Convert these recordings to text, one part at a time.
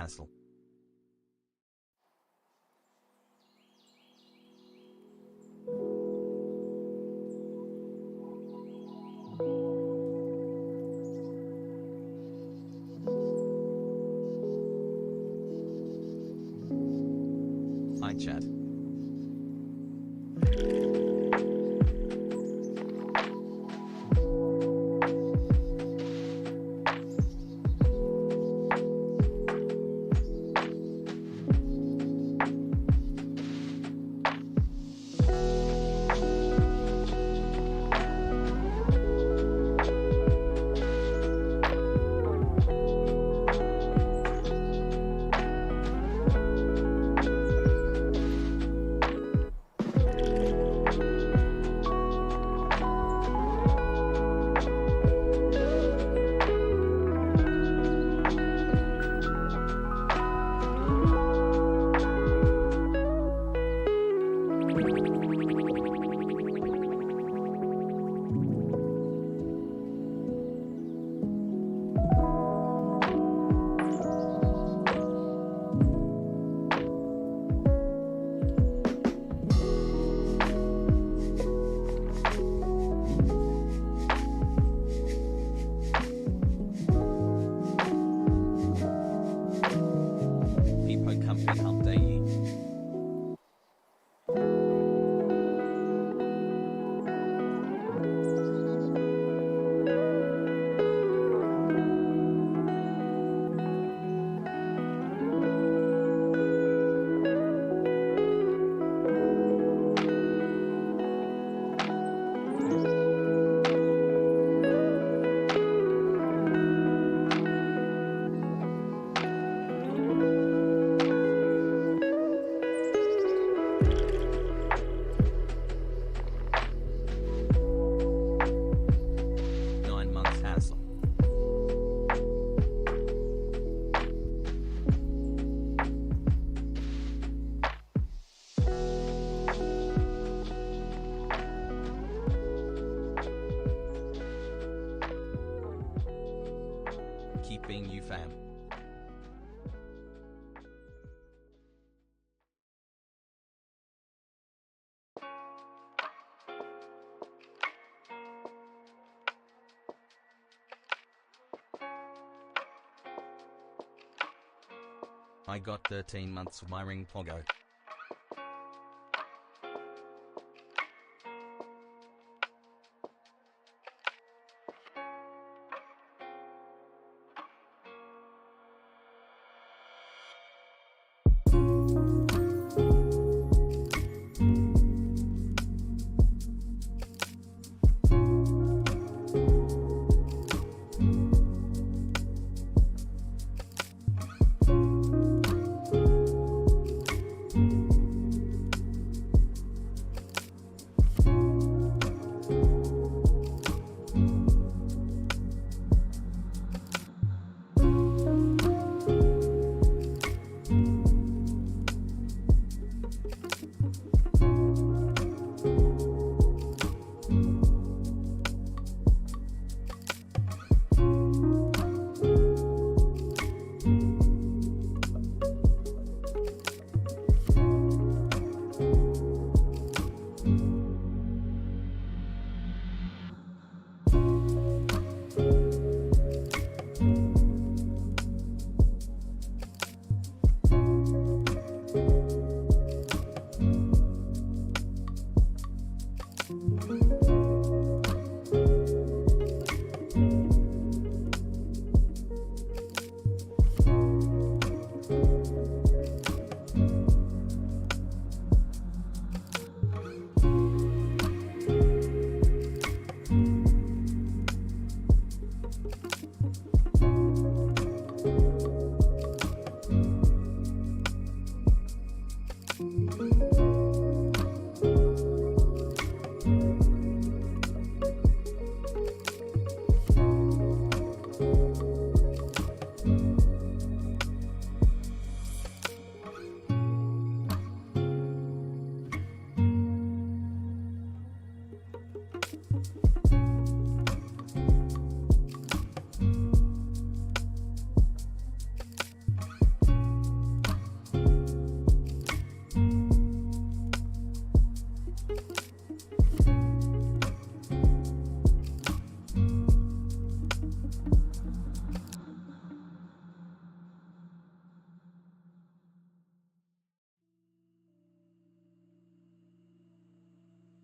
hassle. Hi chat. Keeping you fam. I got 13 months of my ring pogo.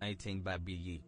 18 baby.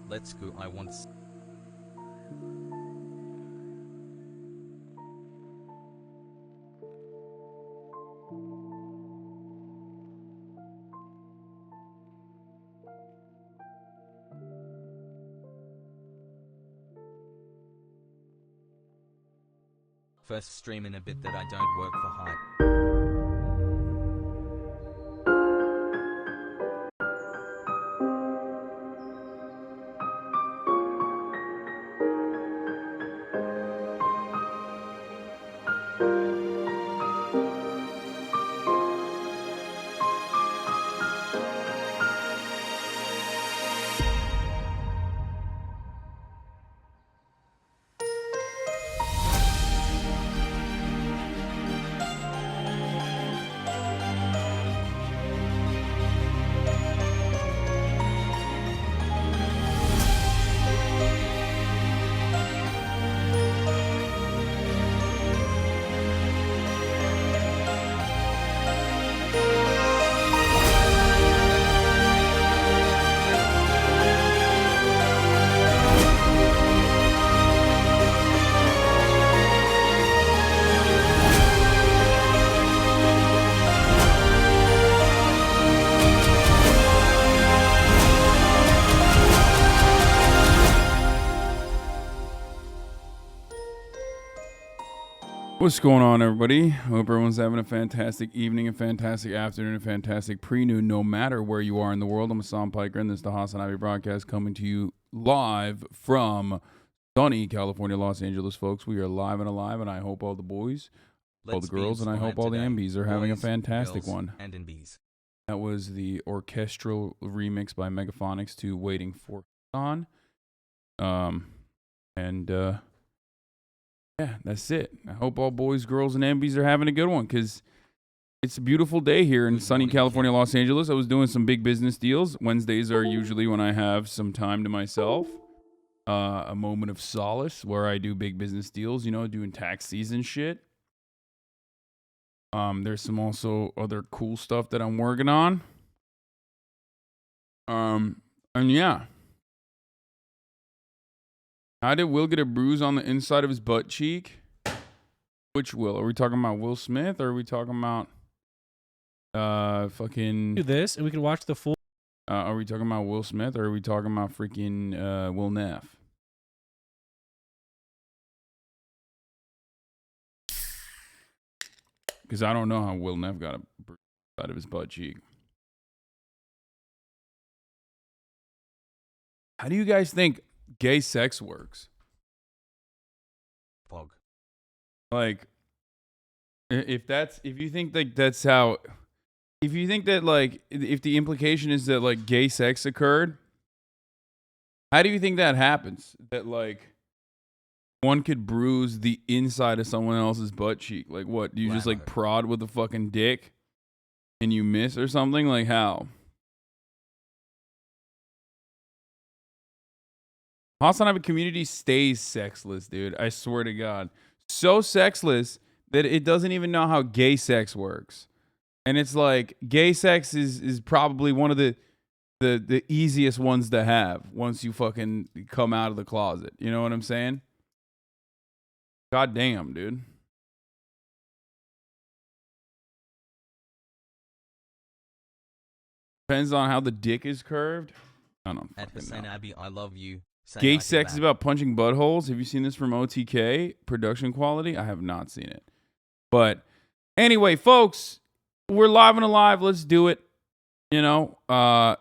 Let's go. I want. First stream in a bit that I don't work for hype. What's going on, everybody? Hope everyone's having a fantastic evening, a fantastic afternoon, a fantastic pre-noon, no matter where you are in the world. I'm Hasan Piker, and this is the HasanAbi broadcast coming to you live from sunny California, Los Angeles, folks. We are live and alive, and I hope all the boys, all the girls, and I hope all the MBs are having a fantastic one. And MBs. That was the orchestral remix by Megaphonics to Waiting for Hasan. Yeah, that's it. I hope all boys, girls, and MBs are having a good one, because it's a beautiful day here in sunny California, Los Angeles. I was doing some big business deals. Wednesdays are usually when I have some time to myself, a moment of solace where I do big business deals, you know, doing tax season shit. There's some also other cool stuff that I'm working on. And yeah. How did Will get a bruise on the inside of his butt cheek? Which Will? Are we talking about Will Smith, or are we talking about fucking do this and we can watch the full are we talking about Will Smith, or are we talking about freaking Will Neff? Because I don't know how Will Neff got a bruise out of his butt cheek. How do you guys think gay sex works? Pog. Like, if you think like that's how, if you think that like, if the implication is that like gay sex occurred, how do you think that happens? That like one could bruise the inside of someone else's butt cheek? Like what? Do you just like prod with a fucking dick and you miss or something? Like how? HasanAbi community stays sexless, dude. I swear to God. So sexless that it doesn't even know how gay sex works. And it's like gay sex is probably one of the easiest ones to have once you fucking come out of the closet. You know what I'm saying? God damn, dude. Depends on how the dick is curved. I don't At HasanAbi, I love you. Gay sex is about punching buttholes. Have you seen this from OTK? Production quality? I have not seen it. But anyway, folks, we're live and alive. Let's do it. You know,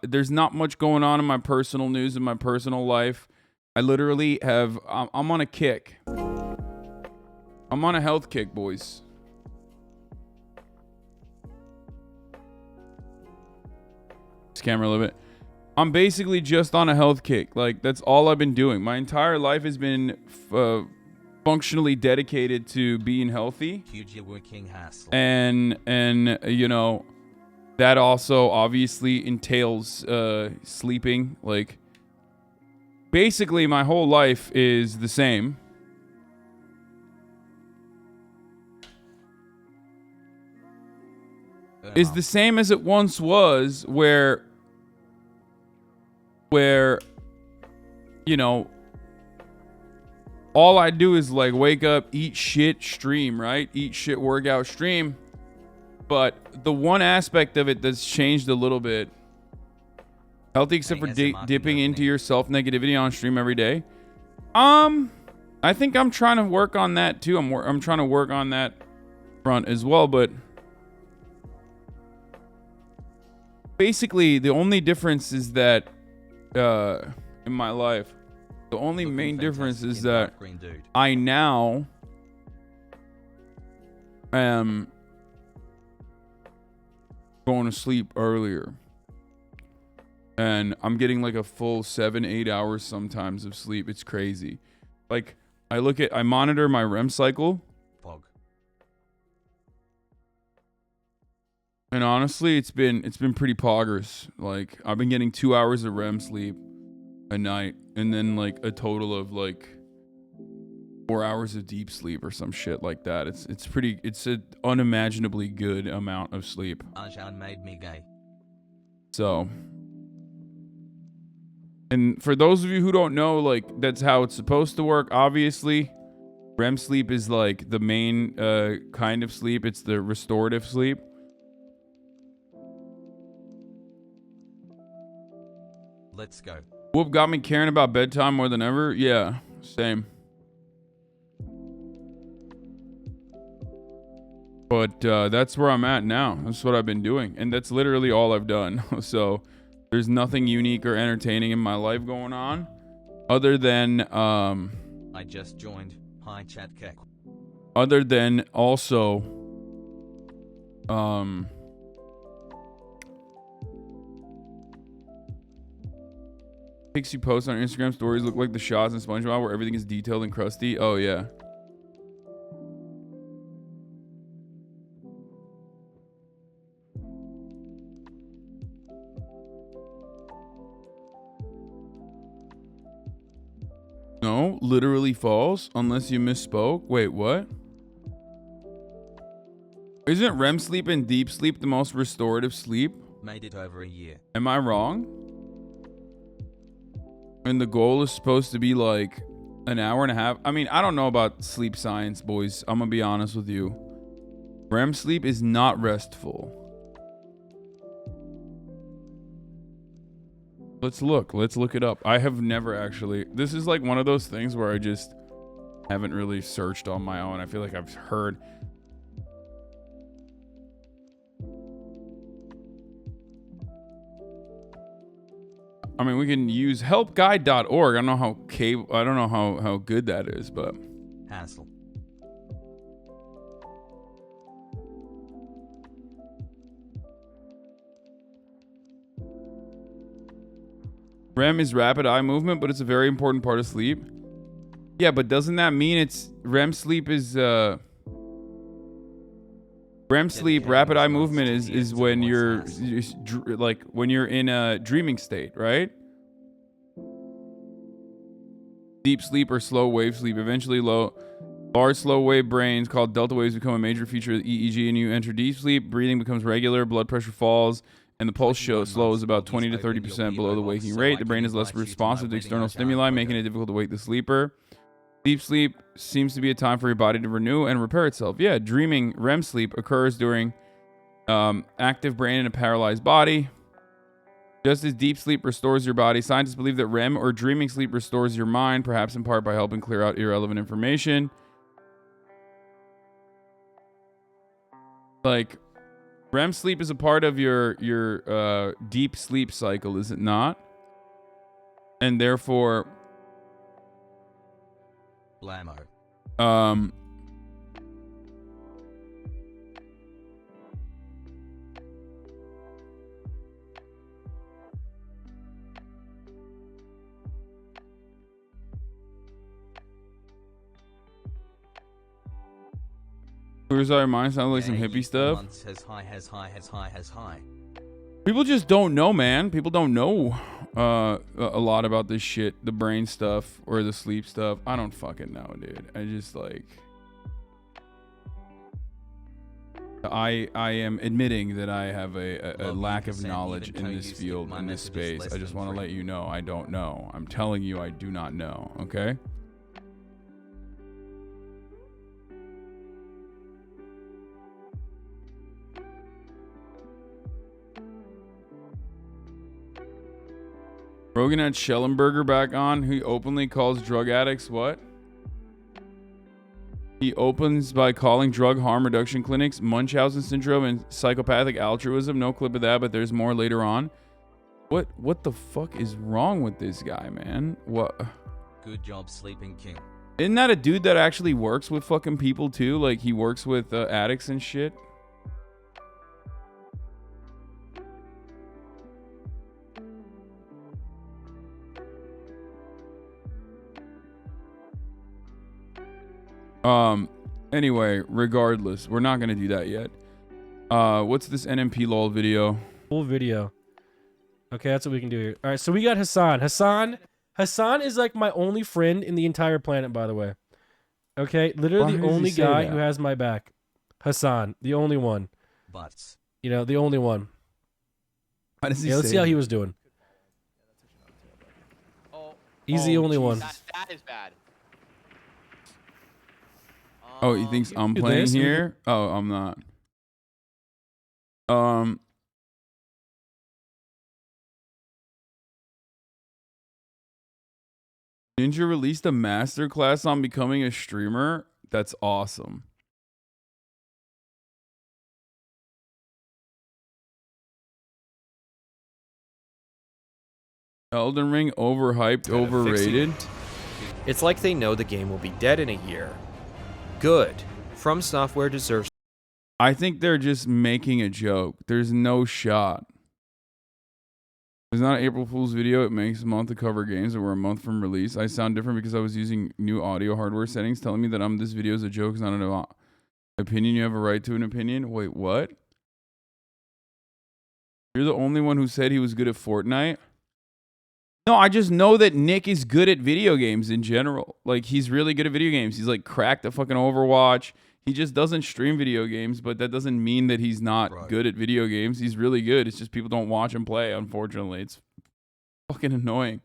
there's not much going on in my personal news, in my personal life. I literally have, I'm on a kick. I'm on a health kick, boys. This camera a little bit. I'm basically just on a health kick. Like, that's all I've been doing. My entire life has been functionally dedicated to being healthy. Huge working hassle. And you know, that also obviously entails sleeping. Like, basically, my whole life is the same. Is the same as it once was, where you know, all I do is like wake up, eat shit, stream, right? Eat shit, workout, stream. But the one aspect of it that's changed a little bit, healthy except for dipping into your self-negativity on stream every day. I think I'm trying to work on that too. I'm trying to work on that front as well, but basically the only difference is that in my life, the only main difference is that I now am going to sleep earlier, and I'm getting like a full 7-8 hours sometimes of sleep. It's crazy. Like, I monitor my REM cycle. Pog. And honestly, it's been pretty poggers. Like, I've been getting 2 hours of REM sleep a night, and then like a total of like 4 hours of deep sleep or some shit like that. It's an unimaginably good amount of sleep. Hasan made me gay. So, and for those of you who don't know, like, that's how it's supposed to work. Obviously, REM sleep is like the main kind of sleep. It's the restorative sleep. Let's go. Whoop got me caring about bedtime more than ever. Yeah, same. But that's where I'm at now. That's what I've been doing. And that's literally all I've done. So there's nothing unique or entertaining in my life going on. Other than... I just joined. Hi, chat kek. Other than also... Pixie posts on Instagram stories look like the shots in SpongeBob where everything is detailed and crusty. Oh, yeah. No, literally false, unless you misspoke. Wait, what? Isn't REM sleep and deep sleep the most restorative sleep? Made it over a year. Am I wrong? And the goal is supposed to be like an hour and a half. I mean, I don't know about sleep science, boys. I'm gonna be honest with you. REM sleep is not restful. Let's look it up. I have never actually. This is like one of those things where I just haven't really searched on my own. I feel like I've heard. I mean, we can use helpguide.org. I don't know how good that is, but Hassle. REM is rapid eye movement, but it's a very important part of sleep. Yeah, but doesn't that mean it's REM sleep is REM sleep, rapid eye movement is when you're like when you're in a dreaming state, right? Deep sleep or slow wave sleep. Eventually large slow wave brains called delta waves become a major feature of EEG, and you enter deep sleep, breathing becomes regular, blood pressure falls, and the pulse slows about 20 to 30% below the waking rate. The brain is less responsive to external stimuli, making it difficult to wake the sleeper. Deep sleep seems to be a time for your body to renew and repair itself. Yeah, dreaming REM sleep occurs during active brain in a paralyzed body. Just as deep sleep restores your body, scientists believe that REM or dreaming sleep restores your mind, perhaps in part by helping clear out irrelevant information. Like, REM sleep is a part of your deep sleep cycle, is it not? And therefore, Blammo. Where's our mind? Sounds like some hippie stuff. Has high. People just don't know, man. People don't know a lot about this shit, the brain stuff or the sleep stuff. I don't fucking know, dude. I just like I am admitting that I have a lack of knowledge in this field, in this space. I just want to let you know I don't know. I'm telling you I do not know, okay? Rogan had Schellenberger back on. He openly calls drug addicts what? He opens by calling drug harm reduction clinics Munchausen syndrome and psychopathic altruism. No clip of that, but there's more later on. What the fuck is wrong with this guy, man? What? Good job, Sleeping King. Isn't that a dude that actually works with fucking people too? Like he works with addicts and shit? Anyway, regardless, we're not gonna do that yet. What's this NMP lol video? Full video. Okay, that's what we can do here. All right, so we got Hasan. Hasan is like my only friend in the entire planet, by the way. Okay, literally the only guy who has my back. Hasan, the only one. Butts. You know, the only one. Why does he let's see how he was doing. He's the only one. That is bad. Oh, he thinks I'm playing here? Oh, I'm not. Ninja released a masterclass on becoming a streamer. That's awesome. Elden Ring overhyped, overrated. It's like they know the game will be dead in a year. Good. From Software deserves. I think they're just making a joke. There's no shot. It's not an April Fool's video. It makes a month to cover games that were a month from release. I sound different because I was using new audio hardware settings telling me that this video is a joke. It's not an opinion. You have a right to an opinion. Wait, what? You're the only one who said he was good at Fortnite? No, I just know that Nick is good at video games in general. Like, he's really good at video games. He's, like, cracked at fucking Overwatch. He just doesn't stream video games, but that doesn't mean that he's not good at video games. He's really good. It's just people don't watch him play, unfortunately. It's fucking annoying.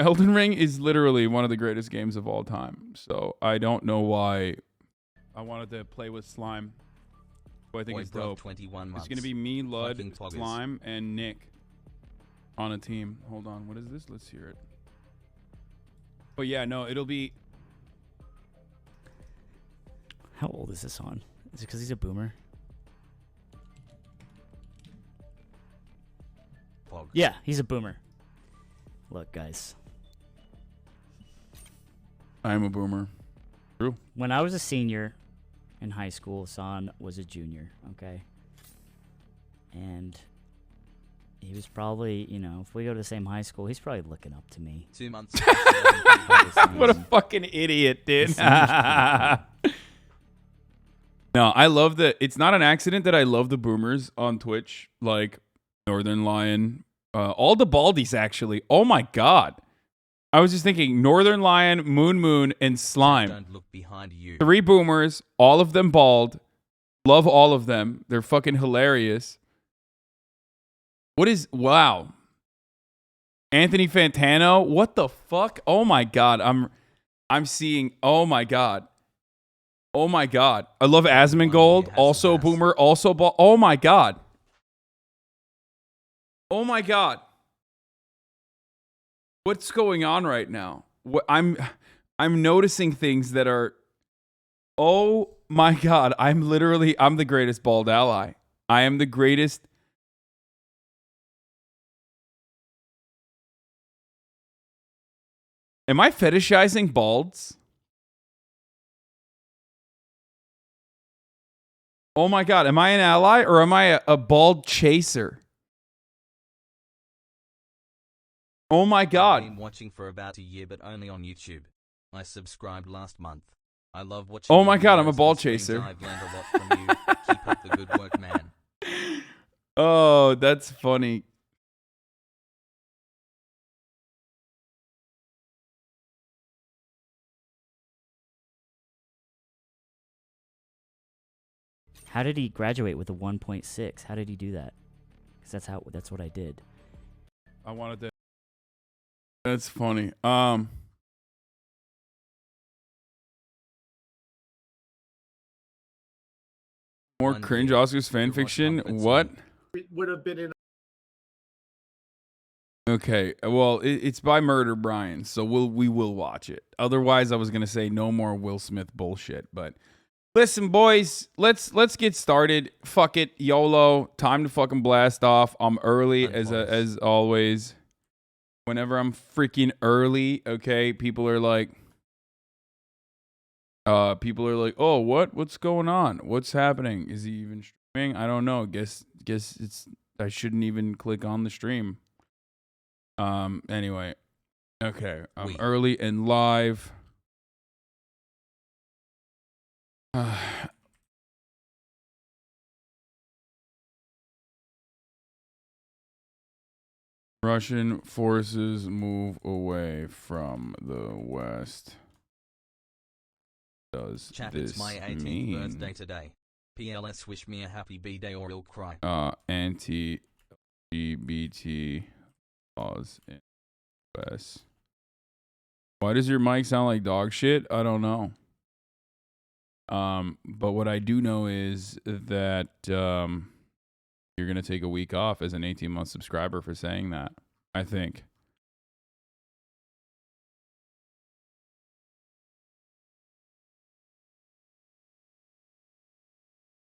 Elden Ring is literally one of the greatest games of all time. So, I don't know why I wanted to play with slime. I think it's dope. 21 months. It's gonna be me, Lud, Slime, and Nick on a team. Hold on, what is this? Let's hear it. But yeah, no, it'll be. How old is this on? Is it because he's a boomer? Pog. Yeah, he's a boomer. Look, guys. I'm a boomer. True. When I was a senior in high school, Hasan was a junior, okay? And he was probably, you know, if we go to the same high school, he's probably looking up to me. 2 months. What a fucking idiot, dude. No, I love the. It's not an accident that I love the boomers on Twitch, like Northern Lion, all the Baldies actually. Oh my god, I was just thinking Northern Lion, Moon, and Slime. Don't look behind you. 3 boomers, all of them bald. Love all of them. They're fucking hilarious. What is wow? Anthony Fantano, what the fuck? Oh my god, I'm seeing. Oh my god. Oh my god. I love Asmongold, also boomer, also ball. Oh my god. Oh my god. What's going on right now? I'm noticing things that are. Oh my god, I'm the greatest bald ally. I am the greatest. Am I fetishizing balds? Oh my god, am I an ally or am I a bald chaser? Oh my god. I've been watching for about a year, but only on YouTube. I subscribed last month. I love watching. Oh my god, videos I'm a ball and streams. chaser. I've learned a lot from you. Keep up the good work, man. Oh, that's funny. How did he graduate with a 1.6? How did he do that? Because that's what I did. I wanted to. That's funny. More cringe Oscars fan fiction. What? It would have been in. Okay, well, it's by Murder Brian, so we will watch it. Otherwise, I was gonna say no more Will Smith bullshit. But listen, boys, let's get started. Fuck it, YOLO. Time to fucking blast off. I'm early as always. Whenever I'm freaking early, okay, people are like, oh, what's going on? What's happening? Is he even streaming? I don't know. Guess I shouldn't even click on the stream. Anyway, okay, I'm early and live. Russian forces move away from the West. Does Chat, this it's my 18th mean? birthday today. PLS wish me a happy B-day or you'll cry. Anti-LGBT laws in the US. Why does your mic sound like dog shit? I don't know. But what I do know is that you're going to take a week off as an 18-month subscriber for saying that, I think.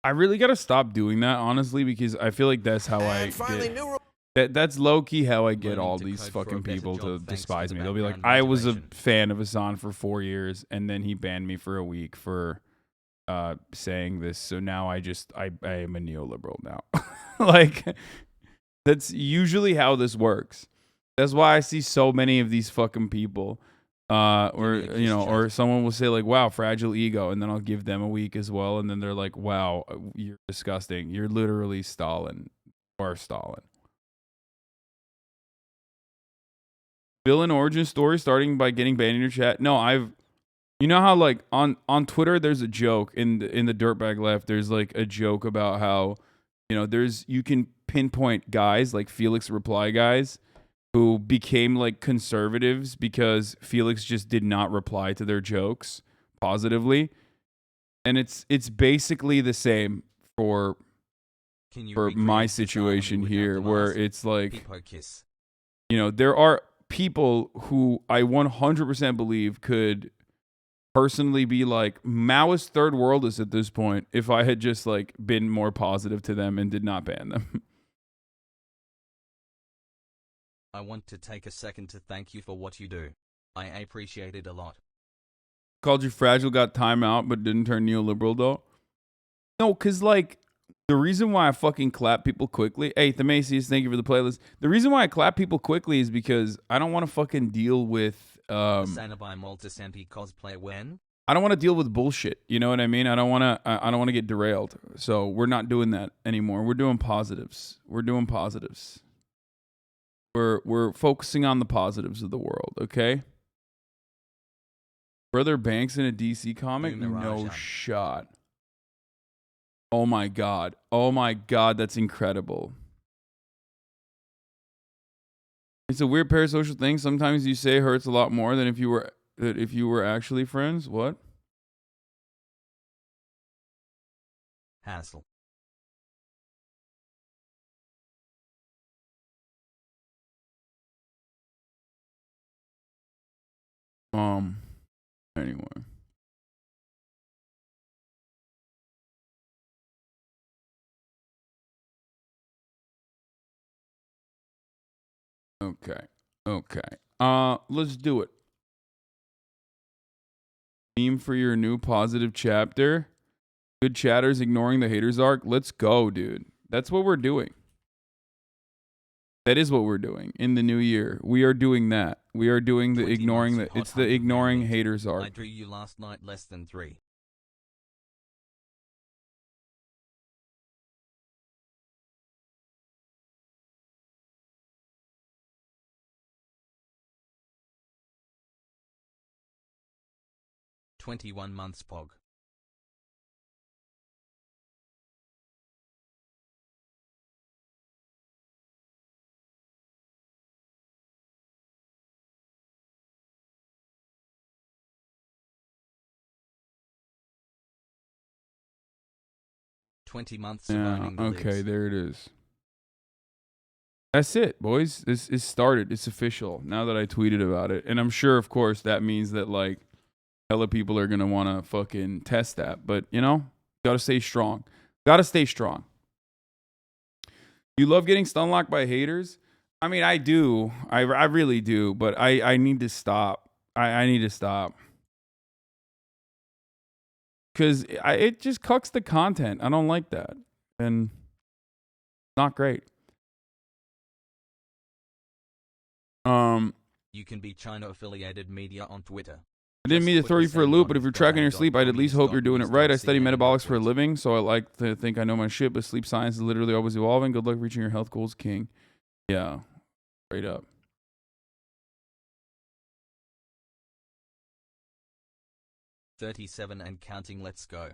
I really got to stop doing that, honestly, because I feel like that's how I get... That's low-key how I get all these fucking people to despise me. They'll be like, I was a fan of Hasan for 4 years, and then he banned me for a week for saying this, so now I am a neoliberal now. Like, that's usually how this works. That's why I see so many of these fucking people, or someone will say like, wow, fragile ego, and then I'll give them a week as well, and then they're like, wow, you're disgusting, you're literally Stalin or Stalin. Villain origin story starting by getting banned in your chat. No, you know how like on Twitter there's a joke in the dirtbag left. There's like a joke about how, you know, you can pinpoint guys like Felix reply guys who became like conservatives because Felix just did not reply to their jokes positively, and it's basically the same for my situation here, where it's like, you know, there are people who I 100% believe could personally be like Maoist third worldists at this point if I had just like been more positive to them and did not ban them. I want to take a second to thank you for what you do. I appreciate it a lot. Called you fragile, got time out, but didn't turn neoliberal though. No, cause like the reason why I fucking clap people quickly. Hey, Themasius, thank you for the playlist. The reason why I clap people quickly is because I don't want to fucking deal with HasanAbi March cosplay when? I don't want to deal with bullshit. You know what I mean? I don't want to get derailed. So we're not doing that anymore. We're doing positives. We're doing positives. We're focusing on the positives of the world, okay? Brother Banks in a DC comic? No shot. Oh my god. Oh my god, that's incredible. It's a weird parasocial thing. Sometimes you say hurts a lot more than if you were actually friends. What? Hassle. Anyway. Okay. Let's do it. Theme for your new positive chapter. Good chatters ignoring the haters arc. Let's go, dude. That's what we're doing. That is what we're doing in the new year. We are doing that. We are doing the ignoring the. It's the ignoring haters arc. I drew you last night less than 3. "21 months pog." "20 months of owning the Okay, libs." there it is. That's it, boys. This is started. It's official. Now that I tweeted about it. And I'm sure, of course, that means that, like, hella people are going to want to fucking test that. But, you know, gotta stay strong. Gotta stay strong. You love getting stunlocked by haters? I mean, I do. I really do. But I need to stop. I need to stop. Because it just cucks the content. I don't like that. And not great. You can be China-affiliated media on Twitter. I didn't mean to throw you for a loop, but if you're tracking your sleep, I'd at least hope you're doing it right. I study metabolics for a living, so I like to think I know my shit, but sleep science is literally always evolving. Good luck reaching your health goals, king. Yeah, straight up. "37 and counting, let's go."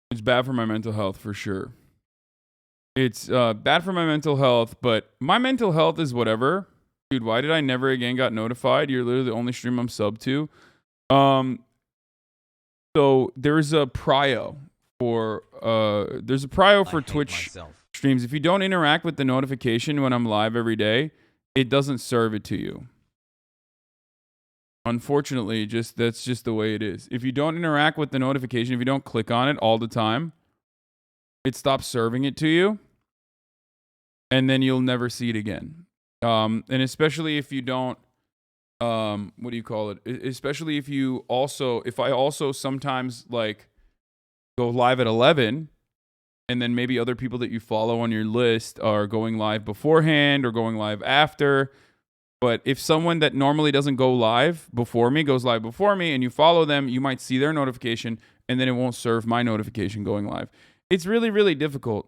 It's bad for my mental health for sure. It's bad for my mental health, but my mental health is whatever. Dude, why did I never again got notified? You're literally the only stream I'm sub to. So there's a prio for Twitch streams. If you don't interact with the notification when I'm live every day, it doesn't serve it to you. Unfortunately, that's just the way it is. If you don't interact with the notification, if you don't click on it all the time, it stops serving it to you, and then you'll never see it again. And especially if you don't, what do you call it? Especially if I also sometimes like go live at 11, and then maybe other people that you follow on your list are going live beforehand or going live after. But if someone that normally doesn't go live before me goes live before me and you follow them, you might see their notification and then it won't serve my notification going live. It's really, really difficult.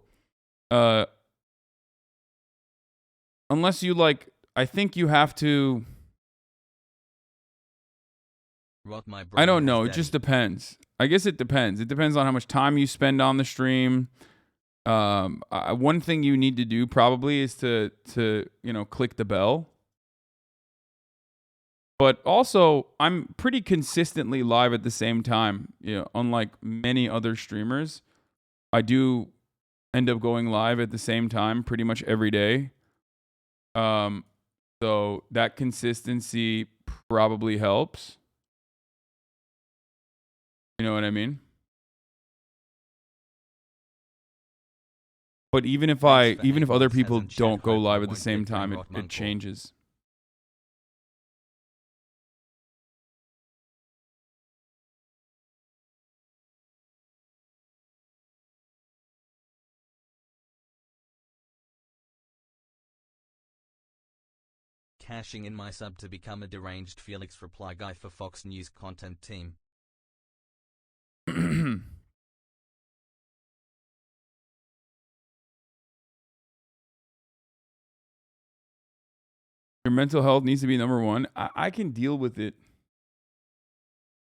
Unless you I think you have to. I don't know. It just depends. I guess it depends. It depends on how much time you spend on the stream. One thing you need to do probably is to click the bell. But also, I'm pretty consistently live at the same time. Unlike many other streamers, I do end up going live at the same time pretty much every day. So that consistency probably helps. You know what I mean? But even if other people don't go live at the same time, it changes. Cashing in my sub to become a deranged Felix reply guy for Fox News content team. Your mental health needs to be number one. I can deal with it.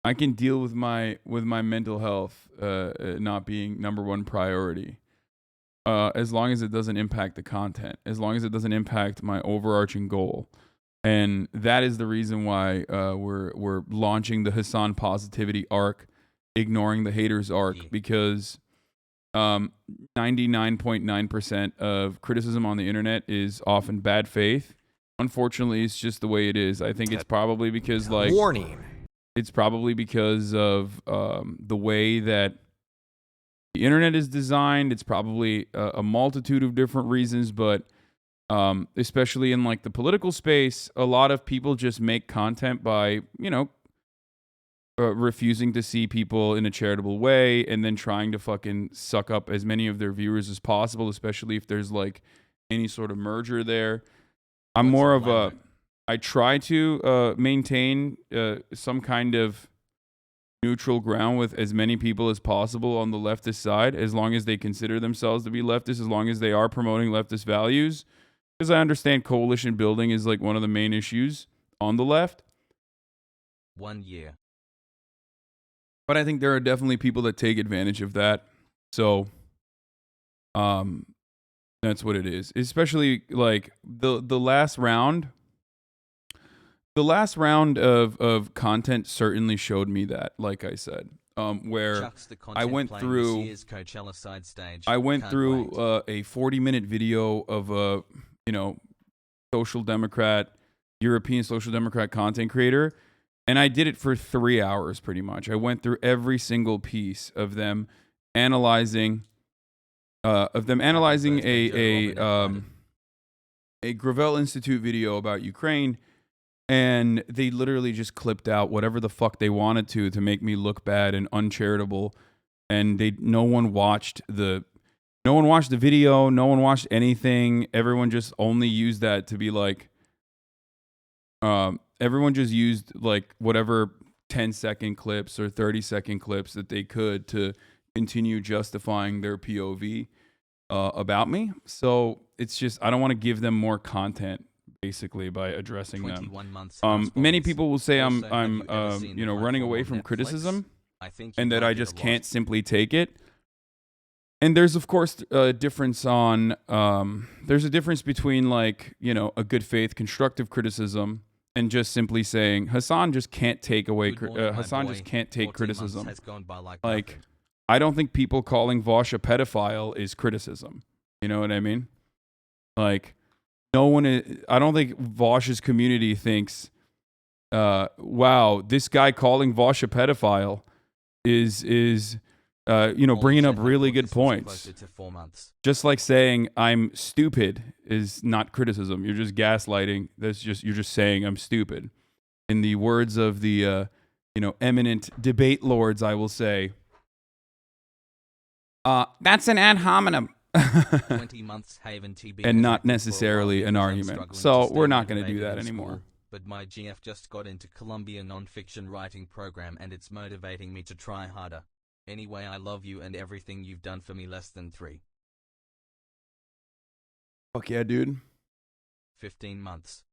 I can deal with my mental health not being number one priority. As long as it doesn't impact the content, as long as it doesn't impact my overarching goal. And that is the reason why we're launching the Hasan positivity arc, ignoring the haters arc, because 99.9% of criticism on the internet is often bad faith. Unfortunately, it's just the way it is. I think it's probably because warning. It's probably because of the way that the internet is designed. It's probably a multitude of different reasons, but especially in like the political space, a lot of people just make content by, refusing to see people in a charitable way and then trying to fucking suck up as many of their viewers as possible, especially if there's like any sort of merger there. I'm more of a, I try to maintain some kind of neutral ground with as many people as possible on the leftist side, as long as they consider themselves to be leftist, as long as they are promoting leftist values. Because I understand coalition building is like one of the main issues on the left. 1 year. But I think there are definitely people that take advantage of that. So, that's what it is. Especially like the last round. The last round of content certainly showed me that, like I said, where I went through a 40-minute video of a, social democrat, European social democrat content creator, and I did it for 3 hours pretty much. I went through every single piece of them analyzing a Gravel Institute video about Ukraine. And they literally just clipped out whatever the fuck they wanted to make me look bad and uncharitable. And no one watched the video. No one watched anything. Everyone just only used that to be like, everyone just used like whatever 10-second clips or 30-second clips that they could to continue justifying their POV about me. So it's just, I don't want to give them more content, basically, by addressing them. Many people will say I'm running away from criticism, and that I just can't simply take it. And there's of course a difference on there's a difference between like, a good faith constructive criticism and just simply saying Hasan just can't take criticism. Like, I don't think people calling Vosh a pedophile is criticism. You know what I mean? Like, I don't think Vosh's community thinks, wow, this guy calling Vosh a pedophile is bringing up really good points. Just like saying I'm stupid is not criticism. You're just gaslighting. You're just saying I'm stupid. In the words of the, eminent debate lords, I will say, that's an ad hominem. 20 months Haven TB and not necessarily an argument. So we're not going to do that anymore. But my GF just got into Columbia nonfiction writing program and it's motivating me to try harder. Anyway, I love you and everything you've done for me. Less than 3. Fuck yeah, dude. 15 months.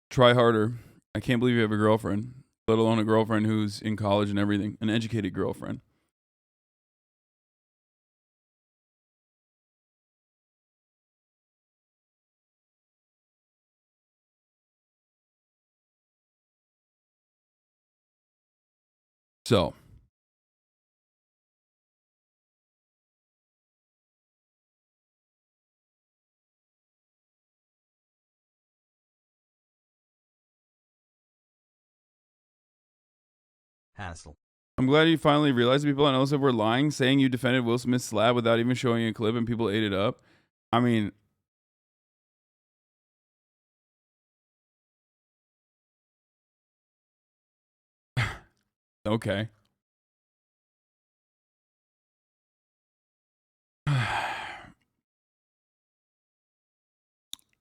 Try harder. I can't believe you have a girlfriend, let alone a girlfriend who's in college and everything. An educated girlfriend. So, Hassle. I'm glad you finally realized people on LSF were lying, saying you defended Will Smith's slap without even showing a clip and people ate it up. I mean, okay.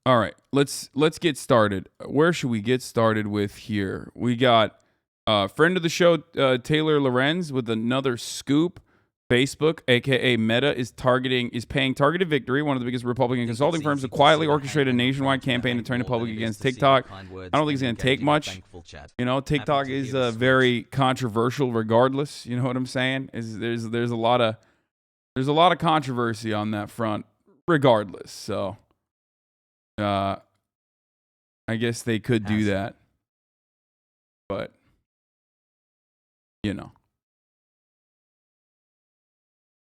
All right, let's get started. Where should we get started with here? We got friend of the show, Taylor Lorenz, with another scoop. Facebook, aka Meta, is paying Targeted Victory, one of the biggest Republican consulting firms, to quietly orchestrate a nationwide campaign to turn the public against TikTok. I don't think it's going to take much. You know, TikTok is very controversial, regardless. You know what I'm saying? There's a lot of controversy on that front, regardless. So, I guess they could do that, but you know.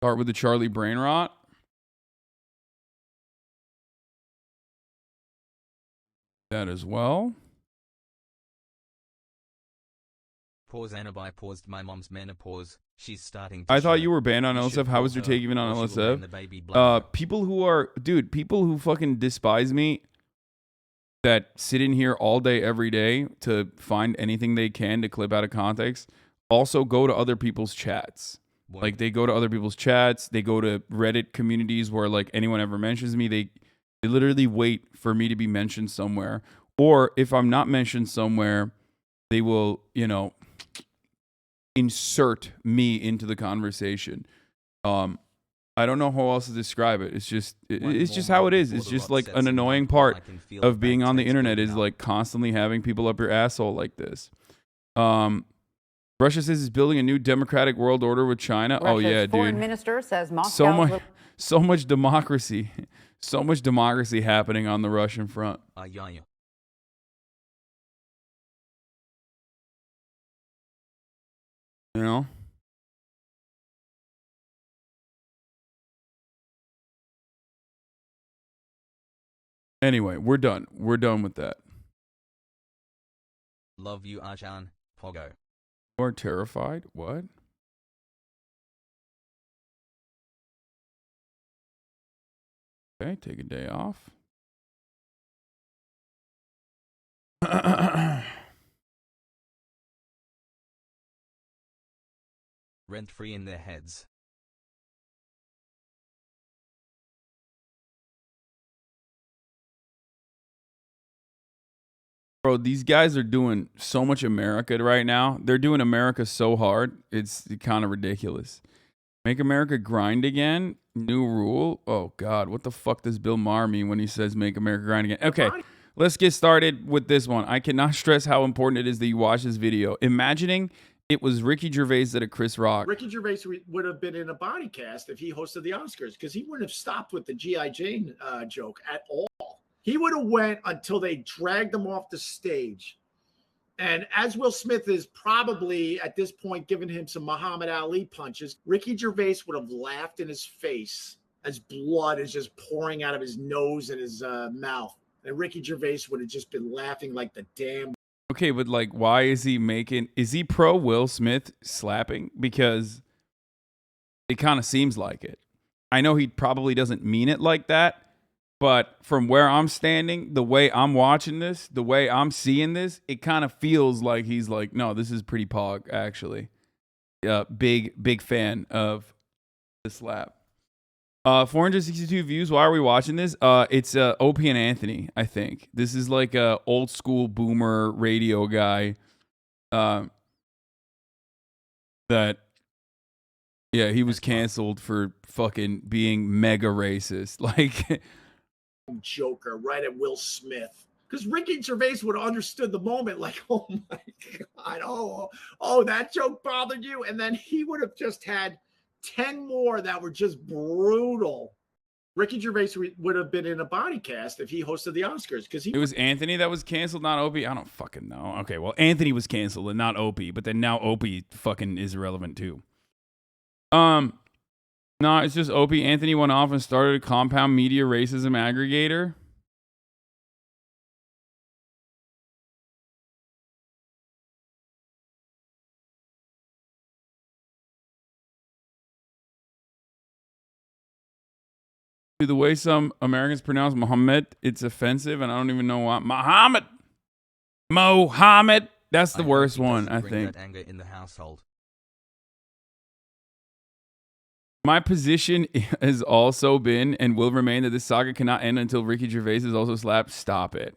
Start with the Charlie brain rot. That as well. Pause Anabi paused my mom's menopause. She's starting to I thought show. you were banned on LSF. How was your take even on LSF? People who fucking despise me, that sit in here all day, every day to find anything they can to clip out of context, also go to other people's chats. Like, they go to other people's chats, they go to Reddit communities where, like, anyone ever mentions me, they literally wait for me to be mentioned somewhere. Or if I'm not mentioned somewhere, they will, you know, insert me into the conversation. I don't know how else to describe it. It's just how it is. It's just like an annoying part of being on the internet is like constantly having people up your asshole like this. Russia says it's building a new democratic world order with China. Russia's oh yeah, dude. Foreign minister says Moscow. So much democracy, so much democracy happening on the Russian front. Yeah. You know. Anyway, we're done. We're done with that. Love you, Hasan. Pogo. Or terrified? What? Okay, take a day off. Rent free in their heads. Bro, these guys are doing so much America right now. They're doing America so hard. It's kind of ridiculous. Make America grind again? New rule? Oh, God. What the fuck does Bill Marr mean when he says make America grind again? Okay, let's get started with this one. I cannot stress how important it is that you watch this video. Imagining it was Ricky Gervais that a Chris Rock. Ricky Gervais would have been in a body cast if he hosted the Oscars, because he wouldn't have stopped with the G.I. Jane joke at all. He would have went until they dragged him off the stage. And as Will Smith is probably at this point giving him some Muhammad Ali punches, Ricky Gervais would have laughed in his face as blood is just pouring out of his nose and his mouth. And Ricky Gervais would have just been laughing like the damn. Okay, but like, why is he pro Will Smith slapping? Because it kind of seems like it. I know he probably doesn't mean it like that. But from where I'm standing, the way I'm watching this, the way I'm seeing this, it kind of feels like he's like, no, this is pretty pog, actually. Big fan of the slap. 462 views. Why are we watching this? It's Opie and Anthony, I think. This is like a old school boomer radio guy. He was canceled for fucking being mega racist. Like... Joker right at Will Smith, because Ricky Gervais would have understood the moment, like, oh my God, oh, that joke bothered you, and then he would have just had 10 more that were just brutal. Ricky Gervais would have been in a body cast if he hosted the Oscars, because it was Anthony that was canceled, not Opie. I don't fucking know. Okay, well, Anthony was canceled and not Opie, but then now Opie fucking is irrelevant too. No, it's just Opie. Anthony went off and started a compound media racism aggregator. The way some Americans pronounce Muhammad, it's offensive, and I don't even know why. Mohammed. That's the worst one, I think. That anger in the household. My position has also been and will remain that this saga cannot end until Ricky Gervais is also slapped. Stop it.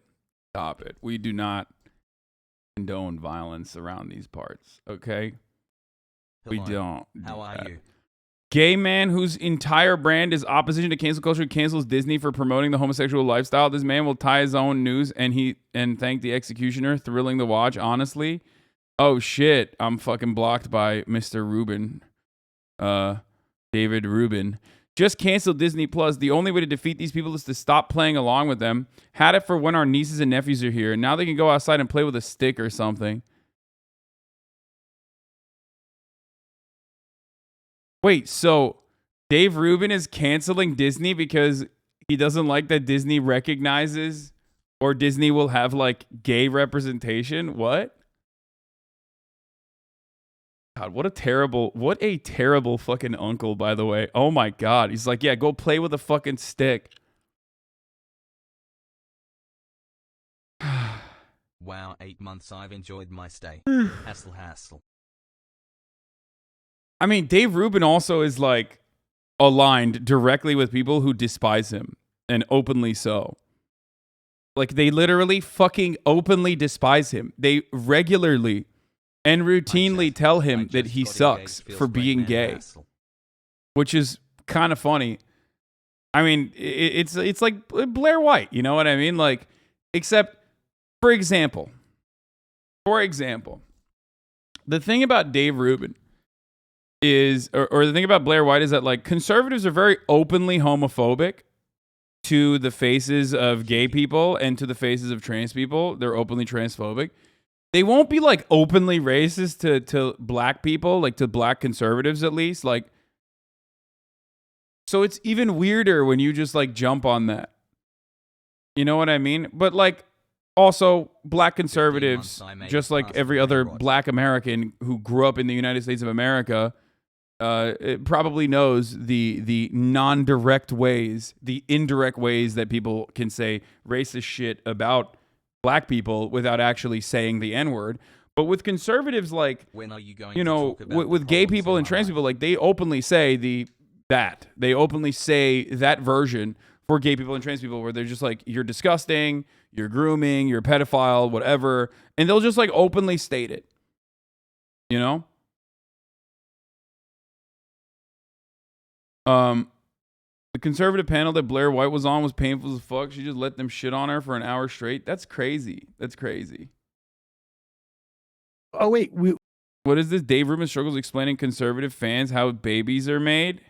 Stop it. We do not condone violence around these parts, okay? Hello. We don't. How are you? Gay man whose entire brand is opposition to cancel culture cancels Disney for promoting the homosexual lifestyle. This man will tie his own noose and thank the executioner. Thrilling to watch, honestly. Oh shit, I'm fucking blocked by Mr. Rubin. David Rubin. Just cancel Disney Plus. The only way to defeat these people is to stop playing along with them. Had it for when our nieces and nephews are here. Now they can go outside and play with a stick or something. Wait, so Dave Rubin is canceling Disney because he doesn't like that Disney recognizes or Disney will have like gay representation? What? God, what a terrible fucking uncle, by the way. Oh my God. He's like, yeah, go play with a fucking stick. Wow, 8 months I've enjoyed my stay. Hassle. I mean, Dave Rubin also is like aligned directly with people who despise him and openly so. Like they literally fucking openly despise him. They regularly and routinely tell him that he sucks for being gay, which is kind of funny. I mean, it's like Blair White, you know what I mean? Like, except, for example, the thing about Dave Rubin is, or the thing about Blair White is that like conservatives are very openly homophobic to the faces of gay people and to the faces of trans people. They're openly transphobic. They won't be like openly racist to black people, like to black conservatives at least. Like, so it's even weirder when you just like jump on that. You know what I mean? But like also black conservatives, just like every other black American who grew up in the United States of America, it probably knows the non-direct ways, the indirect ways that people can say racist shit about black people without actually saying the N-word. But with conservatives, like, when are you going you to know, talk about with gay people and trans people, like they openly say they openly say that version for gay people and trans people where they're just like, you're disgusting, you're grooming, you're a pedophile, whatever. And they'll just like openly state it, you know? The conservative panel that Blair White was on was painful as fuck. She just let them shit on her for an hour straight. That's crazy. That's crazy. Oh, wait. What is this? Dave Rubin struggles explaining conservative fans how babies are made.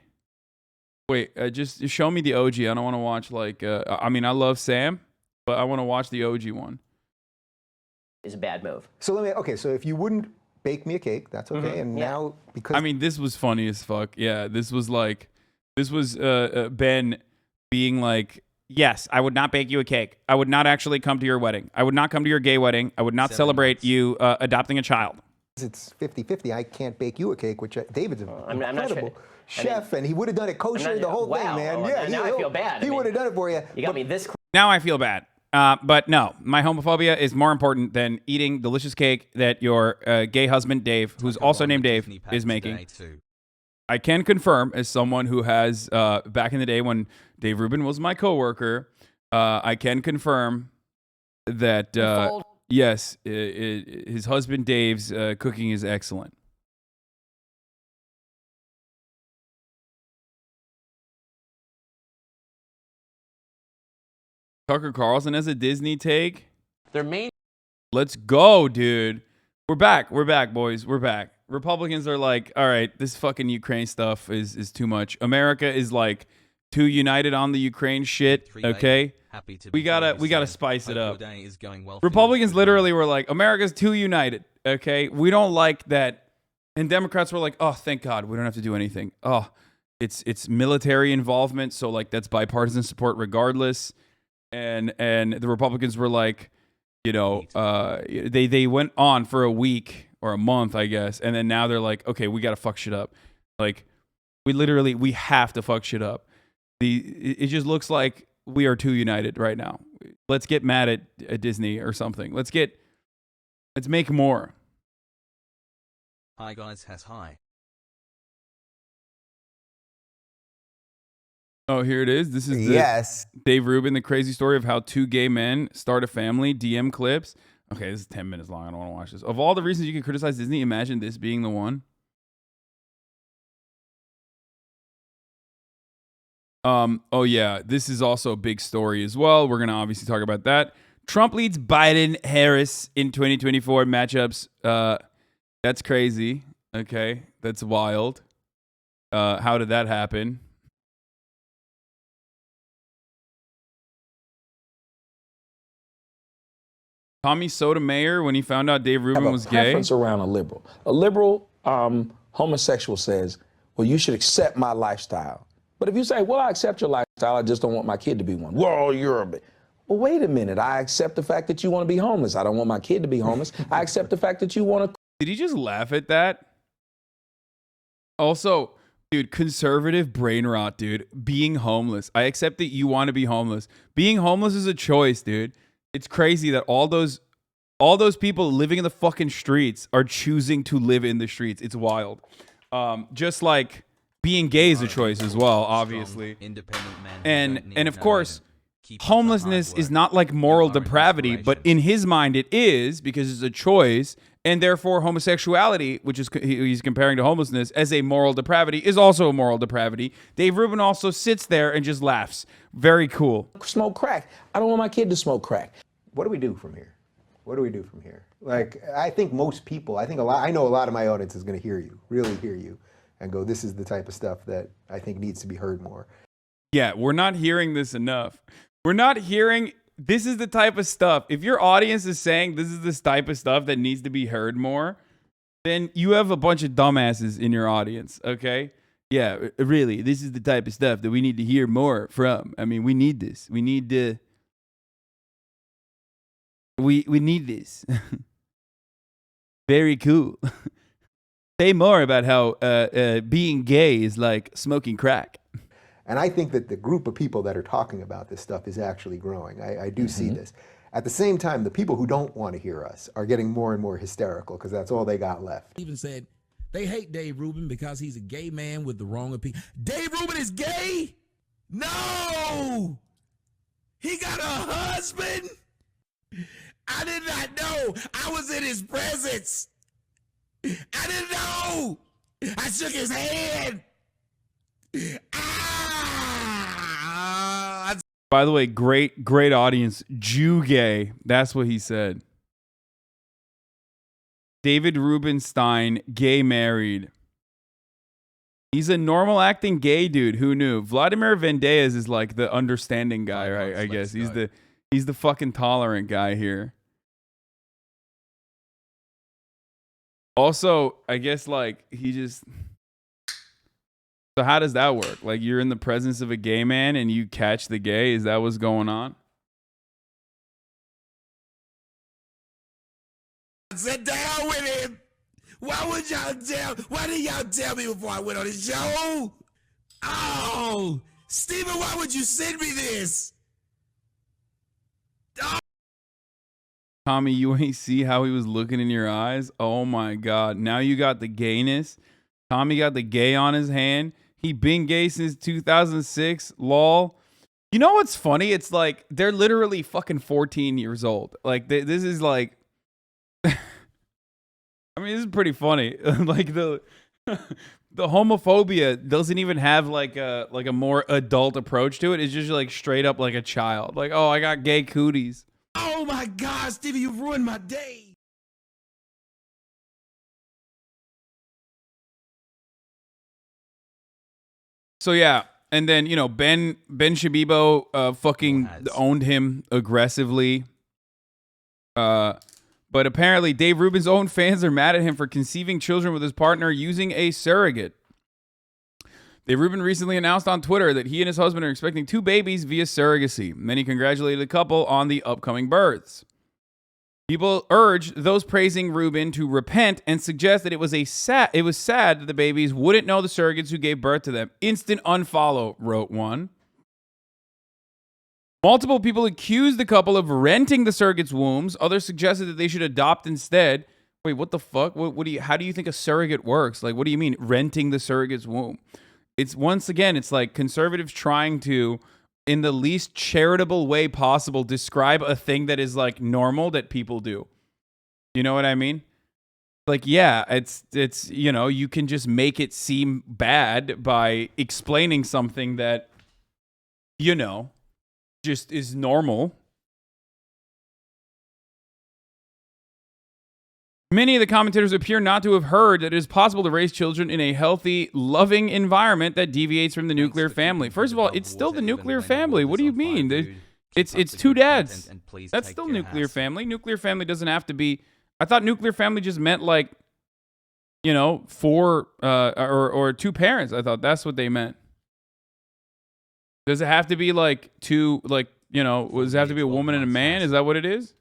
Wait, just show me the OG. I don't want to watch like, I mean, I love Sam, but I want to watch the OG one. Is a bad move. So so if you wouldn't bake me a cake, that's okay. And now, because I mean, this was funny as fuck. Yeah, this was Ben being like, yes, I would not bake you a cake. I would not actually come to your wedding. I would not come to your gay wedding. I would not celebrate you adopting a child. It's 50-50. I can't bake you a cake, which David's an incredible chef, and he would have done it kosher, the whole thing, man. Well, now I feel bad. He would have done it for you. You got me this. Now I feel bad. But no, my homophobia is more important than eating delicious cake that your gay husband, Dave, who's also named Dave, is making. I can confirm, as someone who has, back in the day when Dave Rubin was my coworker, I can confirm that, yes, his husband Dave's cooking is excellent. Tucker Carlson as a Disney take. Let's go, dude. We're back, boys. We're back. Republicans are like, all right, this fucking Ukraine stuff is too much. America is like too united on the Ukraine shit. Okay, we gotta spice it up. Republicans literally were like, America's too united. Okay, we don't like that, and Democrats were like, oh, thank God, we don't have to do anything. Oh, it's military involvement, so like that's bipartisan support regardless. And the Republicans were like, you know, they went on for a week or a month, I guess, and then now they're like, okay, we gotta fuck shit up. Like, we have to fuck shit up. It just looks like we are too united right now. Let's get mad at Disney or something. Let's make more. Hi guys, hi. Oh, here it is. This is yes. Dave Rubin, the crazy story of how two gay men start a family. DM clips. Okay, this is 10 minutes long. I don't want to watch this. Of all the reasons you can criticize Disney, imagine this being the one. Oh yeah, this is also a big story as well. We're gonna obviously talk about that. Trump leads Biden, Harris in 2024 matchups. That's crazy. Okay, that's wild. How did that happen? Tommy Sotomayor, when he found out Dave Rubin was gay. Preference around a liberal. A liberal homosexual says, well, you should accept my lifestyle. But if you say, well, I accept your lifestyle, I just don't want my kid to be one. Well, you're a bit. Well, wait a minute. I accept the fact that you want to be homeless. I don't want my kid to be homeless. I accept the fact that you want to. Did he just laugh at that? Also, dude, conservative brain rot, dude. Being homeless. I accept that you want to be homeless. Being homeless is a choice, dude. It's crazy that all those people living in the fucking streets are choosing to live in the streets. It's wild. Just like being gay is a choice as well, obviously. And of course, homelessness is not like moral depravity, but in his mind it is, because it's a choice, and therefore homosexuality, which is he's comparing to homelessness as a moral depravity, is also a moral depravity. Dave Rubin also sits there and just laughs. Very cool. Smoke crack. I don't want my kid to smoke crack. What do we do from here? What do we do from here? Like, I think most people, I know a lot of my audience is going to hear you, really hear you, and go, this is the type of stuff that I think needs to be heard more. Yeah, we're not hearing this enough. We're not hearing, this is the type of stuff. If your audience is saying this is this type of stuff that needs to be heard more, then you have a bunch of dumbasses in your audience, okay? Yeah, really, this is the type of stuff that we need to hear more from. I mean, we need this. We need to... We need this. Very cool. Say more about how being gay is like smoking crack. And I think that the group of people that are talking about this stuff is actually growing. I do see this. At the same time, the people who don't want to hear us are getting more and more hysterical because that's all they got left. Even said they hate Dave Rubin because he's a gay man with the wrong opinion. Dave Rubin is gay? No! He got a husband? I did not know. I was in his presence. I didn't know. I shook his hand. By the way, great audience. Jew gay. That's what he said. David Rubenstein, gay married. He's a normal acting gay dude. Who knew? Vladimir Vendeas is like the understanding guy, right? I guess he's the fucking tolerant guy here. Also, I guess like he just... So how does that work? Like you're in the presence of a gay man and you catch the gay? Is that what's going on? Sit down with him. Why did y'all tell me before I went on the show? Oh, Steven, why would you send me this? Oh. Tommy, you ain't see how he was looking in your eyes? Oh my God. Now you got the gayness. Tommy got the gay on his hand. He been gay since 2006. Lol. You know what's funny? It's like they're literally fucking 14 years old. Like this is like... I mean, this is pretty funny. Like the homophobia doesn't even have like a more adult approach to it. It's just like straight up like a child. Like, oh, I got gay cooties. Oh my God, Stevie, you've ruined my day. So yeah, and then you know Ben Shabibo fucking owned him aggressively. But apparently Dave Rubin's own fans are mad at him for conceiving children with his partner using a surrogate. Dave Rubin recently announced on Twitter that he and his husband are expecting 2 babies via surrogacy. Then he congratulated the couple on the upcoming births. People urged those praising Rubin to repent and suggest that it was sad that the babies wouldn't know the surrogates who gave birth to them. Instant unfollow, wrote one. Multiple people accused the couple of renting the surrogate's wombs. Others suggested that they should adopt instead. Wait, what the fuck? What do you? How do you think a surrogate works? Like, what do you mean renting the surrogate's womb? It's once again, it's like conservatives trying to, in the least charitable way possible, describe a thing that is like normal that people do. You know what I mean? Like, yeah, it's you know, you can just make it seem bad by explaining something that, you know, just is normal. Many of the commentators appear not to have heard that it is possible to raise children in a healthy, loving environment that deviates from the nuclear family. First of all, it's still the nuclear family. What do you mean? It's two dads. That's still nuclear family. Nuclear family doesn't have to be... I thought nuclear family just meant like, you know, four or two parents. I thought that's what they meant. Does it have to be like two, like, you know, does it have to be a woman and a man? Is that what it is?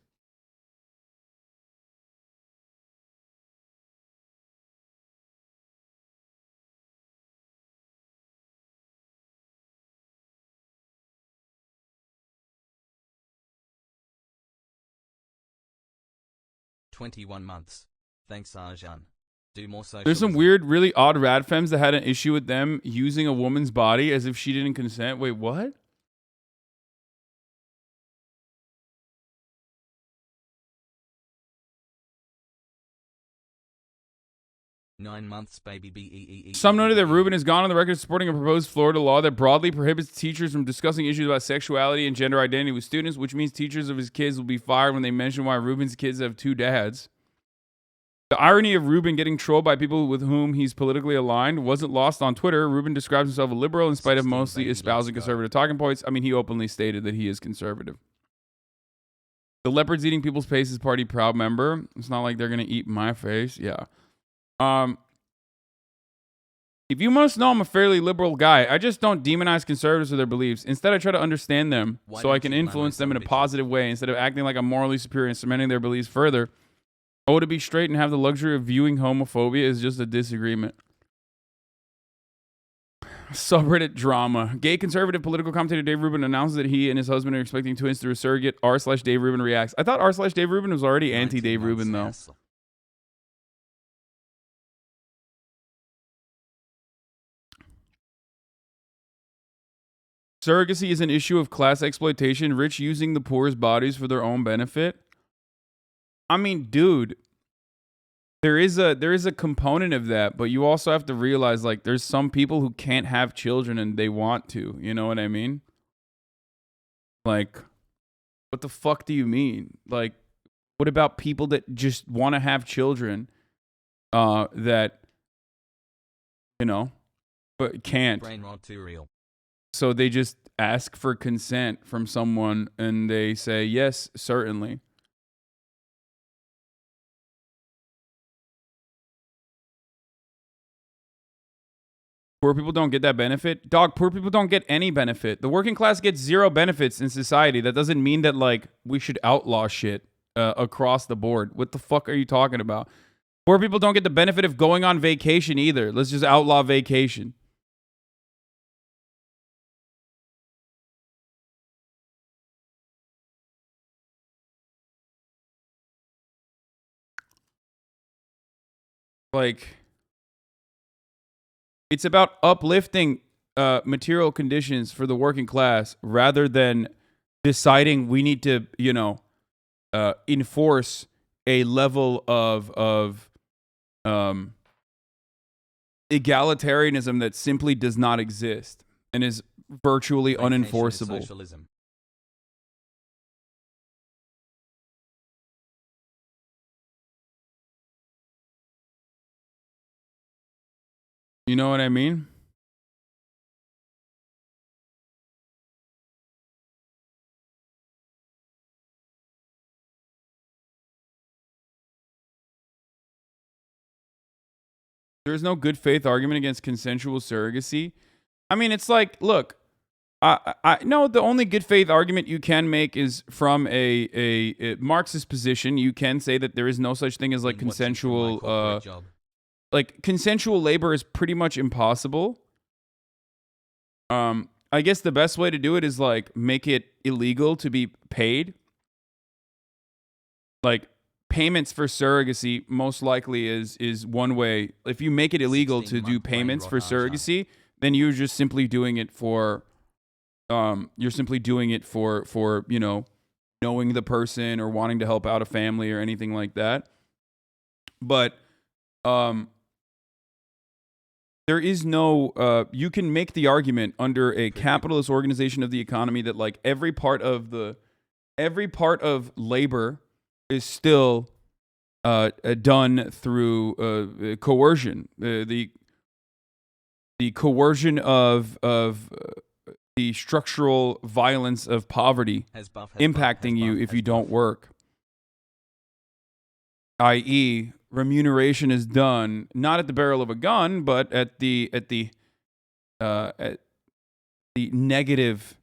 "21 months. Thanks, Arjan. Do more socialism." There's some weird, really odd radfems that had an issue with them using a woman's body as if she didn't consent. Wait, what? "9 months, baby, BEEE." Some noted that Rubin has gone on the record supporting a proposed Florida law that broadly prohibits teachers from discussing issues about sexuality and gender identity with students, which means teachers of his kids will be fired when they mention why Rubin's kids have two dads. The irony of Rubin getting trolled by people with whom he's politically aligned wasn't lost on Twitter. Rubin describes himself a liberal in spite of mostly espousing conservative talking points. I mean, he openly stated that he is conservative. The Leopards Eating People's Faces Party proud member. It's not like they're going to eat my face. Yeah. If you must know, I'm a fairly liberal guy. I just don't demonize conservatives for their beliefs. Instead, I try to understand them so I can influence them in a positive way instead of acting like I'm morally superior and cementing their beliefs further. Oh, to be straight and have the luxury of viewing homophobia is just a disagreement. Subreddit drama. Gay conservative political commentator Dave Rubin announces that he and his husband are expecting twins through a surrogate. r/Dave Rubin reacts. I thought r/Dave Rubin was already anti-Dave Rubin, though. Surrogacy is an issue of class exploitation, rich using the poor's bodies for their own benefit. I mean, dude, there is a component of that, but you also have to realize, like, there's some people who can't have children and they want to. You know what I mean? Like, what the fuck do you mean? Like, what about people that just want to have children that, you know, but can't? Brain rot too real. So they just ask for consent from someone and they say, yes, certainly. Poor people don't get that benefit? Dog, poor people don't get any benefit. The working class gets zero benefits in society. That doesn't mean that, like, we should outlaw shit across the board. What the fuck are you talking about? Poor people don't get the benefit of going on vacation either. Let's just outlaw vacation. Like, it's about uplifting material conditions for the working class rather than deciding we need to, you know, enforce a level of egalitarianism that simply does not exist and is virtually unenforceable. Socialism. You know what I mean? There's no good faith argument against consensual surrogacy. I mean, it's like, look, I no, the only good faith argument you can make is from a Marxist position. You can say that there is no such thing as like consensual like consensual labor is pretty much impossible. I guess the best way to do it is like make it illegal to be paid. Like payments for surrogacy most likely is one way. If you make it illegal to do payments for surrogacy, then you're just simply doing it for you know, knowing the person or wanting to help out a family or anything like that. But there is no you can make the argument under a capitalist organization of the economy that like every part of labor is still done through coercion. The coercion of the structural violence of poverty impacting you if you don't work. I.e., remuneration is done not at the barrel of a gun, but at the negative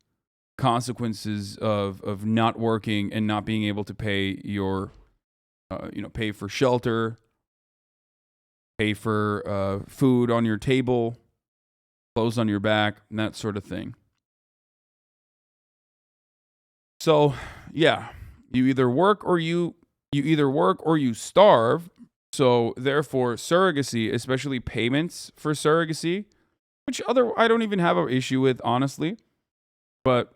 consequences of not working and not being able to pay your, pay for shelter, pay for food on your table, clothes on your back, and that sort of thing. So, yeah, you either work or you starve. So therefore, surrogacy, especially payments for surrogacy, which I don't even have an issue with, honestly, but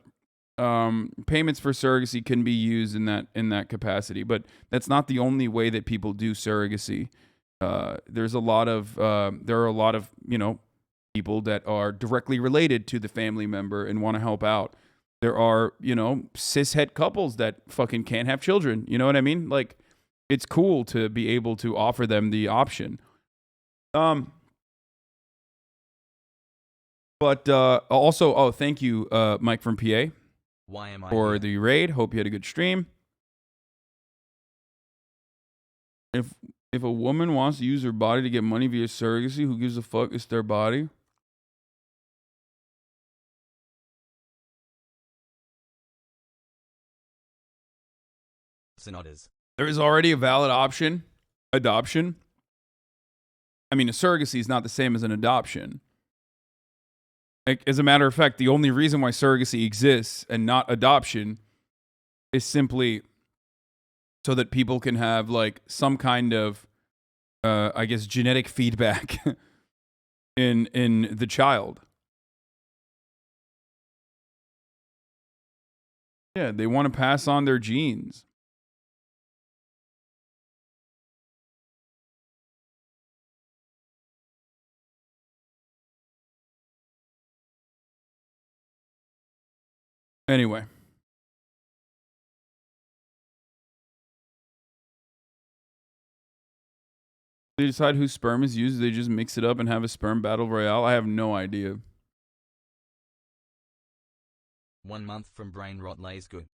payments for surrogacy can be used in that capacity. But that's not the only way that people do surrogacy. There are a lot of people that are directly related to the family member and want to help out. There are cishet couples that fucking can't have children. You know what I mean? Like, it's cool to be able to offer them the option. But also, thank you, Mike from PA, for the raid. Hope you had a good stream. If a woman wants to use her body to get money via surrogacy, who gives a fuck? It's their body. There is already a valid option, adoption. I mean, a surrogacy is not the same as an adoption. As a matter of fact, the only reason why surrogacy exists and not adoption is simply so that people can have like some kind of, I guess, genetic feedback in the child. Yeah, they want to pass on their genes. Anyway. They decide whose sperm is used. They just mix it up and have a sperm battle royale. I have no idea. 1 month from brain rot lays good.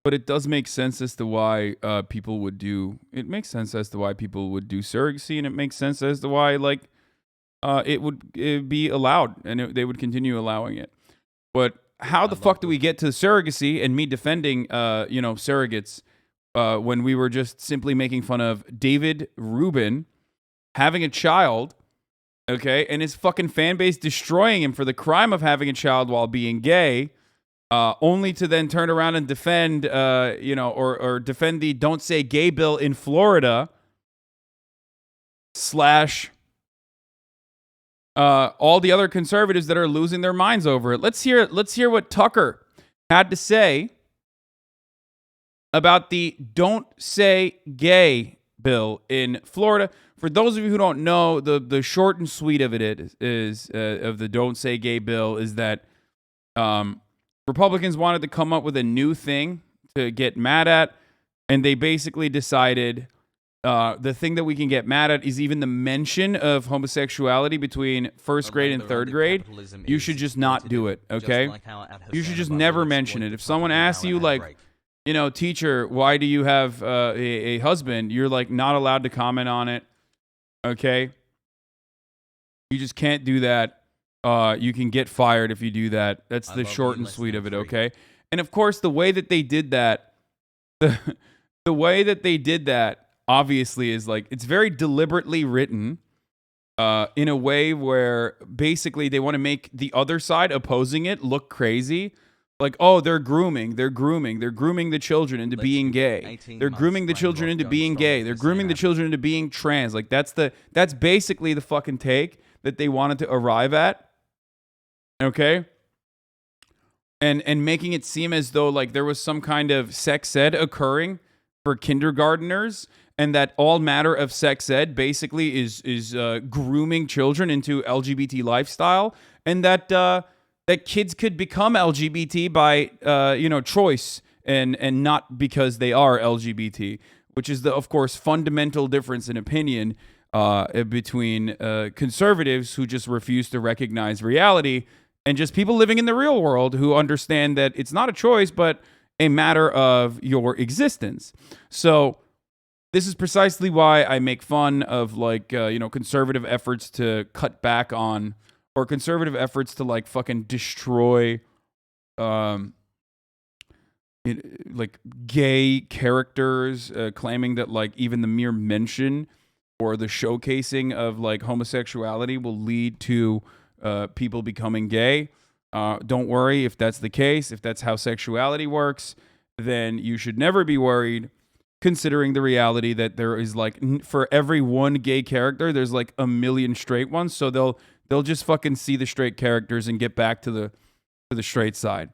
But it does make sense as to why people would do. It makes sense as to why people would do surrogacy, and it makes sense as to why it would be allowed, and they would continue allowing it. But how the fuck do we get to surrogacy and me defending, surrogates when we were just simply making fun of David Rubin having a child, okay, and his fucking fan base destroying him for the crime of having a child while being gay, only to then turn around and defend, or defend the Don't Say Gay bill in Florida / all the other conservatives that are losing their minds over it. Let's hear what Tucker had to say about the Don't Say Gay bill in Florida. For those of you who don't know, the short and sweet of it is of the Don't Say Gay bill is that Republicans wanted to come up with a new thing to get mad at, and they basically decided the thing that we can get mad at is even the mention of homosexuality between first grade and third grade. You should just not do it, okay? You should just never mention it. If someone asks you, like, teacher, why do you have a husband? You're, like, not allowed to comment on it, okay? You just can't do that. You can get fired if you do that. That's the short and sweet of it, okay? And, of course, the way that they did that, the way that they did that, obviously is like, it's very deliberately written in a way where basically they want to make the other side opposing it look crazy. Like, oh, they're grooming the children into being gay. They're grooming the children into being gay. They're grooming the children into being trans. Like, that's basically the fucking take that they wanted to arrive at. Okay? And making it seem as though like there was some kind of sex ed occurring for kindergarteners, and that all matter of sex ed basically is grooming children into LGBT lifestyle, and that that kids could become LGBT by choice and not because they are LGBT, which is the, of course, fundamental difference in opinion between conservatives who just refuse to recognize reality and just people living in the real world who understand that it's not a choice but a matter of your existence. So this is precisely why I make fun of conservative efforts to cut back on, or conservative efforts to like fucking destroy like gay characters, claiming that like even the mere mention or the showcasing of like homosexuality will lead to people becoming gay. Don't worry if that's the case. If that's how sexuality works, then you should never be worried, considering the reality that there is like, for every one gay character, there's like a million straight ones. So they'll just fucking see the straight characters and get back to the straight side.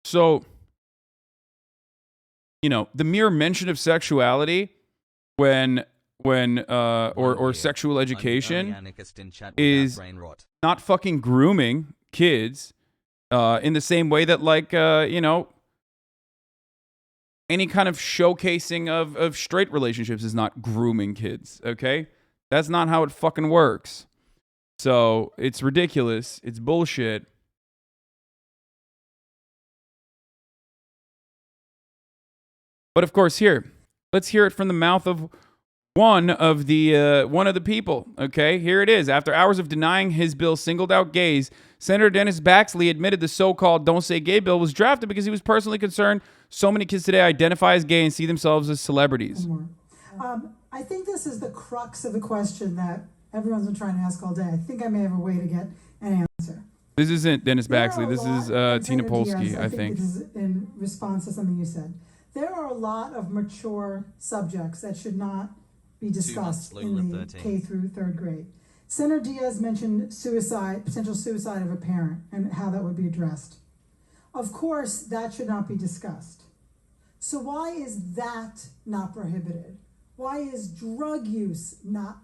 So, the mere mention of sexuality when or sexual education is not fucking grooming kids in the same way that like any kind of showcasing of straight relationships is not grooming kids. Okay, that's not how it fucking works. So it's ridiculous. It's bullshit. But of course, let's hear it from the mouth of one of the people. Okay, here it is. After hours of denying his bill singled out gays, Senator Dennis Baxley admitted the so-called "Don't Say Gay" bill was drafted because he was personally concerned so many kids today identify as gay and see themselves as celebrities. I think this is the crux of the question that everyone's been trying to ask all day. I think I may have a way to get an answer. This isn't Dennis Baxley. This is Tina Polsky, I think. This is in response to something you said. There are a lot of mature subjects that should not be discussed in the K through third grade. Senator Diaz mentioned potential suicide of a parent, and how that would be addressed. Of course, that should not be discussed. So why is that not prohibited? Why is drug use not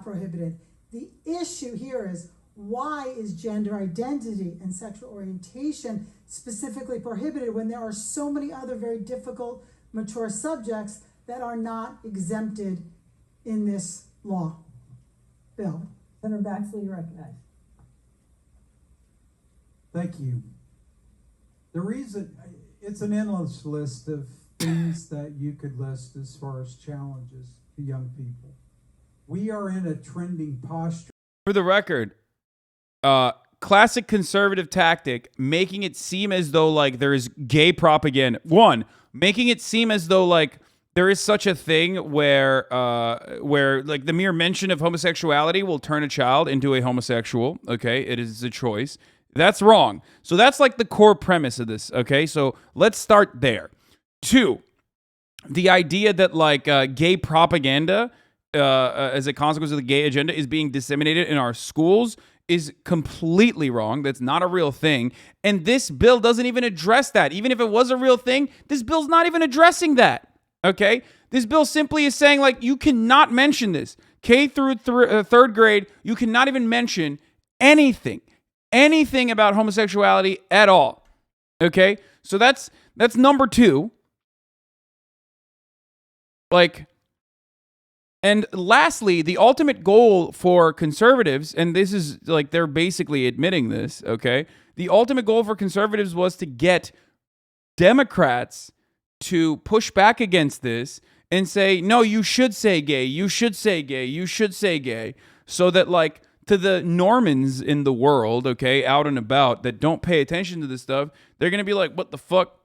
prohibited? The issue here is, why is gender identity and sexual orientation specifically prohibited when there are so many other very difficult, mature subjects that are not exempted in this bill? Senator Baxley, you recognize. Thank you. The reason, it's an endless list of things that you could list as far as challenges to young people. We are in a trending posture. For the record, classic conservative tactic, making it seem as though like there is gay propaganda. One, making it seem as though like there is such a thing where like the mere mention of homosexuality will turn a child into a homosexual. Okay, it is a choice. That's wrong. So that's like the core premise of this. Okay, so let's start there. Two, the idea that like gay propaganda as a consequence of the gay agenda is being disseminated in our schools is completely wrong. That's not a real thing. And this bill doesn't even address that. Even if it was a real thing, this bill's not even addressing that. Okay? This bill simply is saying, like, you cannot mention this. K through third grade, you cannot even mention anything about homosexuality at all. Okay? So that's number two. Like, and lastly, the ultimate goal for conservatives, and this is like they're basically admitting this, okay? The ultimate goal for conservatives was to get Democrats to push back against this and say, no, you should say gay, you should say gay, you should say gay, so that like to the Normans in the world, okay, out and about that don't pay attention to this stuff, they're going to be like, what the fuck?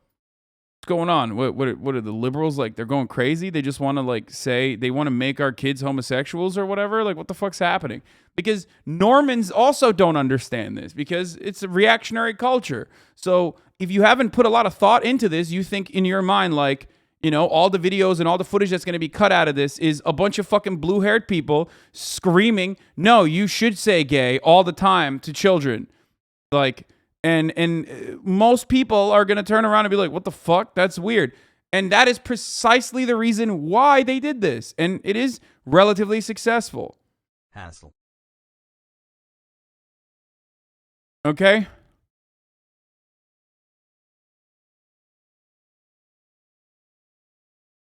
going on? What are the liberals like? They're going crazy. They just want to like say they want to make our kids homosexuals or whatever. Like, what the fuck's happening? Because Normans also don't understand this because it's a reactionary culture. So if you haven't put a lot of thought into this, you think in your mind like, you know, all the videos and all the footage that's going to be cut out of this is a bunch of fucking blue-haired people screaming, "No, you should say gay" all the time to children, like. And most people are going to turn around and be like, what the fuck? That's weird. And that is precisely the reason why they did this. And it is relatively successful. Hassle. Okay?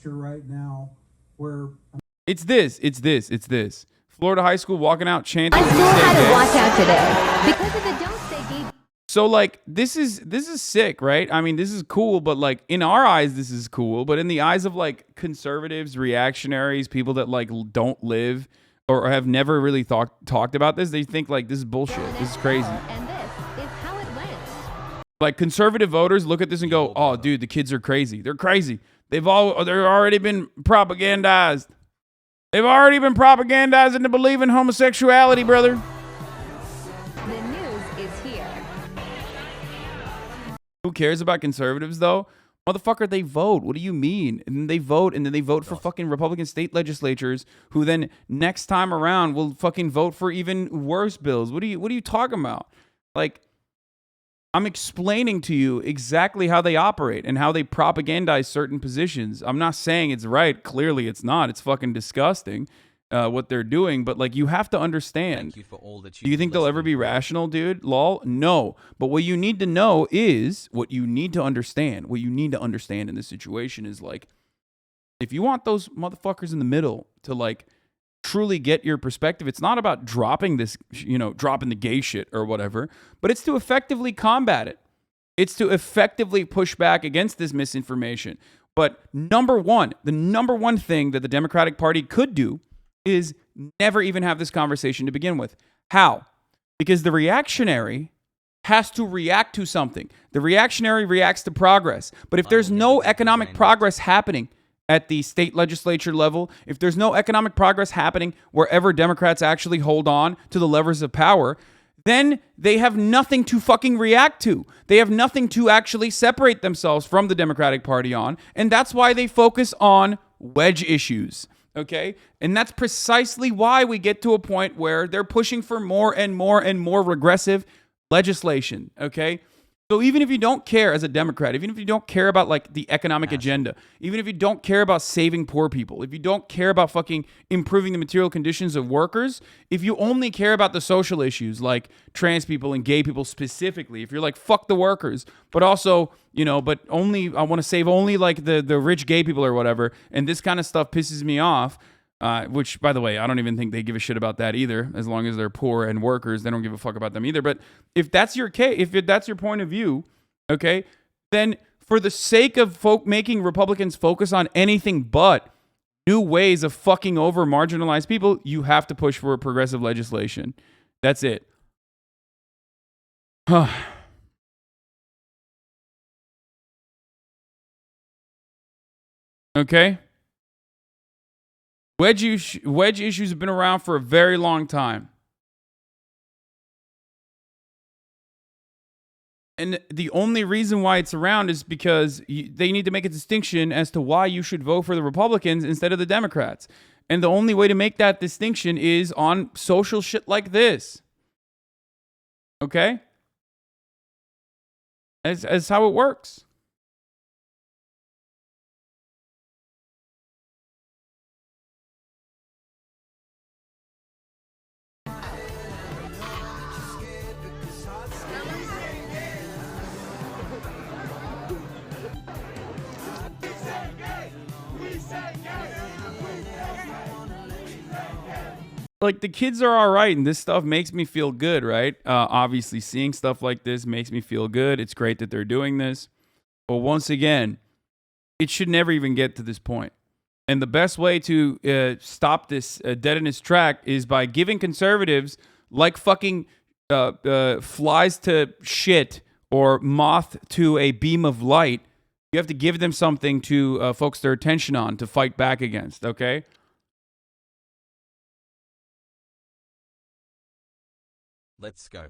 Right now, where it's this. Florida high school walking out chanting. I still had to watch out today because of the "Don't Say Gay." So like this is sick, right? I mean, this is cool, but like in our eyes this is cool, but in the eyes of like conservatives, reactionaries, people that like don't live or have never really talked about this, they think like this is bullshit. This is crazy. And this is how it went. Like conservative voters look at this and go, "Oh, dude, the kids are crazy. They're crazy. They're already been propagandized. They've already been propagandized into believing homosexuality, brother." The news is here. Who cares about conservatives, though? Motherfucker, they vote. What do you mean? And then they vote, and then they vote for fucking Republican state legislatures who then next time around will fucking vote for even worse bills. What are you talking about? Like, I'm explaining to you exactly how they operate and how they propagandize certain positions. I'm not saying it's right. Clearly, it's not. It's fucking disgusting what they're doing. But like, you have to understand. Thank you for all that Do you think they'll ever be rational, dude? Lol. No. But what you need to know is what you need to understand. What you need to understand in this situation is like, if you want those motherfuckers in the middle to like truly get your perspective, it's not about dropping this, dropping the gay shit or whatever, but it's to effectively combat it. It's to effectively push back against this misinformation. But the number one thing that the Democratic Party could do is never even have this conversation to begin with. How? Because the reactionary has to react to something. The reactionary reacts to progress. But if there's no economic progress happening at the state legislature level, if there's no economic progress happening wherever Democrats actually hold on to the levers of power, then they have nothing to fucking react to. They have nothing to actually separate themselves from the Democratic Party on. And that's why they focus on wedge issues. Okay? And that's precisely why we get to a point where they're pushing for more and more and more regressive legislation. Okay? So even if you don't care as a Democrat, even if you don't care about like the economic agenda, even if you don't care about saving poor people, if you don't care about fucking improving the material conditions of workers, if you only care about the social issues like trans people and gay people specifically, if you're like, fuck the workers, but also, but only, I want to save only like the rich gay people or whatever, and this kind of stuff pisses me off, which, by the way, I don't even think they give a shit about that either. As long as they're poor and workers, they don't give a fuck about them either. But if that's your case, if that's your point of view, okay, then for the sake of making Republicans focus on anything but new ways of fucking over marginalized people, you have to push for progressive legislation. That's it. Okay? Wedge issues have been around for a very long time. And the only reason why it's around is because they need to make a distinction as to why you should vote for the Republicans instead of the Democrats. And the only way to make that distinction is on social shit like this. Okay? That's how it works. Like, the kids are all right, and this stuff makes me feel good, right? Obviously, seeing stuff like this makes me feel good. It's great that they're doing this. But once again, it should never even get to this point. And the best way to stop this dead in its track is by giving conservatives, like fucking flies to shit or moth to a beam of light, You have to give them something to focus their attention on, to fight back against, okay? Let's go.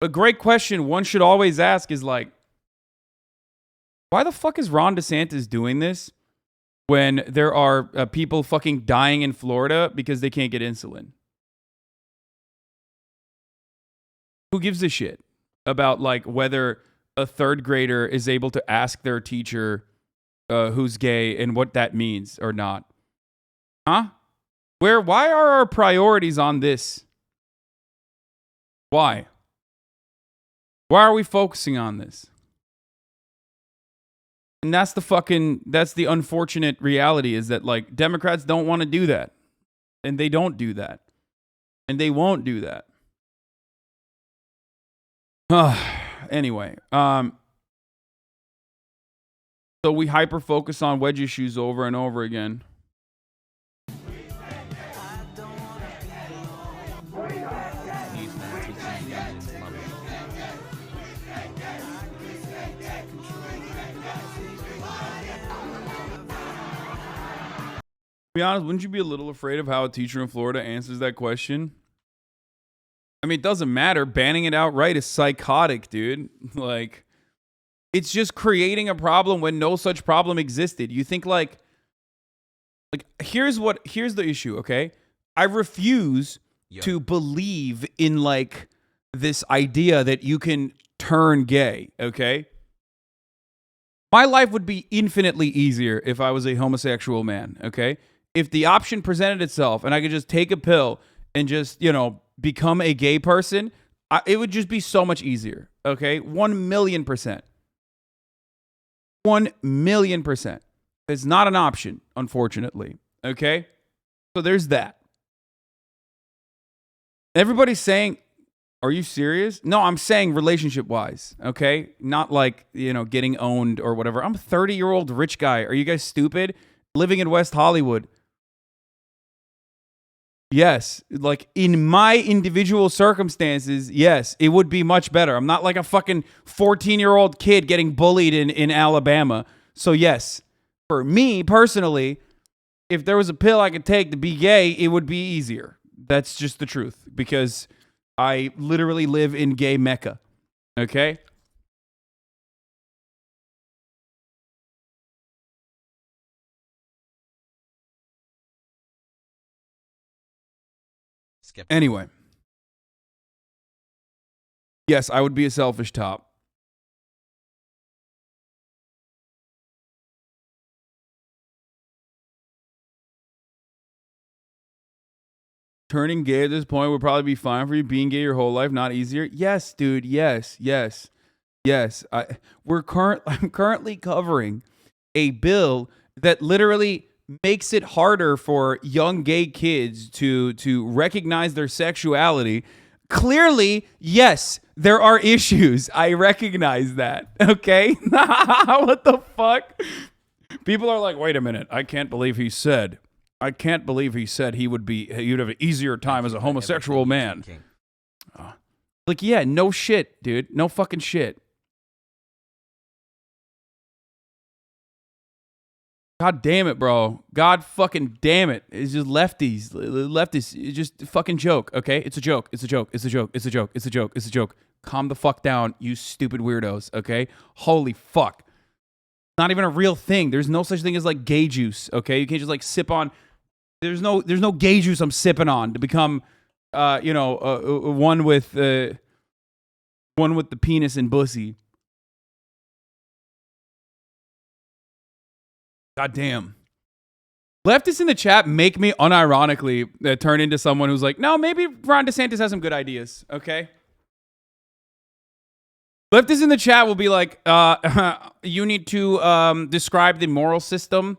A great question one should always ask is like, why the fuck is Ron DeSantis doing this when there are people fucking dying in Florida because they can't get insulin? Who gives a shit about like whether a third grader is able to ask their teacher who's gay and what that means or not? Huh? Why are our priorities on this? Why? Why are we focusing on this? And that's the unfortunate reality, is that like Democrats don't want to do that. And they don't do that. And they won't do that. Anyway, so we hyper focus on wedge issues over and over again. To be honest, wouldn't you be a little afraid of how a teacher in Florida answers that question? I mean, it doesn't matter. Banning it outright is psychotic, dude. Like, it's just creating a problem when no such problem existed. You think like here's the issue, okay? I refuse to believe in like this idea that you can turn gay, okay? My life would be infinitely easier if I was a homosexual man, okay? If the option presented itself and I could just take a pill and just, become a gay person, it would just be so much easier, okay? 1,000,000%. 1,000,000%. It's not an option, unfortunately, okay? So there's that. Everybody's saying, are you serious? No, I'm saying relationship-wise, okay? Not like, getting owned or whatever. I'm a 30-year-old rich guy. Are you guys stupid? Living in West Hollywood. Yes, like in my individual circumstances, yes, it would be much better. I'm not like a fucking 14-year-old kid getting bullied in Alabama. So yes, for me personally, if there was a pill I could take to be gay, it would be easier. That's just the truth, because I literally live in gay Mecca. Okay? Anyway. Yes, I would be a selfish top. Turning gay at this point would probably be fine for you. Being gay your whole life, not easier. Yes, dude. Yes. I'm currently covering a bill that literally makes it harder for young gay kids to recognize their sexuality. Clearly, yes, there are issues. I recognize that. Okay? What the fuck? People are like, wait a minute. I can't believe he said you'd have an easier time as a homosexual man. Like, yeah, no shit, dude. No fucking shit. God damn it, bro. God fucking damn it. It's just lefties. Lefties. It's just a fucking joke, okay? It's a joke. It's a joke. It's a joke. It's a joke. It's a joke. It's a joke. Calm the fuck down, you stupid weirdos, okay? Holy fuck. Not even a real thing. There's no such thing as like gay juice, okay? You can't just like sip on. There's no gay juice I'm sipping on to become, one with the penis and pussy. God damn. Leftists in the chat make me unironically turn into someone who's like, no, maybe Ron DeSantis has some good ideas, okay? Leftists in the chat will be like, you need to describe the moral system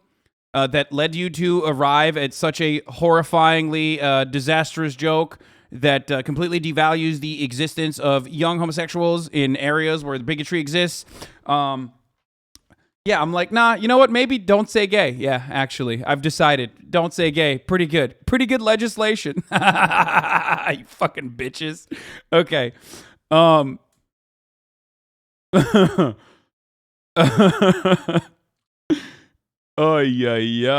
that led you to arrive at such a horrifyingly disastrous joke that completely devalues the existence of young homosexuals in areas where the bigotry exists. Yeah, I'm like, nah, you know what? Maybe don't say gay. Yeah, actually, I've decided. Don't say gay. Pretty good. Pretty good legislation. You fucking bitches. Okay. Ay, ay,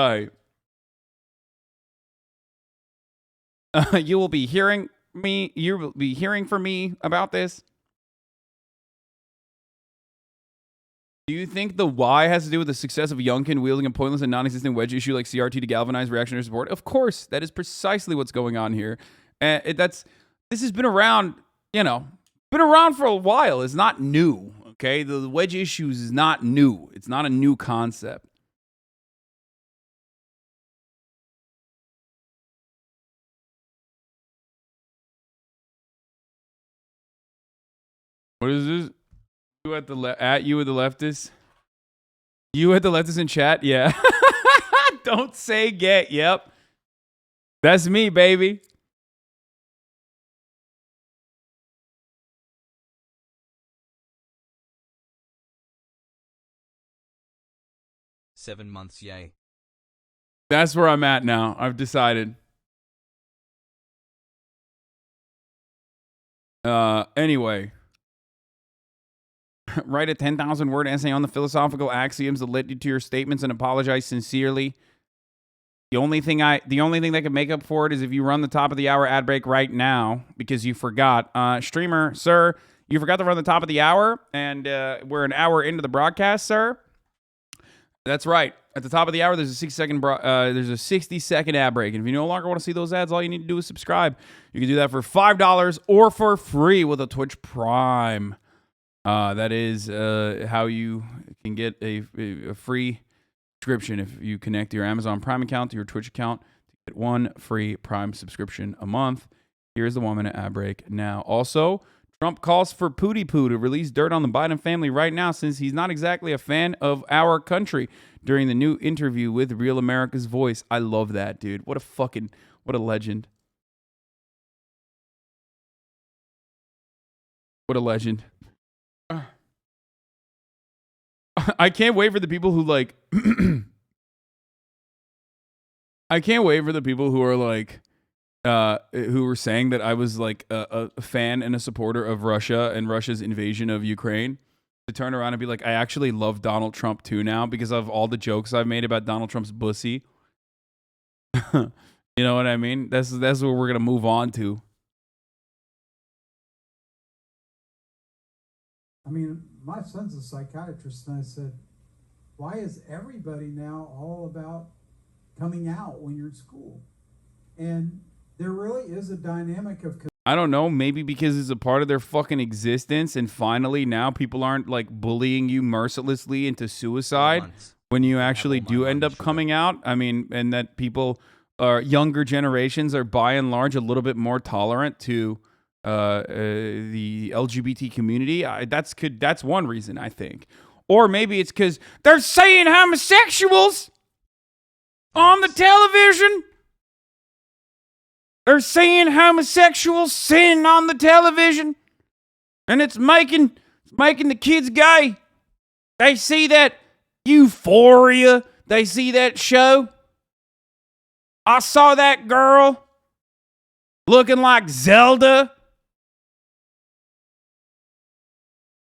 ay. You will be hearing me. You will be hearing from me about this. Do you think the why has to do with the success of Youngkin wielding a pointless and non-existent wedge issue like CRT to galvanize reactionary support? Of course, that is precisely what's going on here. And this has been around, been around for a while. It's not new, okay? The wedge issues is not new. It's not a new concept. What is this? You at the you with the leftist? You at the leftist in chat? Yeah. Don't say get. Yep. That's me, baby. "7 months, yay." That's where I'm at now. I've decided. Anyway. Write a 10,000-word essay on the philosophical axioms that led you to your statements and apologize sincerely. The only thing that can make up for it is if you run the top of the hour ad break right now because you forgot. Streamer, sir, you forgot to run the top of the hour, and we're an hour into the broadcast, sir. That's right. At the top of the hour, there's a 60-second ad break. And if you no longer want to see those ads, all you need to do is subscribe. You can do that for $5 or for free with a Twitch Prime. That is how you can get a free subscription if you connect your Amazon Prime account to your Twitch account to get one free Prime subscription a month. Here's the 1-minute ad break now. Also, Trump calls for Pootie Poo to release dirt on the Biden family right now since he's not exactly a fan of our country during the new interview with Real America's Voice. I love that, dude. What a legend. What a legend. I can't wait for the people who I can't wait for the people who are who were saying that I was a fan and a supporter of Russia and Russia's invasion of Ukraine to turn around and be like, I actually love Donald Trump too now because of all the jokes I've made about Donald Trump's bussy. You know what I mean? That's what we're gonna move on to. I mean, my son's a psychiatrist, and I said, why is everybody now all about coming out when you're in school? And there really is a dynamic of... I don't know, maybe because it's a part of their fucking existence, and finally now people aren't bullying you mercilessly into suicide when you actually do end up coming out. I mean, and that people, younger generations are by and large a little bit more tolerant to the LGBT community. That's one reason, I think. Or maybe it's because they're saying homosexuals on the television. They're saying homosexuals sin on the television, and it's making the kids gay. They see that Euphoria. They see that show. I saw that girl looking like Zelda,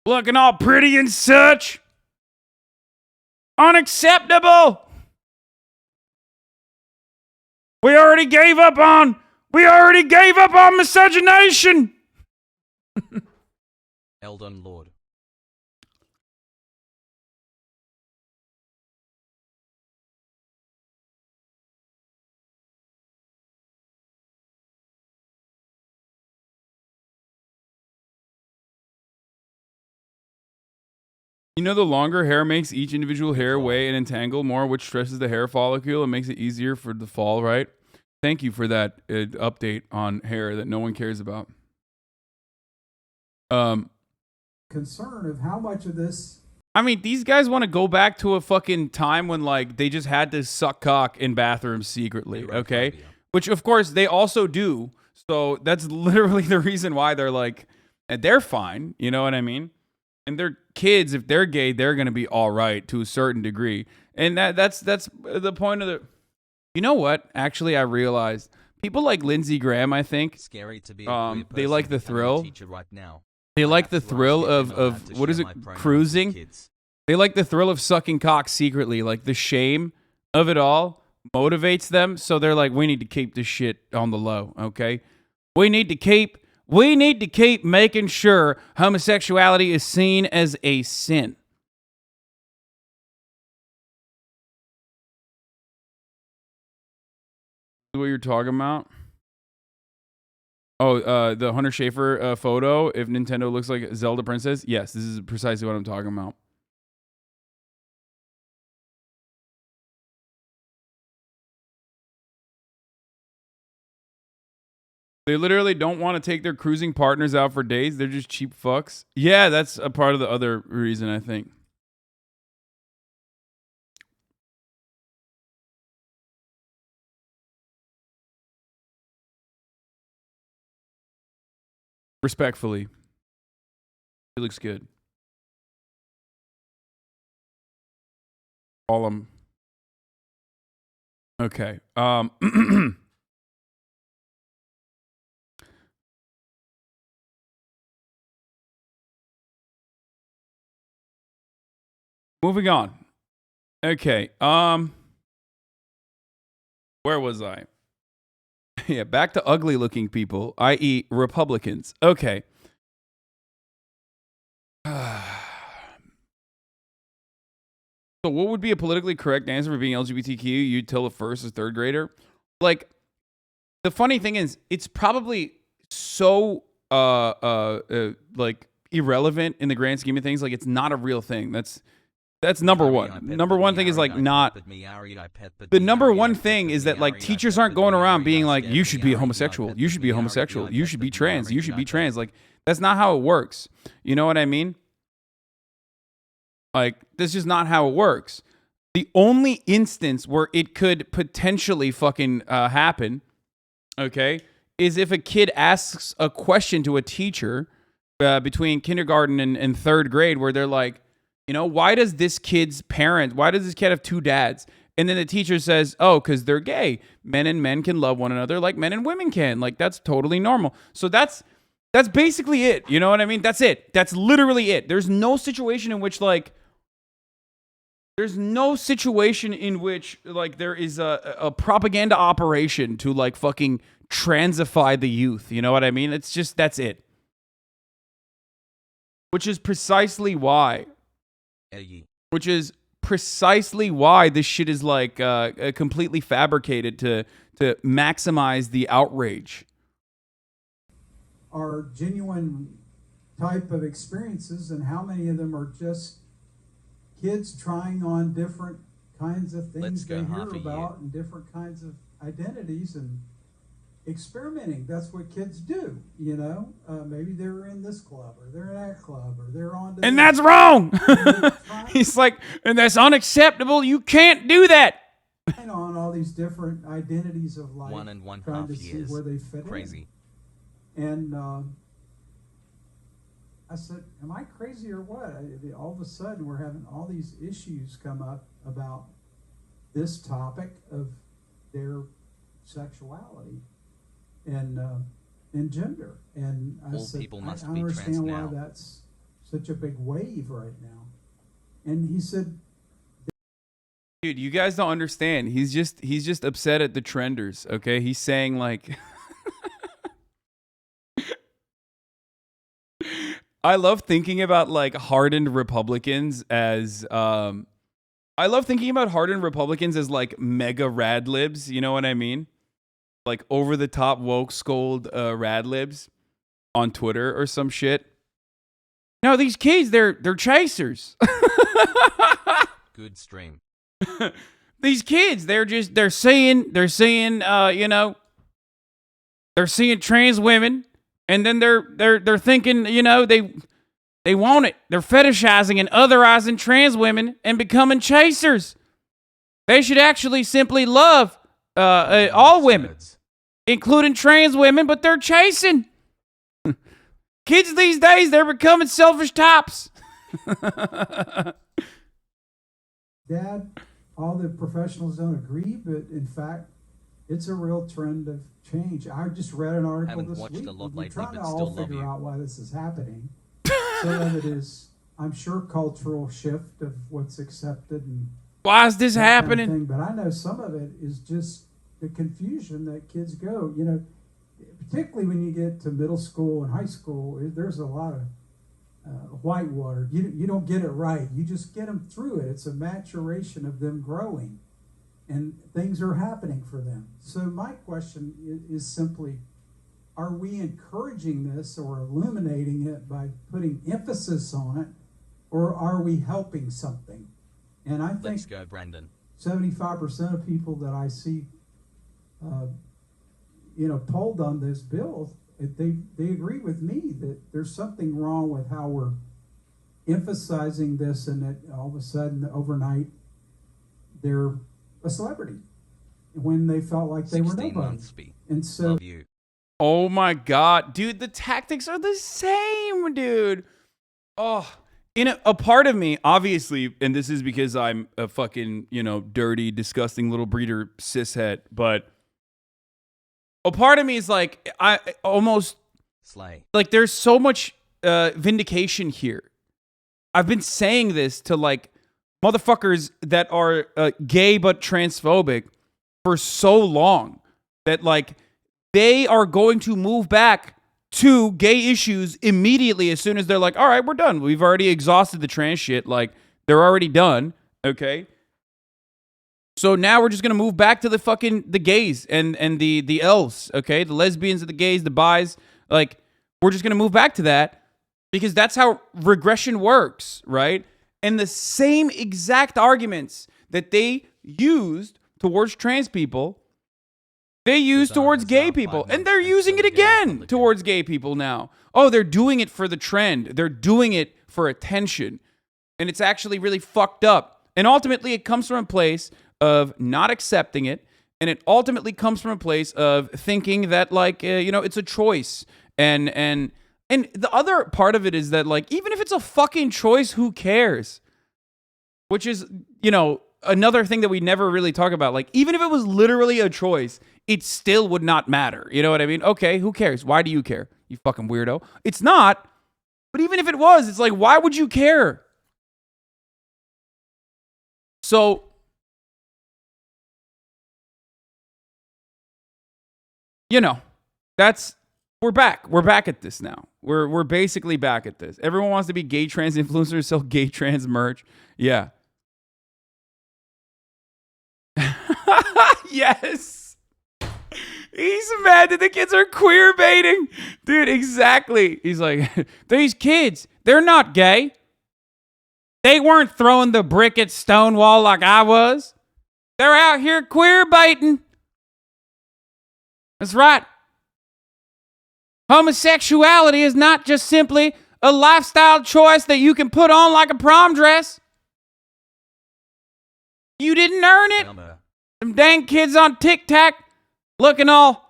looking all pretty and such. Unacceptable. We already gave up on miscegenation. Eldon Lord. You know, the longer hair makes each individual hair weigh and entangle more, which stresses the hair follicle and makes it easier for the fall, right? Thank you for that update on hair that no one cares about. Concern of how much of this... I mean, these guys want to go back to a fucking time when, they just had to suck cock in bathrooms secretly, okay? Which, of course, they also do. So that's literally the reason why they're fine, you know what I mean? And their kids, if they're gay, they're going to be all right to a certain degree. And that's the point of the... You know what? Actually, I realized people like Lindsey Graham, I think, scary to be they like the thrill. Right now. They like the thrill of what is it? Cruising. They like the thrill of sucking cock secretly. Like the shame of it all motivates them. So they're like, we need to keep this shit on the low, okay? We need to keep making sure homosexuality is seen as a sin. What you're talking about? Oh, the Hunter Schafer photo. If Nintendo looks like Zelda Princess, yes, this is precisely what I'm talking about. They literally don't want to take their cruising partners out for dates. They're just cheap fucks. Yeah, that's a part of the other reason, I think. Respectfully. It looks good. All them. Okay. Moving on. Okay. Where was I? Yeah, back to ugly looking people, i.e. Republicans. Okay. So what would be a politically correct answer for being LGBTQ? You'd tell a first or third grader? Like, the funny thing is, it's probably so like irrelevant in the grand scheme of things. Like, it's not a real thing. That's number one. Number one thing is like not. The number one thing is that like teachers aren't going around being like, you should be a homosexual, you should be a homosexual, you should be trans, you should be trans. Like, that's not how it works. You know what I mean? Like, this is not how it works. The only instance where it could potentially fucking happen, okay, is if a kid asks a question to a teacher between kindergarten and third grade where they're like, you know, why does this kid have two dads? And then the teacher says, oh, because they're gay. Men and men can love one another like men and women can. Like, that's totally normal. So that's basically it. You know what I mean? That's it. That's literally it. There's no situation in which there is a propaganda operation to like fucking transify the youth. You know what I mean? It's just, that's it. Which is precisely why this shit is like completely fabricated to maximize the outrage. Are genuine type of experiences, and how many of them are just kids trying on different kinds of things they hear about and different kinds of identities and experimenting. That's what kids do, you know. Maybe they're in this club or they're in that club or they're on. And that's wrong. He's like, and that's unacceptable. You can't do that. On all these different identities of life, 1.5 years. Where they fit Crazy. In. And I said, am I crazy or what? All of a sudden, we're having all these issues come up about this topic of their sexuality and gender. And I said, I understand why that's such a big wave right now. And he said, dude, you guys don't understand. He's just upset at the trenders, okay? He's saying like I love thinking about like hardened Republicans as like mega rad libs, you know what I mean? Like over the top woke scold rad libs on Twitter or some shit. No, these kids, they're chasers. Good stream. These kids, they're seeing you know, they're seeing trans women, and then they're thinking, you know, they want it. They're fetishizing and otherizing trans women and becoming chasers. They should actually simply love all women, including trans women, but they're chasing. Kids these days, they're becoming selfish types. Dad, all the professionals don't agree, but in fact, it's a real trend of change. I just read an article this week. We're trying to all figure out why this is happening. Some of it is I'm sure cultural shift of what's accepted and why is this happening? Kind of thing, but I know some of it is just the confusion that kids go. You know, particularly when you get to middle school and high school, there's a lot of whitewater. You don't get it right. You just get them through it. It's a maturation of them growing, and things are happening for them. So my question is simply, are we encouraging this or illuminating it by putting emphasis on it, or are we helping something? And I think let's go, Brandon. 75% of people that I see, polled on this bill, they agree with me that there's something wrong with how we're emphasizing this, and that all of a sudden, overnight, they're a celebrity when they felt like they were nobody. And so, love you. Oh my God, dude, the tactics are the same, dude. Oh, in a part of me, obviously, and this is because I'm a fucking, dirty, disgusting little breeder cishet, but a part of me is like, I almost slay. Like, there's so much vindication here. I've been saying this to like motherfuckers that are gay but transphobic for so long that like they are going to move back to gay issues immediately as soon as they're like, all right, we're done. We've already exhausted the trans shit. Like, they're already done. Okay. So now we're just going to move back to the gays and the elves. Okay. The lesbians and the gays, the bis. Like, we're just going to move back to that because that's how regression works. Right. And the same exact arguments that they used towards trans people, they use towards gay people, and they're using it again towards gay people now. Oh, they're doing it for the trend. They're doing it for attention. And it's actually really fucked up. And ultimately, it comes from a place of not accepting it. And it ultimately comes from a place of thinking that, like, it's a choice. And the other part of it is that, like, even if it's a fucking choice, who cares? Which is, another thing that we never really talk about. Like, even if it was literally a choice, it still would not matter. You know what I mean? Okay, who cares? Why do you care? You fucking weirdo. It's not. But even if it was, it's like, why would you care? So, we're back. We're back at this now. We're basically back at this. Everyone wants to be gay trans influencers, sell gay trans merch. Yeah. Yes. He's mad that the kids are queer baiting. Dude, exactly. He's like, these kids, they're not gay. They weren't throwing the brick at Stonewall like I was. They're out here queer baiting. That's right. Homosexuality is not just simply a lifestyle choice that you can put on like a prom dress. You didn't earn it. Them dang kids on TikTok looking all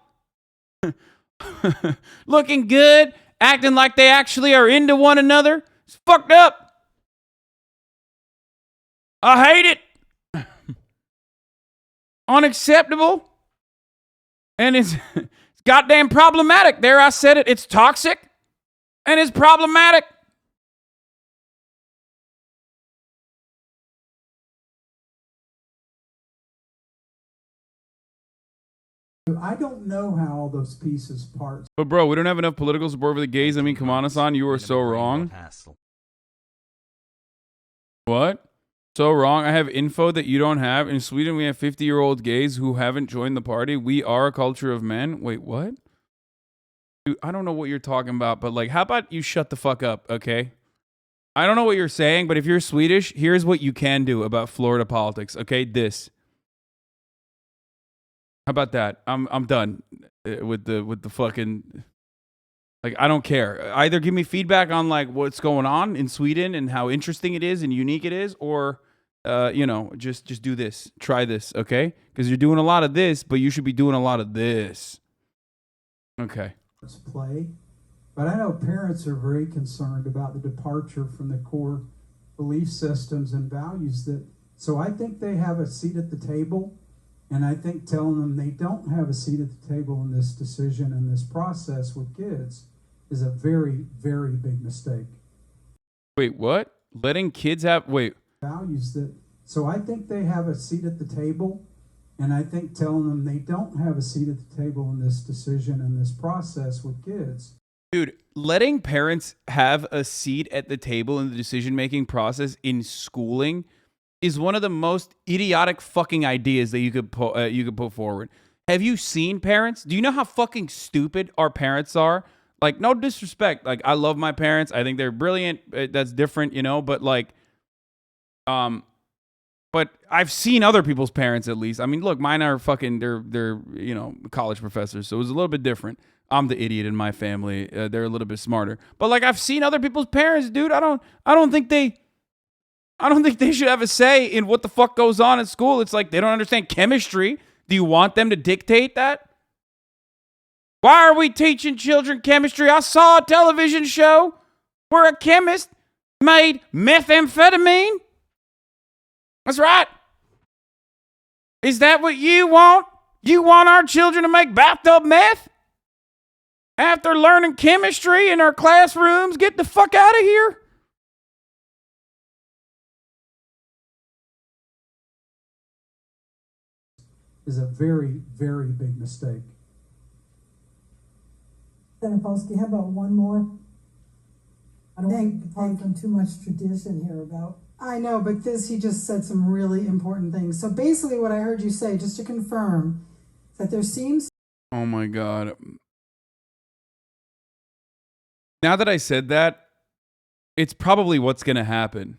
looking good, acting like they actually are into one another. It's fucked up. I hate it. Unacceptable. And it's goddamn problematic. There, I said it. It's toxic and it's problematic. I don't know how all those pieces parts. But bro, we don't have enough political support for the gays. I mean, come on, Hasan, you are so wrong. What? So wrong. I have info that you don't have. In Sweden, we have 50-year-old gays who haven't joined the party. We are a culture of men. Wait, what? Dude, I don't know what you're talking about, but like, how about you shut the fuck up, okay? I don't know what you're saying, but if you're Swedish, here's what you can do about Florida politics, okay? This. How about that? I'm done with the fucking, like, I don't care. Either give me feedback on like what's going on in Sweden and how interesting it is and unique it is, or just do this. Try this, okay? Because you're doing a lot of this, but you should be doing a lot of this. Okay. Play, but I know parents are very concerned about the departure from the core belief systems and values so I think they have a seat at the table. And I think telling them they don't have a seat at the table in this decision and this process with kids is a very, very big mistake. Wait, what? letting kids have values that. So I think they have a seat at the table, and I think telling them they don't have a seat at the table in this decision and this process with kids. Dude, letting parents have a seat at the table in the decision-making process in schooling is one of the most idiotic fucking ideas that you could put forward. Have you seen parents? Do you know how fucking stupid our parents are? Like, no disrespect. Like, I love my parents. I think they're brilliant. That's different, you know? But, like, but I've seen other people's parents, at least. I mean, look, mine are fucking, they're you know, college professors. So it was a little bit different. I'm the idiot in my family. They're a little bit smarter. But, like, I've seen other people's parents, dude. I don't think they should have a say in what the fuck goes on at school. It's like they don't understand chemistry. Do you want them to dictate that? Why are we teaching children chemistry? I saw a television show where a chemist made methamphetamine. That's right. Is that what you want? You want our children to make bathtub meth? After learning chemistry in our classrooms? Get the fuck out of here. Is a very, very big mistake. Senator Polsky, how about one more? I don't think from too much tradition here about. I know, but he just said some really important things. So basically what I heard you say, just to confirm, that there seems. Oh my God. Now that I said that, it's probably what's going to happen.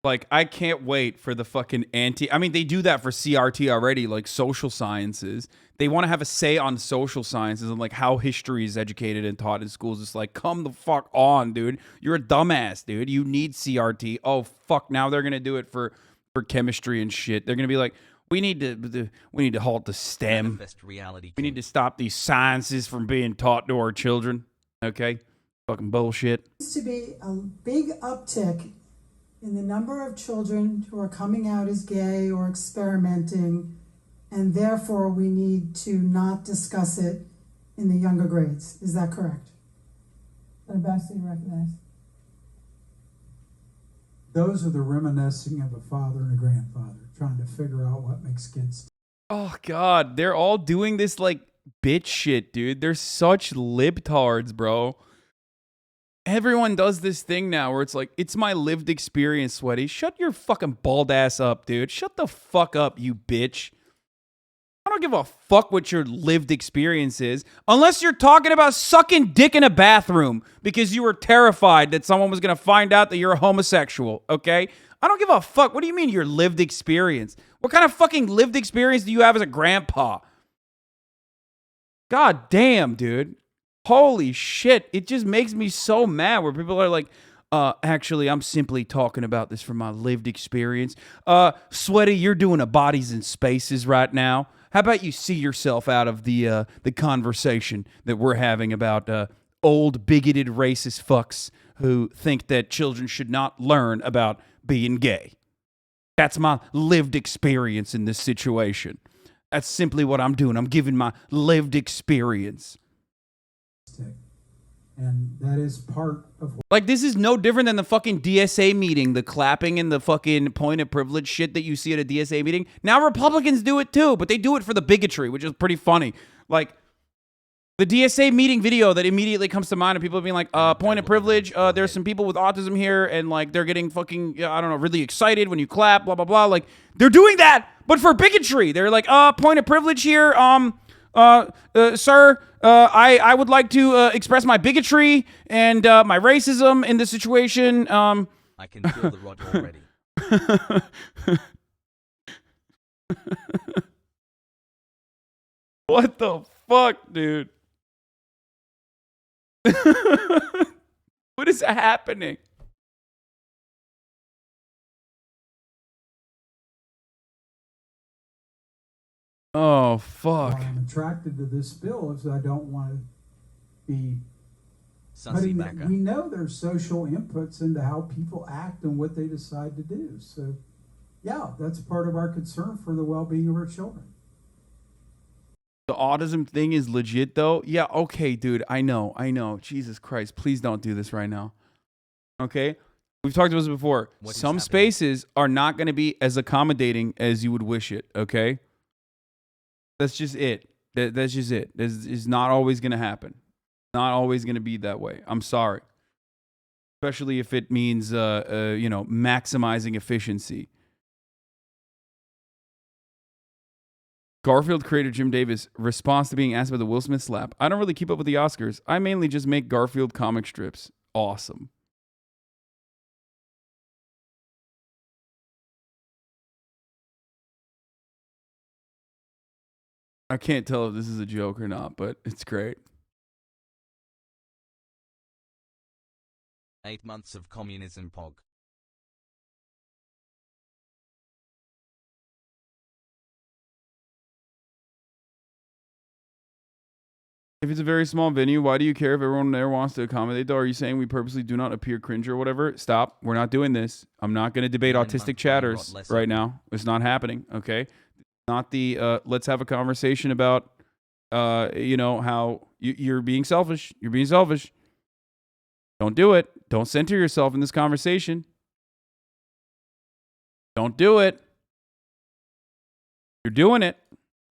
Like, I can't wait for the fucking I mean, they do that for CRT already, like social sciences. They want to have a say on social sciences and like how history is educated and taught in schools. It's like, come the fuck on, dude. You're a dumbass, dude. You need CRT. Oh, fuck. Now they're going to do it for chemistry and shit. They're going to be like, we need to halt the STEM. We need to stop these sciences from being taught to our children. Okay? Fucking bullshit. Seems to be a big uptick in the number of children who are coming out as gay or experimenting, and therefore we need to not discuss it in the younger grades. Is that correct? Senator Baxter, you recognize. Those are the reminiscing of a father and a grandfather, trying to figure out what makes kids. Oh, God. They're all doing this, like, bitch shit, dude. They're such libtards, bro. Everyone does this thing now where it's like, it's my lived experience, Sweaty. Shut your fucking bald ass up, dude. Shut the fuck up, you bitch. I don't give a fuck what your lived experience is, unless you're talking about sucking dick in a bathroom because you were terrified that someone was going to find out that you're a homosexual, okay? I don't give a fuck. What do you mean your lived experience? What kind of fucking lived experience do you have as a grandpa? God damn, dude. Holy shit. It just makes me so mad where people are like, actually, I'm simply talking about this from my lived experience. Sweaty, you're doing a Bodies in Spaces right now. How about you see yourself out of the conversation that we're having about old, bigoted, racist fucks who think that children should not learn about being gay. That's my lived experience in this situation. That's simply what I'm doing. I'm giving my lived experience. And that is part of what. Like, this is no different than the fucking DSA meeting, the clapping and the fucking point of privilege shit that you see at a DSA meeting. Now Republicans do it too, but they do it for the bigotry, which is pretty funny. Like, the DSA meeting video that immediately comes to mind of people being like, point of privilege, there's some people with autism here, and like, they're getting fucking, I don't know, really excited when you clap, blah, blah, blah. Like, they're doing that, but for bigotry. They're like, point of privilege here, sir, I would like to express my bigotry and my racism in this situation. I can feel the rot already. What the fuck, dude? What is happening? Oh, fuck. Why I'm attracted to this bill is I don't want to be. We know there's social inputs into how people act and what they decide to do. So, yeah, that's part of our concern for the well-being of our children. The autism thing is legit, though. Yeah, okay, dude. I know. Jesus Christ. Please don't do this right now. Okay? We've talked about this before. Some spaces are not going to be as accommodating as you would wish it, okay? That's just it. That's just it. This is not always going to happen. Not always going to be that way. I'm sorry. Especially if it means, maximizing efficiency. Garfield creator Jim Davis responds to being asked about the Will Smith slap. I don't really keep up with the Oscars. I mainly just make Garfield comic strips. Awesome. I can't tell if this is a joke or not, but it's great. 8 months of communism pog. If it's a very small venue, why do you care if everyone there wants to accommodate, though? Are you saying we purposely do not appear cringe or whatever? Stop. We're not doing this. I'm not going to debate autistic chatters right now. It's not happening, okay? Not the, let's have a conversation about, how you're being selfish. You're being selfish. Don't do it. Don't center yourself in this conversation. Don't do it. You're doing it.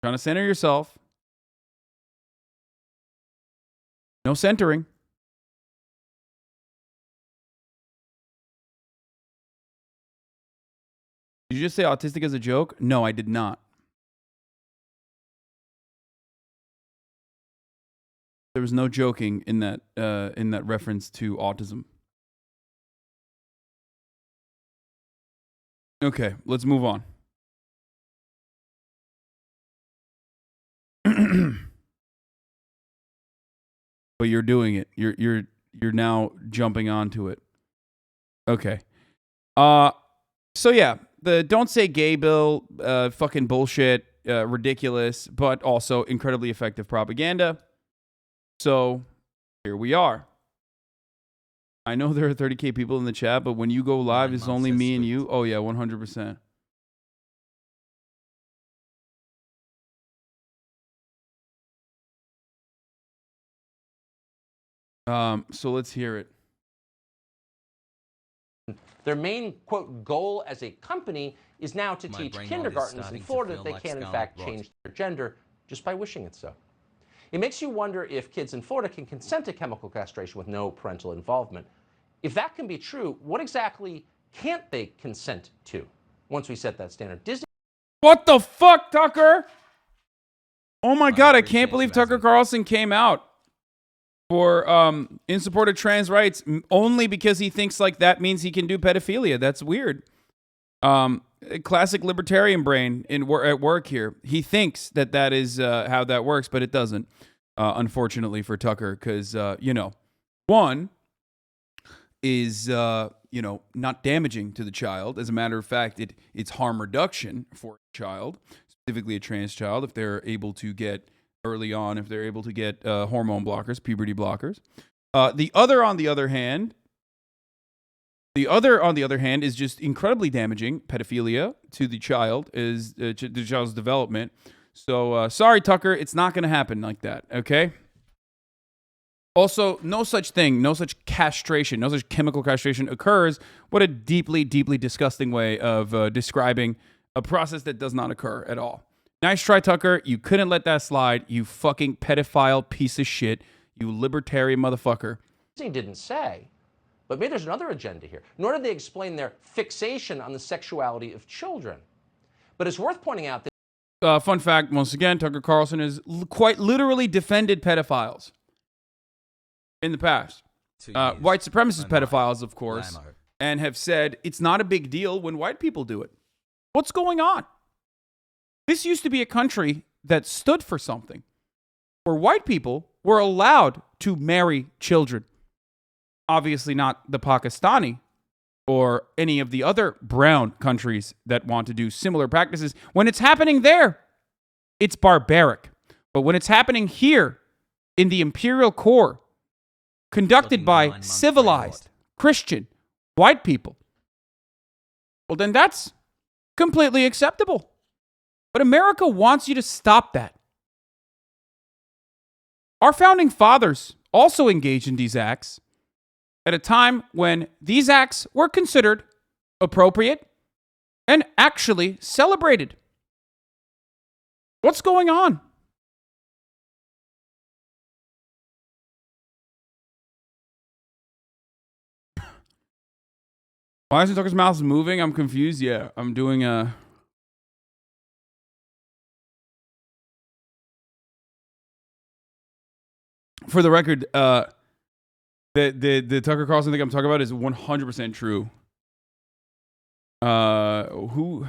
Trying to center yourself. No centering. Did you just say autistic as a joke? No, I did not. There was no joking in that reference to autism. Okay, let's move on. But you're doing it. You're now jumping onto it. Okay. So yeah, the don't say gay bill, fucking bullshit, ridiculous, but also incredibly effective propaganda. So here we are. I know there are 30K people in the chat, but when you go live, it's only me and you. Oh yeah, 100%. So let's hear it. Their main, quote, goal as a company is now to teach kindergartens in Florida that they can, in fact, change their gender just by wishing it so. It makes you wonder if kids in Florida can consent to chemical castration with no parental involvement. If that can be true, what exactly can't they consent to once we set that standard? Disney. What the fuck, Tucker? Oh my God, I can't believe Tucker Carlson came out for in support of trans rights only because he thinks like that means he can do pedophilia. That's weird. Classic libertarian brain at work here. He thinks that is how that works, but it doesn't. Unfortunately for Tucker, because one is not damaging to the child. As a matter of fact, it's harm reduction for a child, specifically a trans child, if they're able to get early on, if they're able to get hormone blockers, puberty blockers. The other, on the other hand, is just incredibly damaging. Pedophilia to the child is to the child's development. So sorry, Tucker, it's not going to happen like that. Okay. Also, no such thing, no such castration, no such chemical castration occurs. What a deeply, deeply disgusting way of describing a process that does not occur at all. Nice try, Tucker. You couldn't let that slide. You fucking pedophile piece of shit. You libertarian motherfucker. Disney didn't say, but maybe there's another agenda here. Nor did they explain their fixation on the sexuality of children. But it's worth pointing out that fun fact, once again, Tucker Carlson has quite literally defended pedophiles in the past. White supremacist pedophiles, of course, and have said it's not a big deal when white people do it. What's going on? This used to be a country that stood for something, where white people were allowed to marry children. Obviously not the Pakistani or any of the other brown countries that want to do similar practices. When it's happening there, it's barbaric. But when it's happening here in the imperial core, conducted by civilized, Christian, white people, well, then that's completely acceptable. But America wants you to stop that. Our founding fathers also engaged in these acts, at a time when these acts were considered appropriate and actually celebrated. What's going on? Why isn't Tucker's mouth moving? I'm confused. Yeah, I'm doing a... For the record, the Tucker Carlson thing I'm talking about is 100% true. Who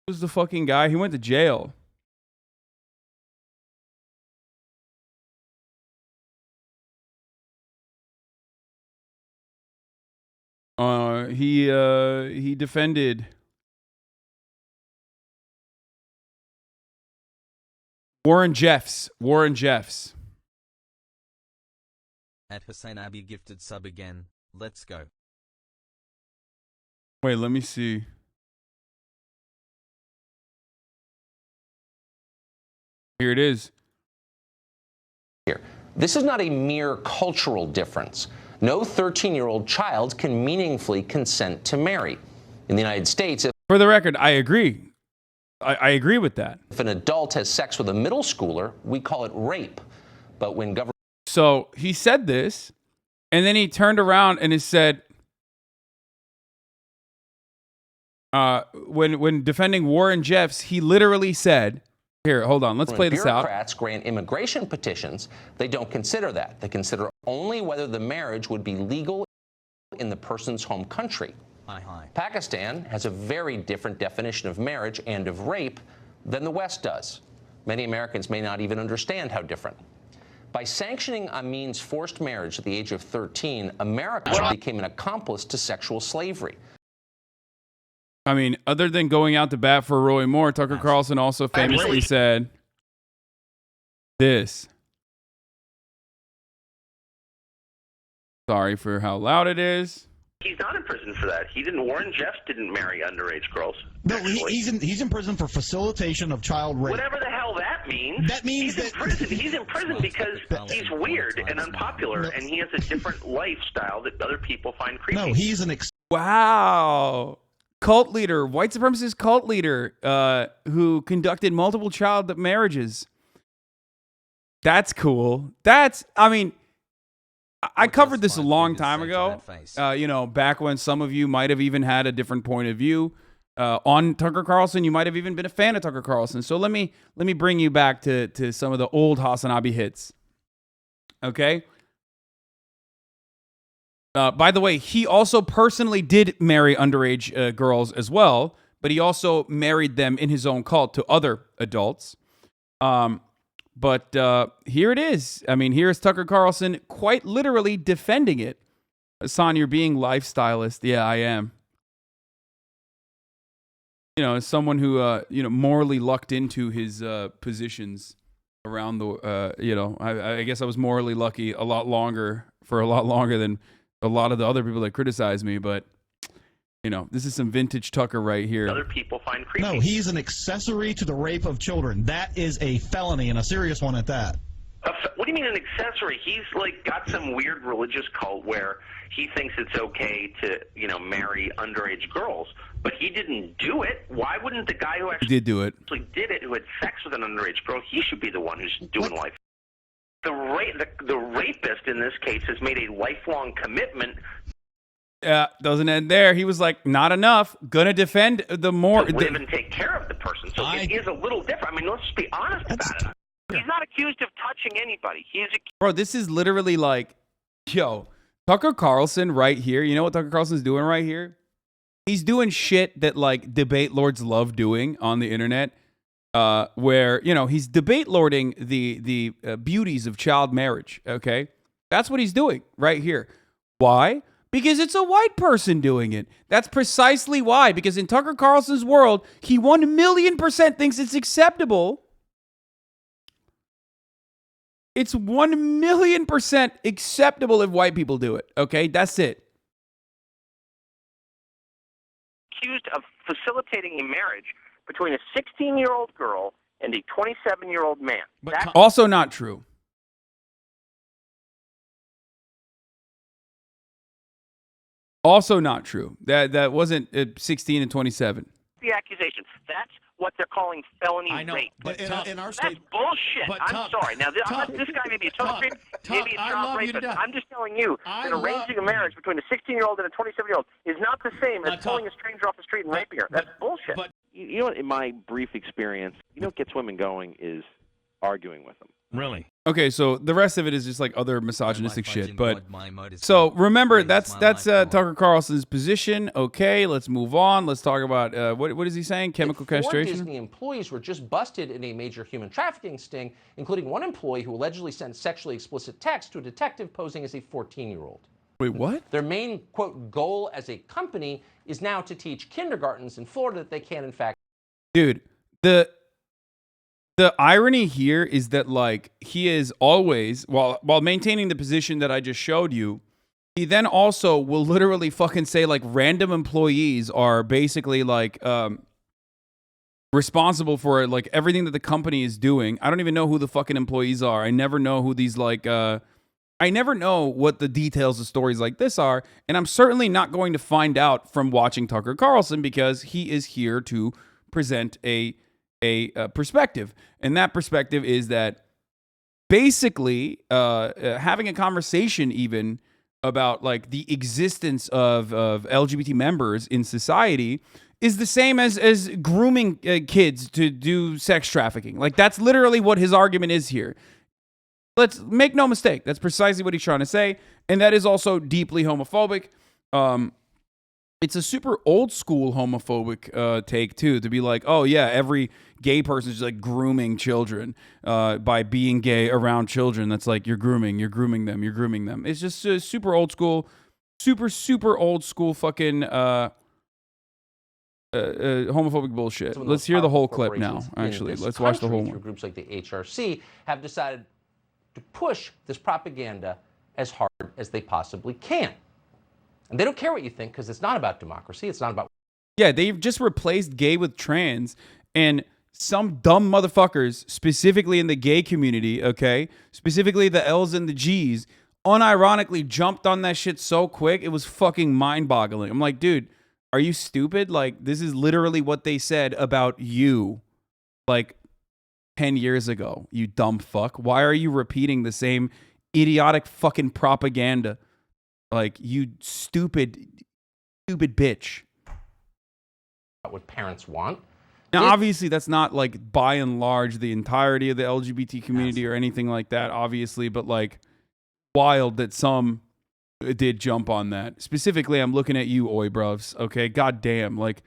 was the fucking guy? He went to jail. He defended Warren Jeffs. At HasanAbi gifted sub again. Let's go. Wait, let me see. Here it is. Here. This is not a mere cultural difference. No 13-year-old child can meaningfully consent to marry. In the United States, for the record, I agree. I agree with that. If an adult has sex with a middle schooler, we call it rape. But when government... So he said this, and then he turned around and he said, when defending Warren Jeffs, he literally said, here, hold on, let's play this out. Bureaucrats grant immigration petitions, they don't consider that. They consider only whether the marriage would be legal in the person's home country. Pakistan has a very different definition of marriage and of rape than the West does. Many Americans may not even understand how different. By sanctioning Amin's forced marriage at the age of 13, America became an accomplice to sexual slavery. I mean, other than going out to bat for Roy Moore, Tucker Carlson also famously said this. Sorry for how loud it is. He's not in prison for that. Warren Jeffs didn't marry underage girls. No, he's in prison for facilitation of child rape. Whatever the hell that means. That means he's in prison because he's weird and unpopular, and he has a different lifestyle that other people find creepy. No, he's an wow. Cult leader, white supremacist cult leader, who conducted multiple child marriages. That's cool. I mean, I covered this a long time ago. Back when some of you might have even had a different point of view on Tucker Carlson. You might have even been a fan of Tucker Carlson. So let me bring you back to some of the old HasanAbi hits. Okay. By the way, he also personally did marry underage girls as well, but he also married them in his own cult to other adults. But here it is. I mean, here's Tucker Carlson quite literally defending it. Hasan, you're being lifestylist. Yeah, I am. As someone who, morally lucked into his positions around the, I guess I was morally lucky for a lot longer than a lot of the other people that criticize me, but this is some vintage Tucker right here. Other people find creepy. No, he's an accessory to the rape of children. That is a felony, and a serious one at that. What do you mean an accessory? He's got some weird religious cult where he thinks it's okay to, marry underage girls, but he didn't do it. Why wouldn't the guy who actually did do it, who had sex with an underage girl, he should be the one who's doing life? The rapist in this case has made a lifelong commitment. Doesn't end there. He was like, not enough. Gonna defend the more. Live and take care of the person. So it is a little different. I mean, let's be honest about it. He's not accused of touching anybody. Bro, this is literally like, Tucker Carlson right here. You know what Tucker Carlson's doing right here? He's doing shit that debate lords love doing on the internet. Where he's debate lording the beauties of child marriage. Okay, that's what he's doing right here. Why? Because it's a white person doing it. That's precisely why. Because in Tucker Carlson's world, he 1,000,000% thinks it's acceptable. It's 1,000,000% acceptable if white people do it. Okay, that's it. Accused of facilitating a marriage between a 16-year-old girl and a 27-year-old man. Also not true. Also not true. That wasn't 16 and 27. The accusation. That's what they're calling felony rape. But in our that's state, bullshit. but I'm sorry. Now, this guy may be a total creep, maybe a child rapist. I'm just telling you that arranging a marriage between a 16-year-old and a 27-year-old is not the same as pulling a stranger off the street and raping her. That's bullshit. But you know what? In my brief experience, you know what gets women going is arguing with them. Really? Okay, so the rest of it is just like other misogynistic shit. But so remember, that's Tucker Carlson's position. Okay, let's move on. Let's talk about what is he saying? Chemical castration. 4 Disney employees were just busted in a major human trafficking sting, including one employee who allegedly sent sexually explicit text to a detective posing as a 14-year-old. Wait, what? Their main, quote, goal as a company is now to teach kindergartens in Florida that they can, in fact... Dude, the irony here is that, like, he is always, while maintaining the position that I just showed you, he then also will literally fucking say, like, random employees are basically, like, responsible for, like, everything that the company is doing. I don't even know who the fucking employees are. I never know who these, like, I never know what the details of stories like this are, and I'm certainly not going to find out from watching Tucker Carlson because he is here to present a perspective, and that perspective is that basically having a conversation even about like the existence of LGBT members in society is the same as grooming kids to do sex trafficking. Like that's literally what his argument is here. Let's make no mistake. That's precisely what he's trying to say, and that is also deeply homophobic. It's a super old school homophobic take too, to be like, oh yeah, every gay person is like grooming children by being gay around children. That's like you're grooming them. It's just super old school, super old school fucking homophobic bullshit. Let's hear the whole clip now. Actually, let's watch the whole one. Groups like the HRC have decided to push this propaganda as hard as they possibly can. And they don't care what you think because it's not about democracy. It's not about... Yeah, they've just replaced gay with trans, and some dumb motherfuckers, specifically in the gay community, okay, specifically the L's and the G's, unironically jumped on that shit so quick, it was fucking mind-boggling. I'm like, dude, are you stupid? Like, this is literally what they said about you, like, 10 years ago, you dumb fuck. Why are you repeating the same idiotic fucking propaganda? Like, you stupid bitch. What parents want. Now, obviously, that's not, like, by and large, the entirety of the LGBT community or anything like that, obviously, but, like, wild that some did jump on that. Specifically, I'm looking at you, oi bruvs, okay? Goddamn, like,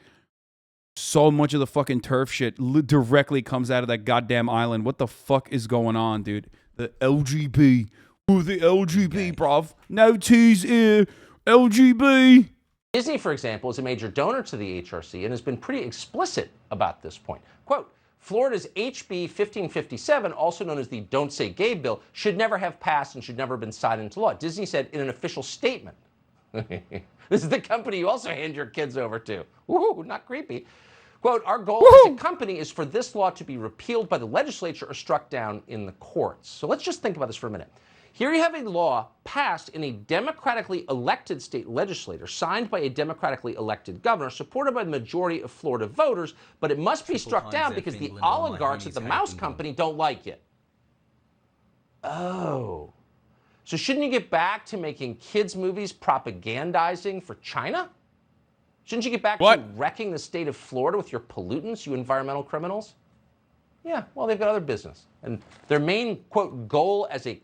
so much of the fucking turf shit directly comes out of that goddamn island. What the fuck is going on, dude? The LGB. The LGB, bruv. No T's here. LGB. Disney, for example, is a major donor to the HRC and has been pretty explicit about this point. Quote, Florida's HB 1557, also known as the Don't Say Gay bill, should never have passed and should never have been signed into law. Disney said in an official statement. This is the company you also hand your kids over to. Woohoo, not creepy. Quote, our goal as a company is for this law to be repealed by the legislature or struck down in the courts. So let's just think about this for a minute. Here you have a law passed in a democratically elected state legislature, signed by a democratically elected governor, supported by the majority of Florida voters, but it must be struck down because the oligarchs at the mouse company don't like it. Oh. So shouldn't you get back to making kids' movies propagandizing for China? Shouldn't you get back to wrecking the state of Florida with your pollutants, you environmental criminals? Yeah, well, they've got other business. And their main, quote, goal as a...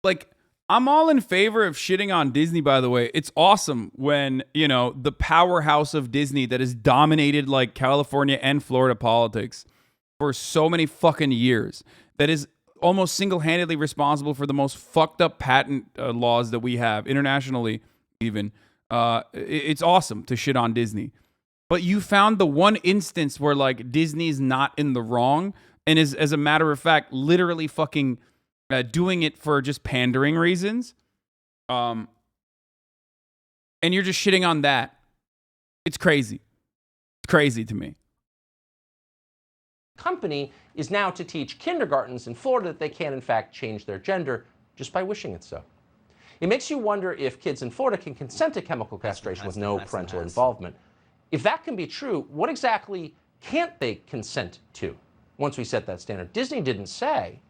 Like, I'm all in favor of shitting on Disney, by the way. It's awesome when, you know, the powerhouse of Disney that has dominated, like, California and Florida politics for so many fucking years, that is almost single-handedly responsible for the most fucked up patent laws that we have, internationally even. It's awesome to shit on Disney. But you found the one instance where, like, Disney's not in the wrong and is, as a matter of fact, literally fucking... doing it for just pandering reasons, and you're just shitting on that. It's crazy. It's crazy to me. Company is now to teach kindergartens in Florida that they can, in fact, change their gender just by wishing it so. It makes you wonder if kids in Florida can consent to chemical castration with no parental involvement. If that can be true, what exactly can't they consent to once we set that standard? Disney didn't say,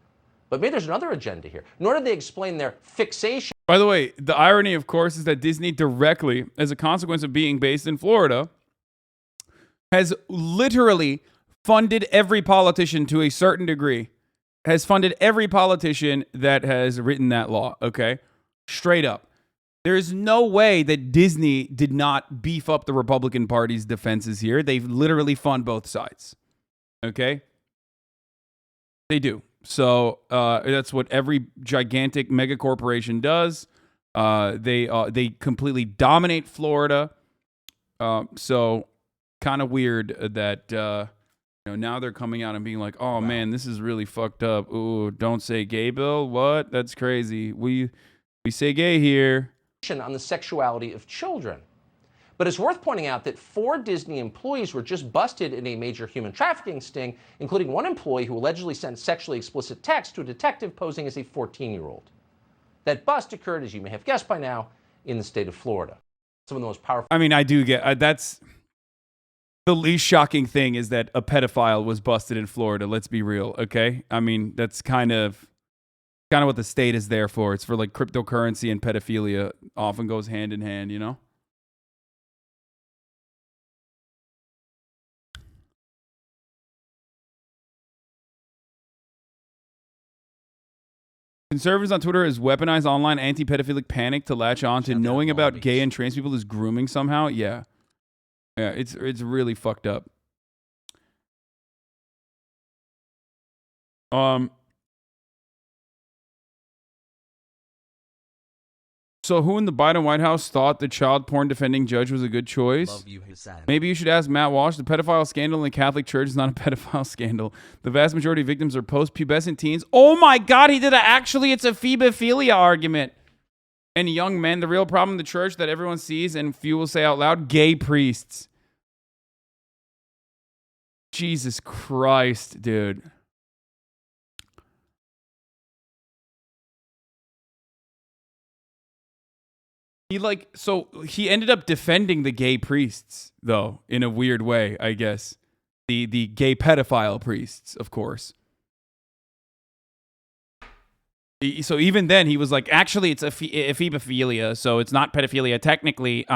but maybe there's another agenda here. Nor did they explain their fixation. By the way, the irony, of course, is that Disney directly, as a consequence of being based in Florida, has literally funded every politician to a certain degree. Has funded every politician that has written that law, okay? Straight up. There is no way that Disney did not beef up the Republican Party's defenses here. They literally fund both sides, okay? They do. So that's what every gigantic mega corporation does. They completely dominate Florida. So kind of weird that now they're coming out and being like, "Oh man, this is really fucked up. Ooh, don't say gay, Bill. What? That's crazy. We say gay here." On the sexuality of children. But it's worth pointing out that 4 Disney employees were just busted in a major human trafficking sting, including one employee who allegedly sent sexually explicit text to a detective posing as a 14-year-old. That bust occurred, as you may have guessed by now, in the state of Florida. Some of the most powerful... I mean, I do get... that's... The least shocking thing is that a pedophile was busted in Florida. Let's be real, okay? I mean, that's kind of what the state is there for. It's for like cryptocurrency, and pedophilia often goes hand in hand, you know? Conservatives on Twitter has weaponized online anti-pedophilic panic to latch on to knowing about gay and trans people as grooming somehow. Yeah. Yeah, it's really fucked up. So who in the Biden White House thought the child porn defending judge was a good choice? Love you, Hasan. Maybe you should ask Matt Walsh. The pedophile scandal in the Catholic Church is not a pedophile scandal. The vast majority of victims are post-pubescent teens. Oh my God, he did actually, it's a phebophilia argument. And young men, the real problem in the church that everyone sees and few will say out loud, gay priests. Jesus Christ, dude. He ended up defending the gay priests, though, in a weird way, I guess. The gay pedophile priests, of course. So even then, he was like, actually, it's a phebophilia, so it's not pedophilia technically.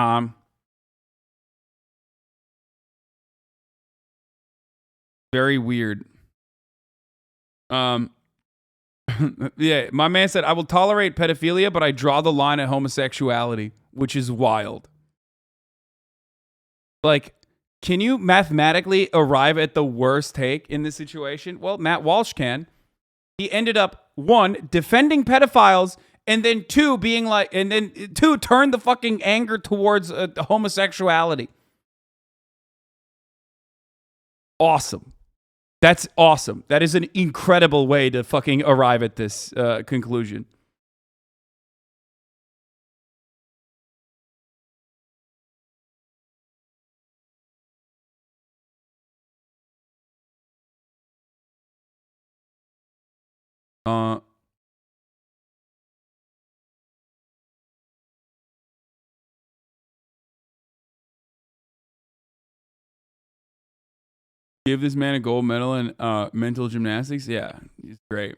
Very weird. Yeah, my man said, I will tolerate pedophilia, but I draw the line at homosexuality, which is wild. Like, can you mathematically arrive at the worst take in this situation? Well, Matt Walsh can. He ended up, 1, defending pedophiles, and then 2, being like, and then 2, turn the fucking anger towards homosexuality. Awesome. That's awesome. That is an incredible way to fucking arrive at this conclusion. Give this man a gold medal in mental gymnastics? Yeah, he's great.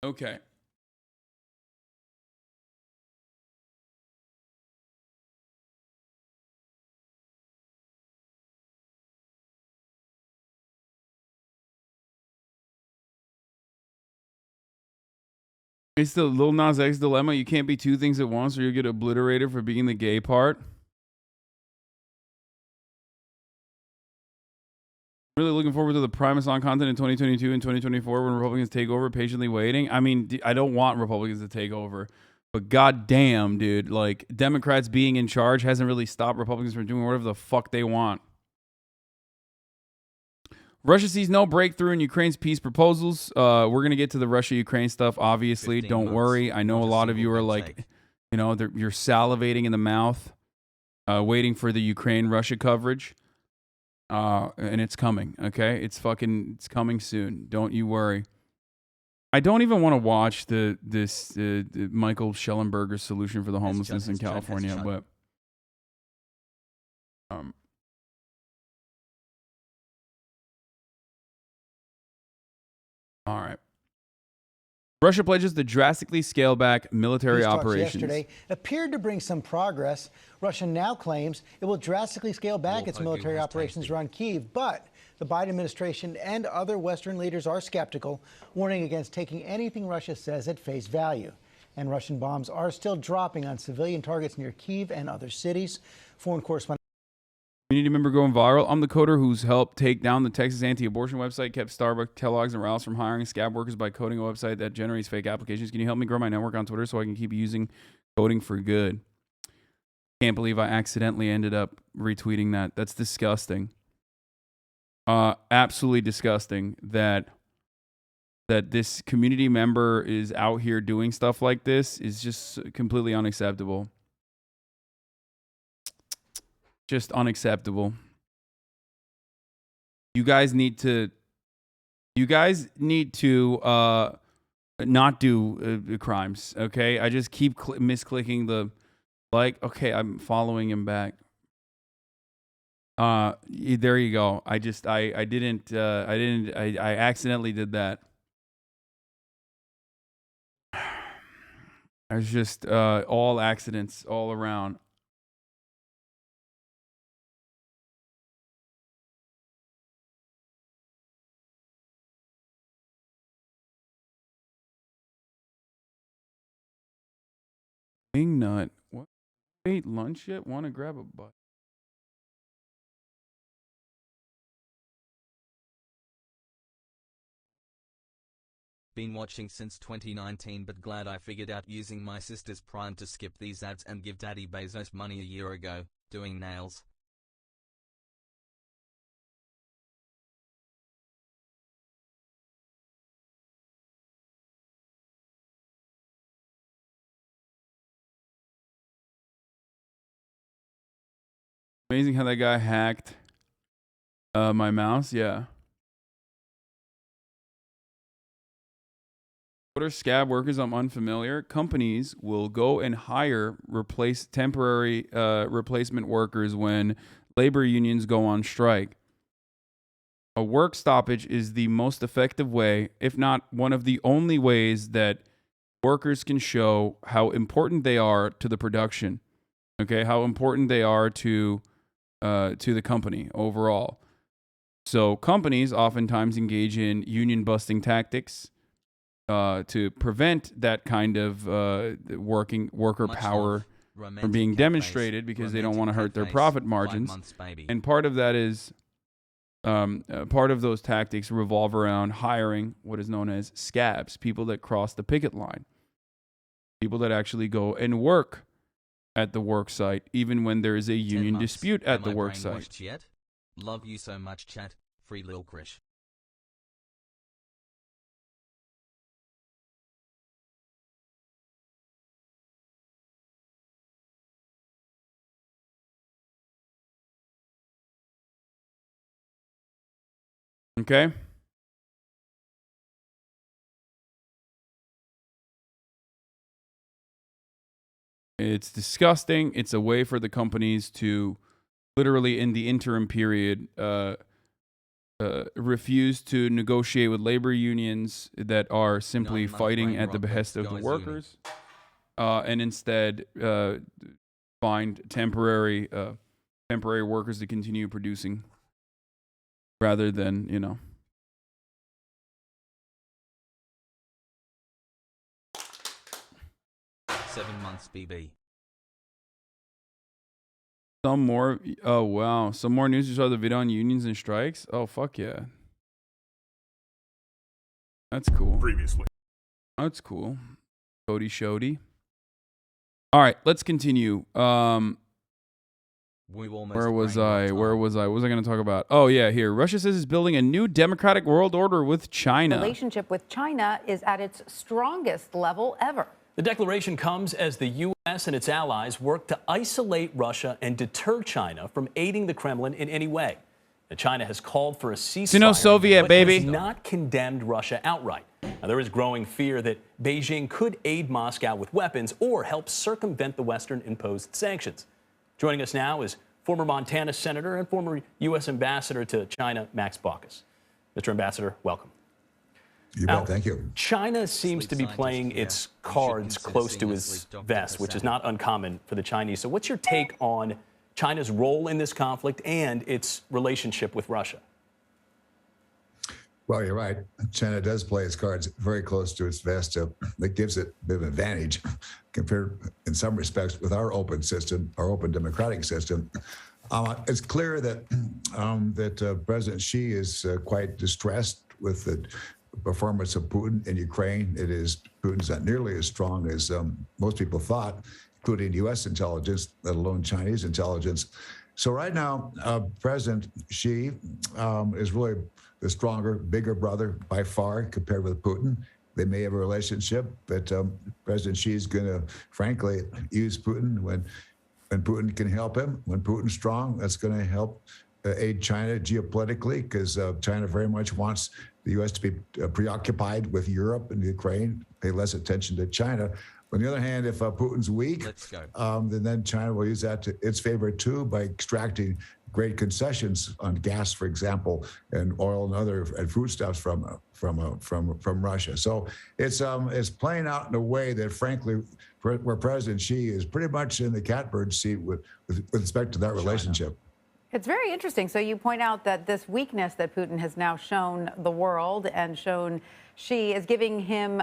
Okay. It's the Lil Nas X dilemma. You can't be 2 things at once or you'll get obliterated for being the gay part. Really looking forward to the Primus on content in 2022 and 2024 when Republicans take over, patiently waiting. I mean, I don't want Republicans to take over, but goddamn, dude, like Democrats being in charge hasn't really stopped Republicans from doing whatever the fuck they want. Russia sees no breakthrough in Ukraine's peace proposals. We're going to get to the Russia-Ukraine stuff, obviously. Don't worry. I know a lot of you are like, you know, you're salivating in the mouth, waiting for the Ukraine-Russia coverage. And it's coming, okay? It's coming soon. Don't you worry. I don't even want to watch this Michael Schellenberger's solution for the homelessness in California, but all right. Russia pledges to drastically scale back military operations. Yesterday appeared to bring some progress. Russia now claims it will drastically scale back its military operations around Kyiv, but the Biden administration and other Western leaders are skeptical, warning against taking anything Russia says at face value. And Russian bombs are still dropping on civilian targets near Kyiv and other cities. Foreign correspondent. Community member going viral. I'm the coder who's helped take down the Texas anti-abortion website, kept Starbucks, Kellogg's, and Ralph's from hiring scab workers by coding a website that generates fake applications. Can you help me grow my network on Twitter so I can keep using coding for good? Can't believe I accidentally ended up retweeting that. That's disgusting. Absolutely disgusting that this community member is out here doing stuff like this is just completely unacceptable. Just unacceptable. You guys need to not do crimes, okay? I just keep misclicking the like. Okay, I'm following him back. There you go. I accidentally did that. I was just all accidents all around. Wing nut. What? Ate lunch yet? Want to grab a bite? Been watching since 2019, but glad I figured out using my sister's Prime to skip these ads and give Daddy Bezos money a year ago, doing nails. Amazing how that guy hacked my mouse. Yeah. What are scab workers? I'm unfamiliar. Companies will go and hire temporary replacement workers when labor unions go on strike. A work stoppage is the most effective way, if not one of the only ways, that workers can show how important they are to the production. Okay, how important they are to the company overall. So companies oftentimes engage in union busting tactics to prevent that kind of worker power from being demonstrated, because they don't want to hurt their profit margins. And part of that is part of those tactics revolve around hiring what is known as scabs, people that cross the picket line, people that actually go and work at the work site, even when there is a union dispute at the work site. Yet? Love you so much, chat. Free Lil Krish. Okay. It's disgusting. It's a way for the companies to literally, in the interim period, refuse to negotiate with labor unions that are simply fighting at the behest of the workers, and instead find temporary workers to continue producing, rather than, 7 months, BB. Some more. Oh, wow. Some more news. You saw the video on unions and strikes? Oh, fuck yeah. That's cool. Previously. That's cool. Cody Shody. All right, let's continue. Where was I? What was I going to talk about? Oh, yeah, here. Russia says it's building a new democratic world order with China. Relationship with China is at its strongest level ever. The declaration comes as the U.S. and its allies work to isolate Russia and deter China from aiding the Kremlin in any way. Now, China has called for a ceasefire, Soviet, but baby. has not condemned Russia outright. Now, there is growing fear that Beijing could aid Moscow with weapons or help circumvent the Western-imposed sanctions. Joining us now is former Montana Senator and former U.S. Ambassador to China, Max Baucus. Mr. Ambassador, welcome. You bet, thank you. China seems to be playing its cards close to his vest, which is not uncommon for the Chinese. So what's your take on China's role in this conflict and its relationship with Russia? Well, you're right. China does play its cards very close to its vest. That gives it a bit of an advantage compared, in some respects, with our open system, our open democratic system. It's clear that President Xi is quite distressed with the performance of Putin in Ukraine. Putin's not nearly as strong as most people thought, including U.S. intelligence, let alone Chinese intelligence. So right now, President Xi is really the stronger, bigger brother by far compared with Putin. They may have a relationship, but President Xi is going to, frankly, use Putin when Putin can help him. When Putin's strong, that's going to help aid China geopolitically, because China very much wants the U.S. to be preoccupied with Europe and Ukraine, pay less attention to China. On the other hand, if Putin's weak, then China will use that to its favor too by extracting great concessions on gas, for example, and oil and other foodstuffs from Russia. So it's playing out in a way that, frankly, where President Xi is pretty much in the catbird seat with respect to that relationship. It's very interesting. So you point out that this weakness that Putin has now shown the world and shown Xi is giving him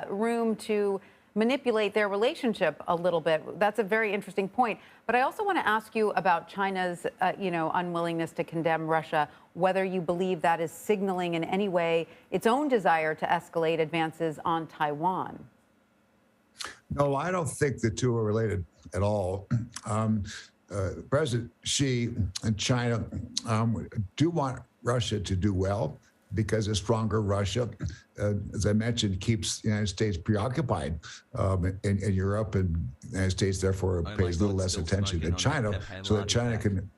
room to manipulate their relationship a little bit. That's a very interesting point. But I also want to ask you about China's, unwillingness to condemn Russia, whether you believe that is signaling in any way its own desire to escalate advances on Taiwan. No, I don't think the two are related at all. President Xi and China do want Russia to do well, because a stronger Russia, as I mentioned, keeps the United States preoccupied in Europe, and the United States therefore pays a little less attention to China, so that China can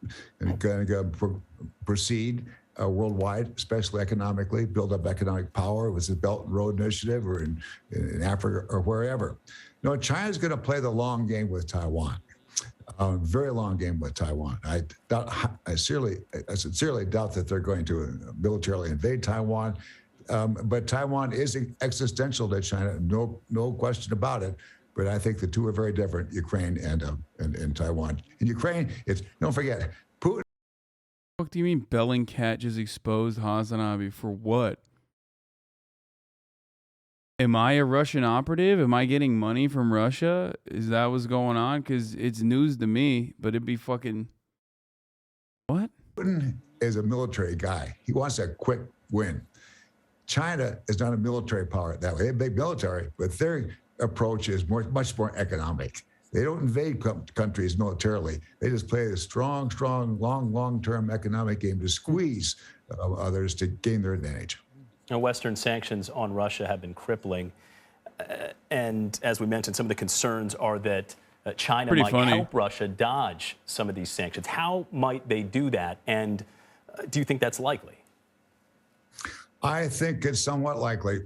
proceed worldwide, especially economically, build up economic power with the Belt and Road Initiative or in Africa or wherever. No, China's going to play the long game with Taiwan. Very long game with Taiwan. I sincerely doubt that they're going to militarily invade Taiwan, but Taiwan is existential to China, no question about it. But I think the two are very different, Ukraine and Taiwan. In Ukraine, don't forget, Putin. What do you mean Bellingcat just exposed HasanAbi for what? Am I a Russian operative? Am I getting money from Russia? Is that what's going on? Because it's news to me, but it'd be fucking... What? Putin is a military guy. He wants a quick win. China is not a military power that way. They have big military, but their approach is much more economic. They don't invade countries militarily. They just play a strong, long-term economic game to squeeze others to gain their advantage. Now, Western sanctions on Russia have been crippling. And as we mentioned, some of the concerns are that China might help Russia dodge some of these sanctions. How might they do that? And do you think that's likely? I think it's somewhat likely.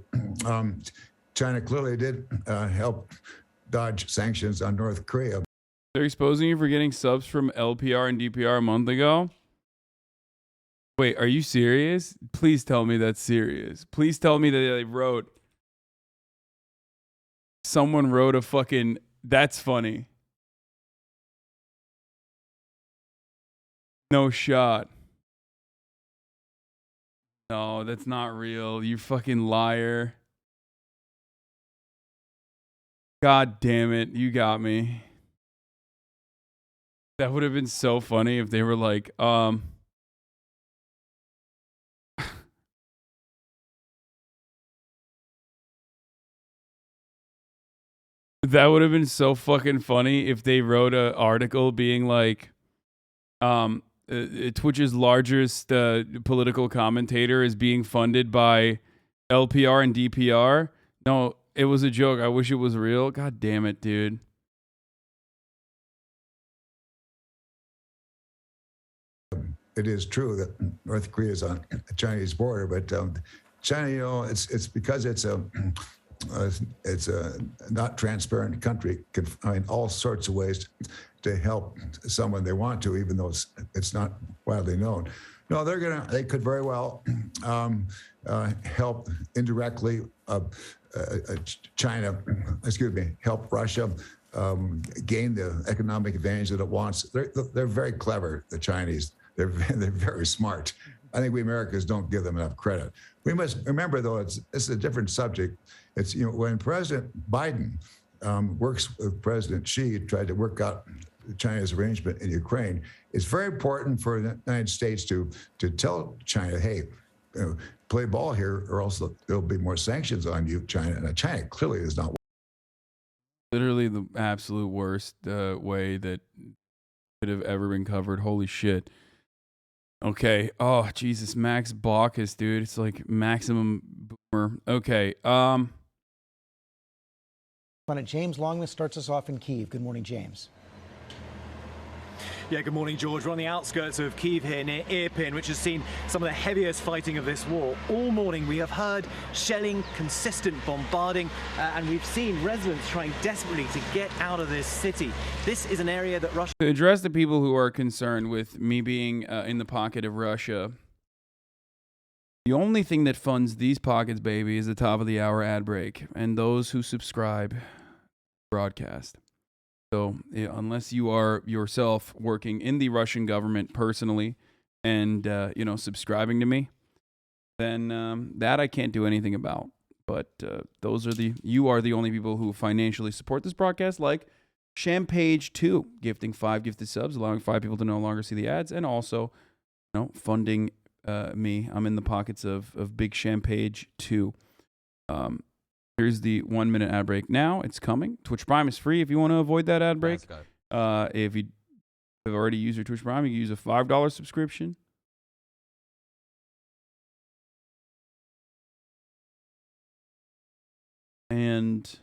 China clearly did help dodge sanctions on North Korea. They're exposing you for getting subs from LPR and DPR a month ago? Wait, are you serious? Please tell me that's serious. Please tell me that they wrote... Someone wrote a fucking... That's funny. No shot. No, that's not real. You fucking liar. God damn it. You got me. That would have been so funny if they were like, That would have been so fucking funny if they wrote an article being like, Twitch's largest political commentator is being funded by LPR and DPR. No, it was a joke. I wish it was real. God damn it, dude. It is true that North Korea is on the Chinese border, but China, you know, it's because it's a not transparent country, can find all sorts of ways to help someone they want to, even though it's not widely known. No, they could very well help indirectly help Russia gain the economic advantage that it wants. They're very clever, the Chinese. They're very smart. I think we Americans don't give them enough credit. We must remember, though, it's a different subject. It's, you know, when President Biden works with President Xi, tried to work out China's arrangement in Ukraine, it's very important for the United States to tell China, hey, you know, play ball here, or else there'll be more sanctions on you, China. And China clearly is not. Literally the absolute worst way that could have ever been covered. Holy shit. Okay. Oh, Jesus. Max Baucus, dude. It's like maximum boomer. Okay. James Longman starts us off in Kyiv. Good morning, James. Yeah, good morning, George. We're on the outskirts of Kyiv here near Irpin, which has seen some of the heaviest fighting of this war. All morning we have heard shelling, consistent bombarding, and we've seen residents trying desperately to get out of this city. This is an area that Russia... To address the people who are concerned with me being in the pocket of Russia, the only thing that funds these pockets, baby, is the top of the hour ad break and those who subscribe broadcast. So unless you are yourself working in the Russian government personally and, you know, subscribing to me, then that I can't do anything about. But you are the only people who financially support this broadcast, like Champage2, gifting 5 gifted subs, allowing 5 people to no longer see the ads, and also, you know, funding me. I'm in the pockets of Big Champage2. Here's the 1 minute ad break now. It's coming. Twitch Prime is free if you want to avoid that ad break. If you have already used your Twitch Prime, you can use a $5 subscription. And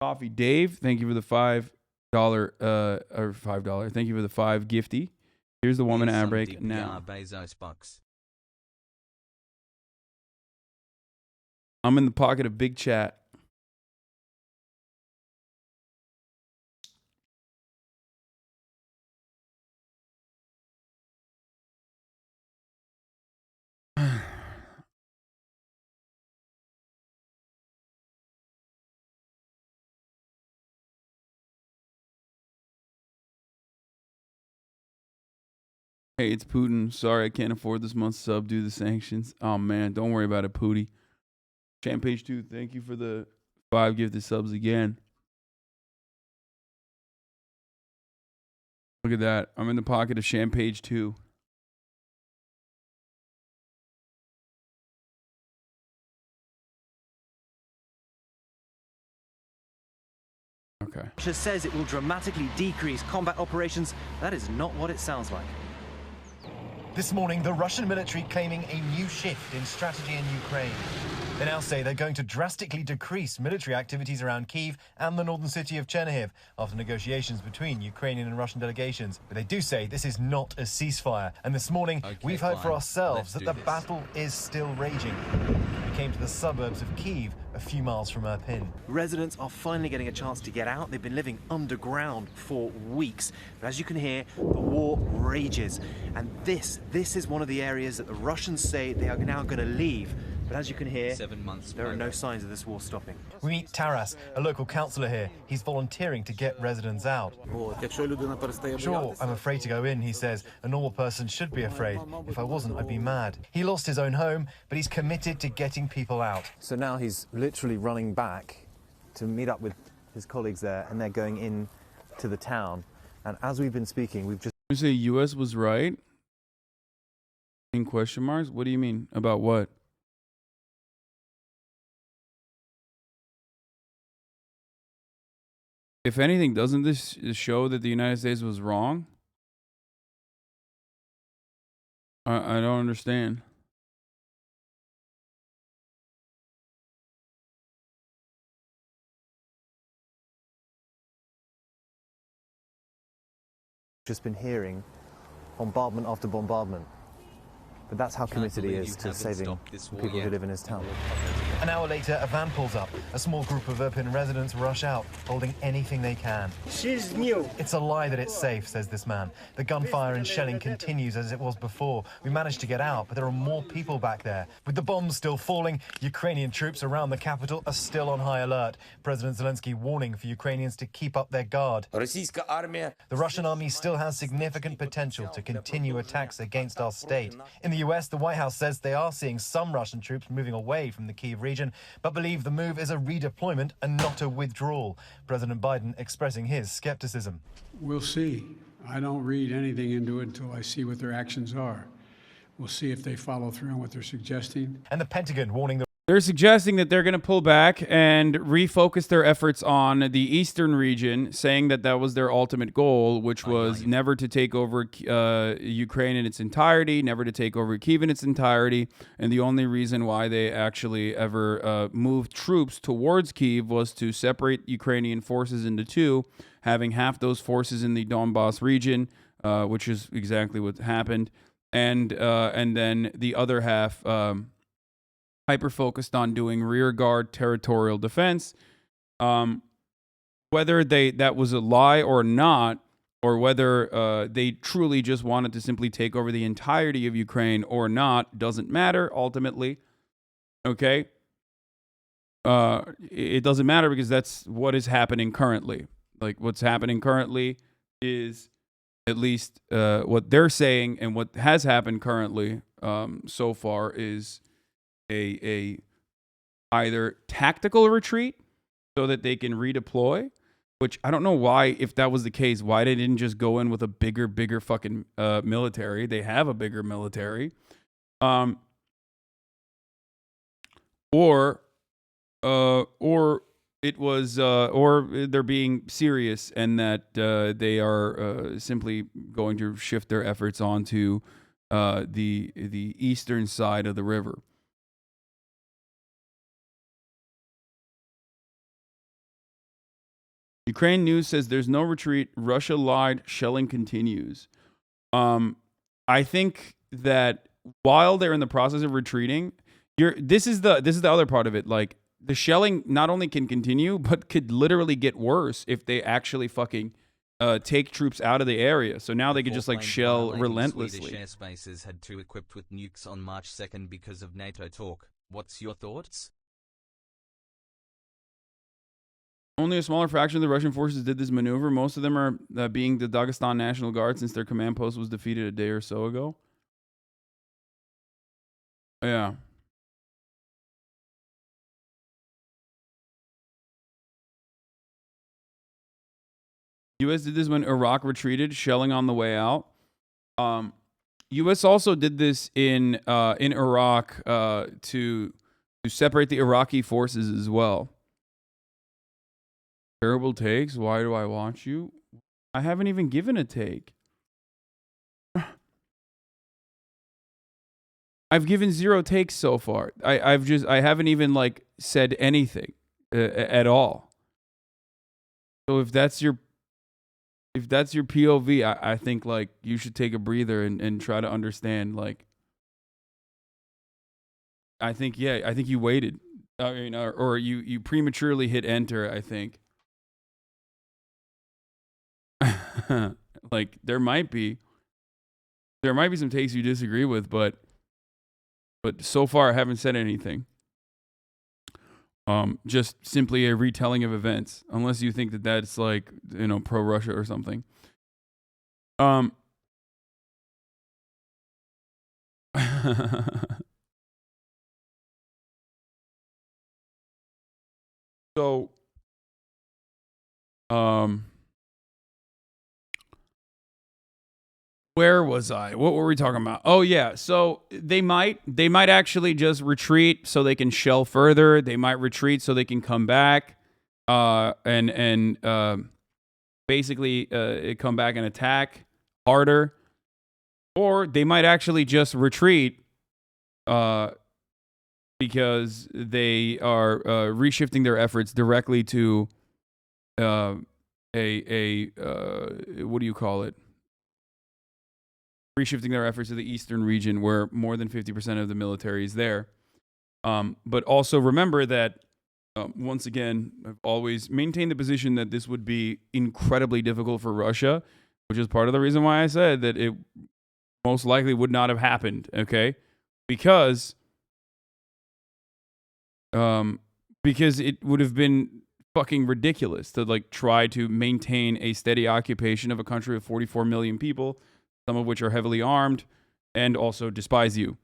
Coffee Dave, thank you for the $5 or $5. Thank you for the 5 gifty. Here's the 1 minute ad break now. Bezos bucks. I'm in the pocket of Big Chat. Hey, it's Putin. Sorry, I can't afford this month's sub due to the sanctions. Oh, man, don't worry about it, Pootie. Champage2, thank you for the 5 gifted subs again. Look at that. I'm in the pocket of Champage2. Okay. Russia says it will dramatically decrease combat operations. That is not what it sounds like. This morning, the Russian military claiming a new shift in strategy in Ukraine. They now say they're going to drastically decrease military activities around Kyiv and the northern city of Chernihiv after negotiations between Ukrainian and Russian delegations. But they do say this is not a ceasefire. And this morning, we've heard for ourselves that the battle is still raging. We came to the suburbs of Kyiv, a few miles from Irpin. Residents are finally getting a chance to get out. They've been living underground for weeks. But as you can hear, the war rages. And this is one of the areas that the Russians say they are now going to leave. But as you can hear, 7 months there are no signs of this war stopping. We meet Taras, a local councillor here. He's volunteering to get residents out. Sure, I'm afraid to go in, he says. A normal person should be afraid. If I wasn't, I'd be mad. He lost his own home, but he's committed to getting people out. So now he's literally running back to meet up with his colleagues there, and they're going in to the town. And as we've been speaking, we've just... You say U.S. was right? In question marks? What do you mean? About what? If anything, doesn't this show that the United States was wrong? I don't understand. Just been hearing bombardment after bombardment. But that's how committed he is to saving people who live in his town. An hour later, a van pulls up. A small group of Irpin residents rush out, holding anything they can. She's new. It's a lie that it's safe, says this man. The gunfire and shelling continues as it was before. We managed to get out, but there are more people back there. With the bombs still falling, Ukrainian troops around the capital are still on high alert. President Zelensky warning for Ukrainians to keep up their guard. The Russian army still has significant potential to continue attacks against our state. In the US, the White House says they are seeing some Russian troops moving away from the Kyiv region, but believe the move is a redeployment and not a withdrawal. President Biden expressing his skepticism. We'll see. I don't read anything into it until I see what their actions are. We'll see if they follow through on what they're suggesting. And the Pentagon warning the They're suggesting that they're going to pull back and refocus their efforts on the eastern region, saying that that was their ultimate goal, which was never to take over Ukraine in its entirety, never to take over Kyiv in its entirety. And the only reason why they actually ever moved troops towards Kyiv was to separate Ukrainian forces into two, having half those forces in the Donbass region, which is exactly what happened, and then the other half hyper-focused on doing rearguard territorial defense. Whether that was a lie or not, or whether they truly just wanted to simply take over the entirety of Ukraine or not, doesn't matter ultimately. Okay? It doesn't matter because that's what is happening currently. Like, what's happening currently is at least what they're saying, and what has happened currently so far is a either tactical retreat so that they can redeploy, which I don't know why, if that was the case, why they didn't just go in with a bigger fucking military. They have a bigger military. Or it was, or they're being serious and that they are simply going to shift their efforts onto the eastern side of the river. Ukraine news says there's no retreat. Russia lied. Shelling continues. I think that while they're in the process of retreating, this is the other part of it. Like, the shelling not only can continue, but could literally get worse if they actually fucking take troops out of the area. So now they could just like shell relentlessly. Swedish airspaces had two equipped with nukes on March 2nd because of NATO talk. What's your thoughts? Only a smaller fraction of the Russian forces did this maneuver. Most of them are being the Dagestan National Guard, since their command post was defeated a day or so ago. Yeah. U.S. did this when Iraq retreated, shelling on the way out. U.S. also did this in Iraq to separate the Iraqi forces as well. Terrible takes. Why do I want you? I haven't even given a take. I've given 0 takes so far. I haven't even like said anything at all. So if that's your POV, I think like you should take a breather and try to understand. Like, I think you waited, or you prematurely hit enter. I think. Like, there might be some takes you disagree with, but so far I haven't said anything. Just simply a retelling of events, unless you think that that's like, pro-Russia or something. So, where was I? What were we talking about? Oh yeah, so they might actually just retreat so they can shell further. They might retreat so they can come back, and basically come back and attack harder, or they might actually just retreat because they are reshifting their efforts directly to what do you call it? reshifting their efforts to the eastern region where more than 50% of the military is there. But also remember that, once again, I've always maintained the position that this would be incredibly difficult for Russia, which is part of the reason why I said that it most likely would not have happened, okay? Because it would have been fucking ridiculous to like try to maintain a steady occupation of a country of 44 million people, some of which are heavily armed and also despise you.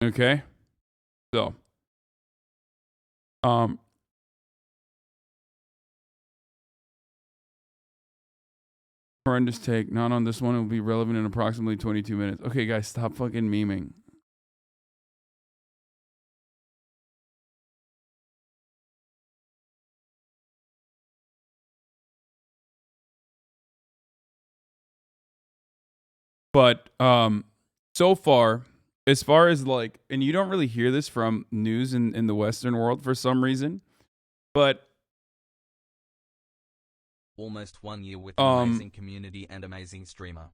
Okay? So, horrendous take. Not on this one. It will be relevant in approximately 22 minutes. Okay, guys, stop fucking memeing. But so far as like, and you don't really hear this from news in the Western world for some reason, but almost 1 year with an amazing community and amazing streamer.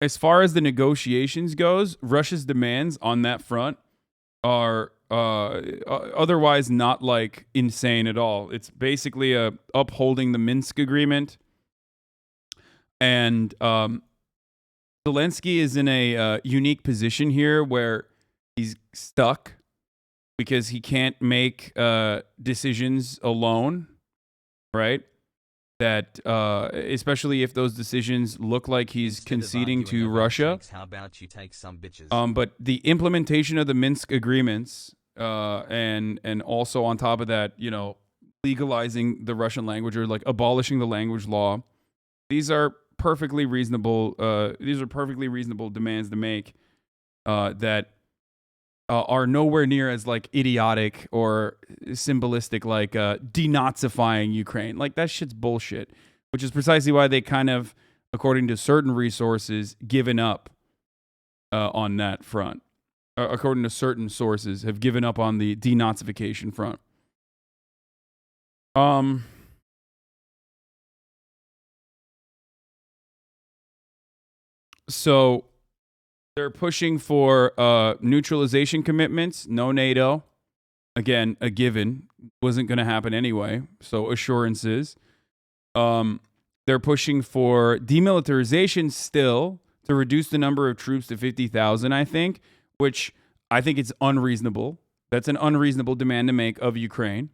As far as the negotiations goes, Russia's demands on that front are otherwise not like insane at all. It's basically upholding the Minsk agreement, and Zelensky is in a unique position here where he's stuck because he can't make decisions alone, right? That especially if those decisions look like he's conceding to Russia. How about you take some bitches? But the implementation of the Minsk agreements, and also on top of that, you know, legalizing the Russian language or like abolishing the language law, these are perfectly reasonable. These are perfectly reasonable demands to make that are nowhere near as like idiotic or symbolistic like denazifying Ukraine. Like that shit's bullshit, which is precisely why they kind of, according to certain resources, given up on that front. According to certain sources, have given up on the denazification front. So they're pushing for neutralization commitments. No NATO. Again, a given. Wasn't going to happen anyway. So assurances. They're pushing for demilitarization still to reduce the number of troops to 50,000, I think, which I think it's unreasonable. That's an unreasonable demand to make of Ukraine.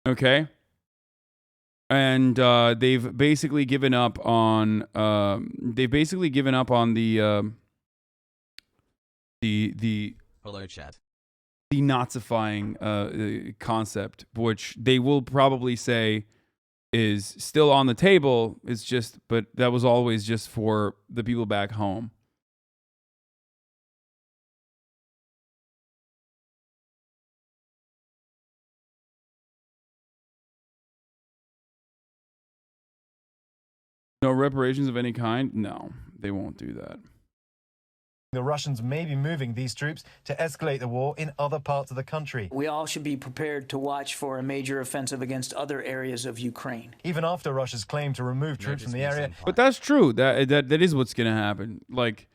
Okay? And they've basically given up on the hello chat denazifying concept, which they will probably say is still on the table. It's just, but that was always just for the people back home. No reparations of any kind? No, they won't do that. The Russians may be moving these troops to escalate the war in other parts of the country. We all should be prepared to watch for a major offensive against other areas of Ukraine. Even after Russia's claim to remove troops from the area. But that's true. That is what's going to happen. Like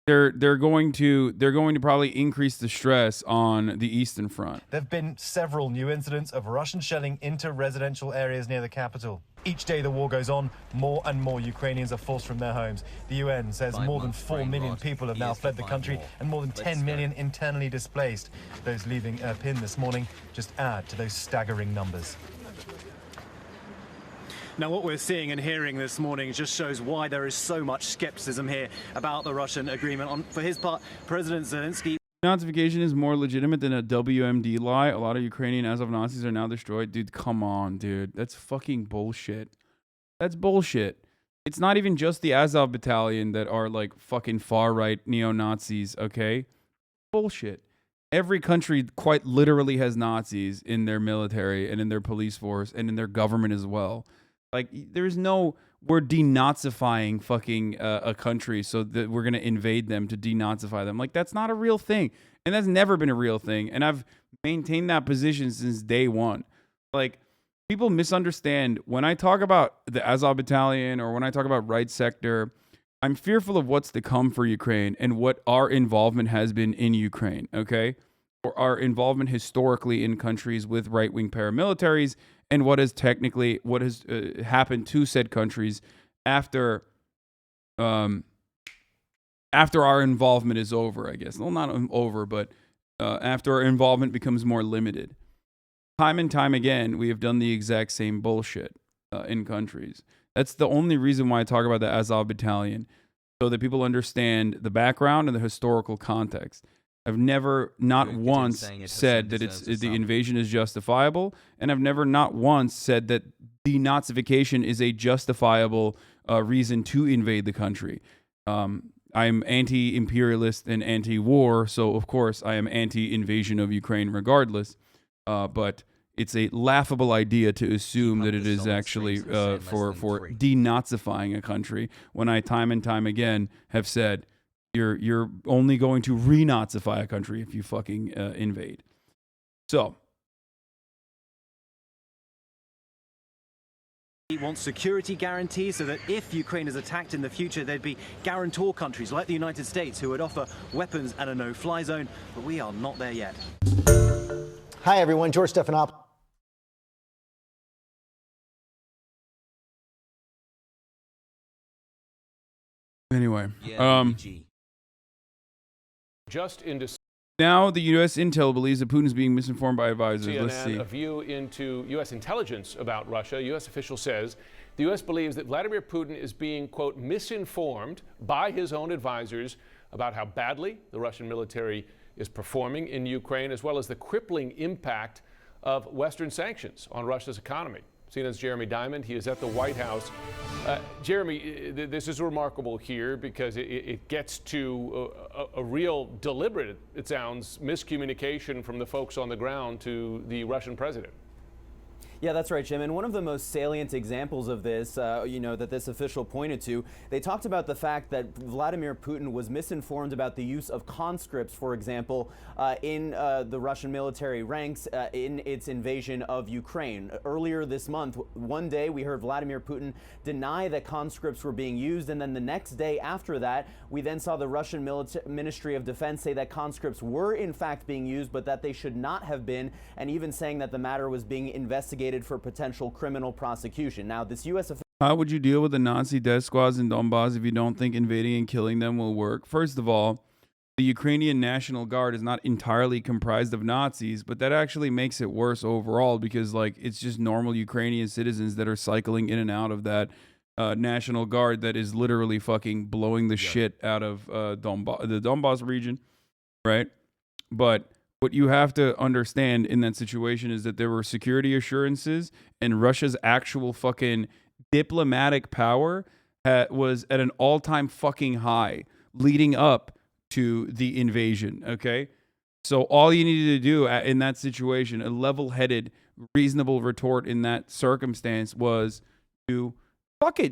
they're going to probably increase the stress on the Eastern Front. There've been several new incidents of Russian shelling into residential areas near the capital. Each day the war goes on, more and more Ukrainians are forced from their homes. The UN says more than 4 million people have now fled the country and more than 10 million internally displaced. Those leaving Irpin this morning just add to those staggering numbers. Now, what we're seeing and hearing this morning just shows why there is so much skepticism here about the Russian agreement. For his part, President Zelensky... Denazification is more legitimate than a WMD lie. A lot of Ukrainian Azov Nazis are now destroyed. Dude, come on, dude. That's fucking bullshit. That's bullshit. It's not even just the Azov battalion that are like fucking far-right neo-Nazis, okay? Bullshit. Every country quite literally has Nazis in their military and in their police force and in their government as well. Like, there's no, we're denazifying fucking a country so that we're going to invade them to denazify them. Like, that's not a real thing. And that's never been a real thing. And I've maintained that position since day one. Like, people misunderstand when I talk about the Azov Battalion or when I talk about right sector. I'm fearful of what's to come for Ukraine and what our involvement has been in Ukraine, okay? Or our involvement historically in countries with right-wing paramilitaries and what has happened to said countries after our involvement is over, I guess. Well, not over, but after our involvement becomes more limited. Time and time again, we have done the exact same bullshit in countries. That's the only reason why I talk about the Azov Battalion, so that people understand the background and the historical context. I've never not once said that the invasion is justifiable, and I've never not once said that denazification is a justifiable reason to invade the country. I'm anti-imperialist and anti-war, so of course I am anti-invasion of Ukraine regardless. But it's a laughable idea to assume that it is actually for denazifying a country, when I time and time again have said you're only going to renazify a country if you fucking invade. So He wants security guarantees so that if Ukraine is attacked in the future, there'd be guarantor countries like the United States who would offer weapons and a no-fly zone, but we are not there yet. Hi, everyone. George Stephanopoulos. Anyway, just into now the U.S. intel believes that Putin is being misinformed by advisors. CNN, Let's see. A view into U.S. intelligence about Russia. U.S. official says the U.S. believes that Vladimir Putin is being, quote, misinformed by his own advisors about how badly the Russian military is performing in Ukraine, as well as the crippling impact of Western sanctions on Russia's economy. CNN's Jeremy Diamond, he is at the White House. Jeremy, this is remarkable here because it gets to a real deliberate, it sounds, miscommunication from the folks on the ground to the Russian president. Yeah, that's right, Jim. And one of the most salient examples of this, that this official pointed to, they talked about the fact that Vladimir Putin was misinformed about the use of conscripts, for example, in the Russian military ranks in its invasion of Ukraine. Earlier this month, one day we heard Vladimir Putin deny that conscripts were being used, and then the next day after that, we then saw the Russian Ministry of Defense say that conscripts were in fact being used, but that they should not have been, and even saying that the matter was being investigated for potential criminal prosecution. Now, this U.S. How would you deal with the Nazi death squads in Donbass if you don't think invading and killing them will work? First of all, the Ukrainian National Guard is not entirely comprised of Nazis, but that actually makes it worse overall because, like, it's just normal Ukrainian citizens that are cycling in and out of that National Guard that is literally fucking blowing the shit out of the Donbass region, right? But what you have to understand in that situation is that there were security assurances, and Russia's actual fucking diplomatic power was at an all-time fucking high leading up to the invasion, okay? So all you needed to do in that situation, a level-headed, reasonable retort in that circumstance was to,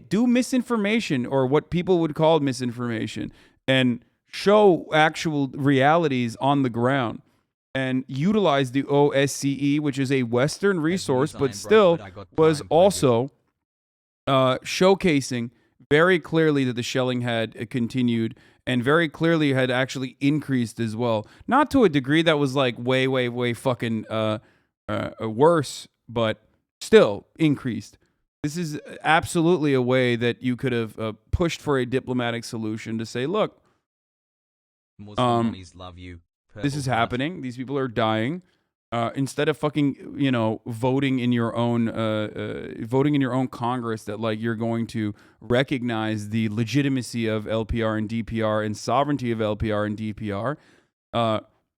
do misinformation, or what people would call misinformation, and show actual realities on the ground. And utilize the OSCE, which is a Western resource, but still was also showcasing very clearly that the shelling had continued and very clearly had actually increased as well. Not to a degree that was like way fucking worse, but still increased. This is absolutely a way that you could have pushed for a diplomatic solution to say, look, Muslims love you. This is happening. These people are dying. Instead of fucking, voting in your own Congress that like you're going to recognize the legitimacy of LPR and DPR and sovereignty of LPR and DPR,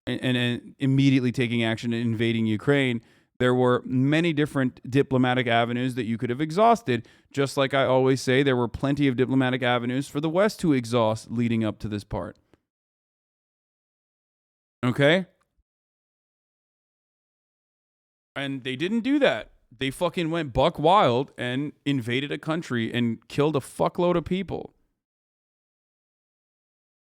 and immediately taking action and invading Ukraine, there were many different diplomatic avenues that you could have exhausted. Just like I always say, there were plenty of diplomatic avenues for the West to exhaust leading up to this part. Okay? And they didn't do that. They fucking went buck wild and invaded a country and killed a fuckload of people.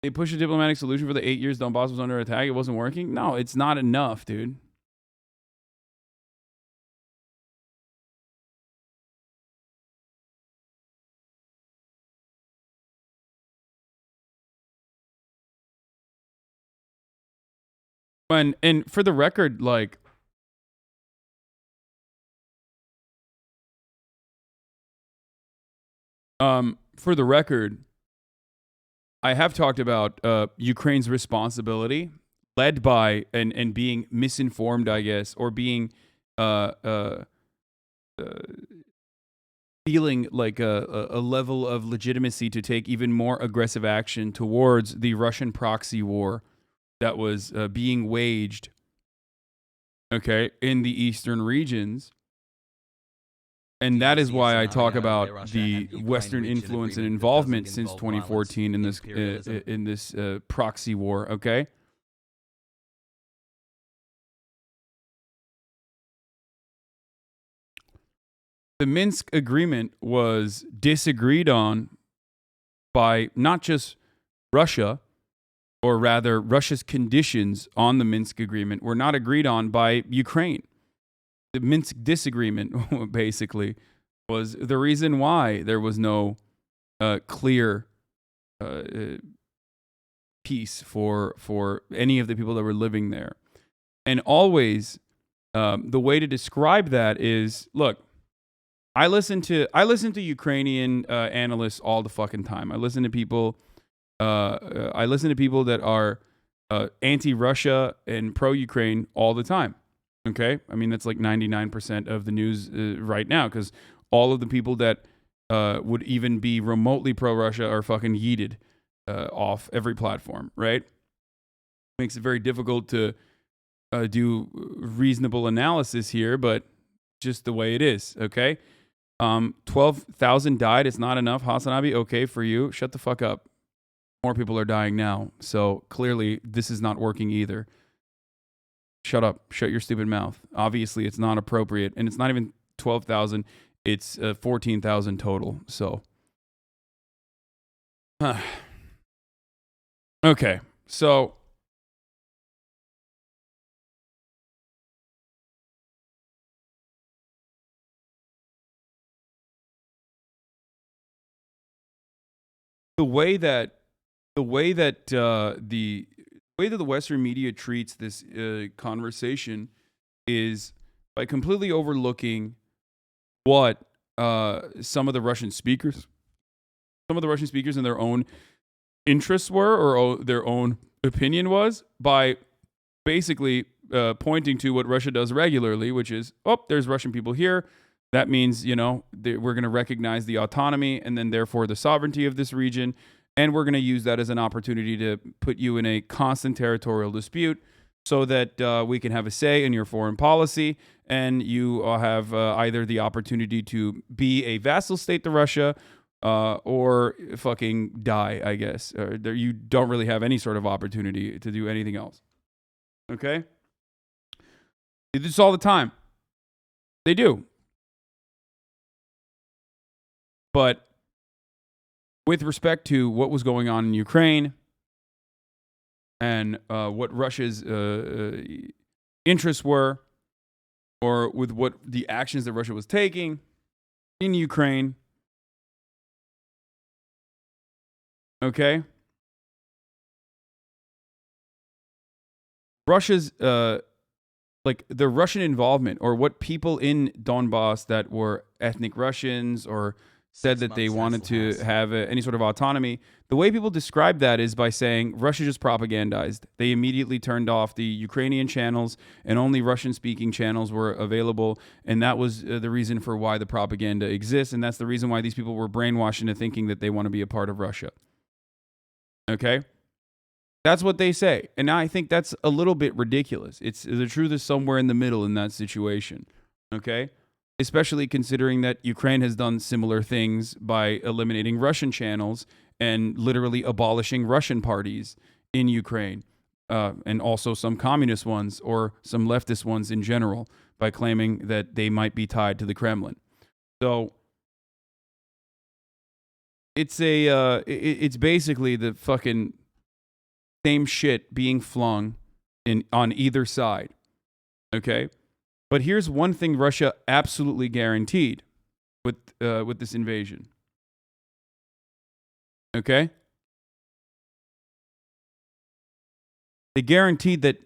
They pushed a diplomatic solution for the 8 years Donbass was under attack. It wasn't working. No, it's not enough, dude. And for the record, like, for the record, I have talked about Ukraine's responsibility, led by and being misinformed, I guess, or being feeling like a level of legitimacy to take even more aggressive action towards the Russian proxy war that was being waged, okay, in the eastern regions. And that is why I talk about the Western influence and involvement since 2014 in this proxy war, okay? The Minsk agreement was disagreed on by not just Russia, or rather Russia's conditions on the Minsk agreement were not agreed on by Ukraine. The Minsk disagreement, basically, was the reason why there was no clear peace for any of the people that were living there. And always, the way to describe that is, look, I listen to Ukrainian analysts all the fucking time. I listen to people that are anti-Russia and pro-Ukraine all the time. Okay, I mean that's like 99% of the news right now, because all of the people that would even be remotely pro-Russia are fucking yeeted off every platform. Right? Makes it very difficult to do reasonable analysis here, but just the way it is. Okay. 12,000 died. It's not enough. HasanAbi, okay for you. Shut the fuck up. More people are dying now. So clearly this is not working either. Shut up. Shut your stupid mouth. Obviously it's not appropriate. And it's not even 12,000. It's 14,000 total. So. Okay. So. The way that the Western media treats this conversation is by completely overlooking what some of the Russian speakers in their own interests were, or their own opinion was, by basically pointing to what Russia does regularly, which is, oh, there's Russian people here. That means, we're going to recognize the autonomy and then therefore the sovereignty of this region. And we're going to use that as an opportunity to put you in a constant territorial dispute so that we can have a say in your foreign policy. And you have either the opportunity to be a vassal state to Russia or fucking die, I guess. You don't really have any sort of opportunity to do anything else. Okay? They do this all the time. They do. But with respect to what was going on in Ukraine and what Russia's interests were, or with what the actions that Russia was taking in Ukraine, okay, Russia's like the Russian involvement, or what people in Donbass that were ethnic Russians or said that they wanted to have any sort of autonomy. The way people describe that is by saying Russia just propagandized. They immediately turned off the Ukrainian channels and only Russian-speaking channels were available. And that was the reason for why the propaganda exists. And that's the reason why these people were brainwashed into thinking that they want to be a part of Russia. Okay? That's what they say. And I think that's a little bit ridiculous. The truth is somewhere in the middle in that situation. Okay? Especially considering that Ukraine has done similar things by eliminating Russian channels and literally abolishing Russian parties in Ukraine, and also some communist ones or some leftist ones in general, by claiming that they might be tied to the Kremlin. So it's it's basically the fucking same shit being flung on either side. Okay? But here's one thing Russia absolutely guaranteed with this invasion. Okay? They guaranteed that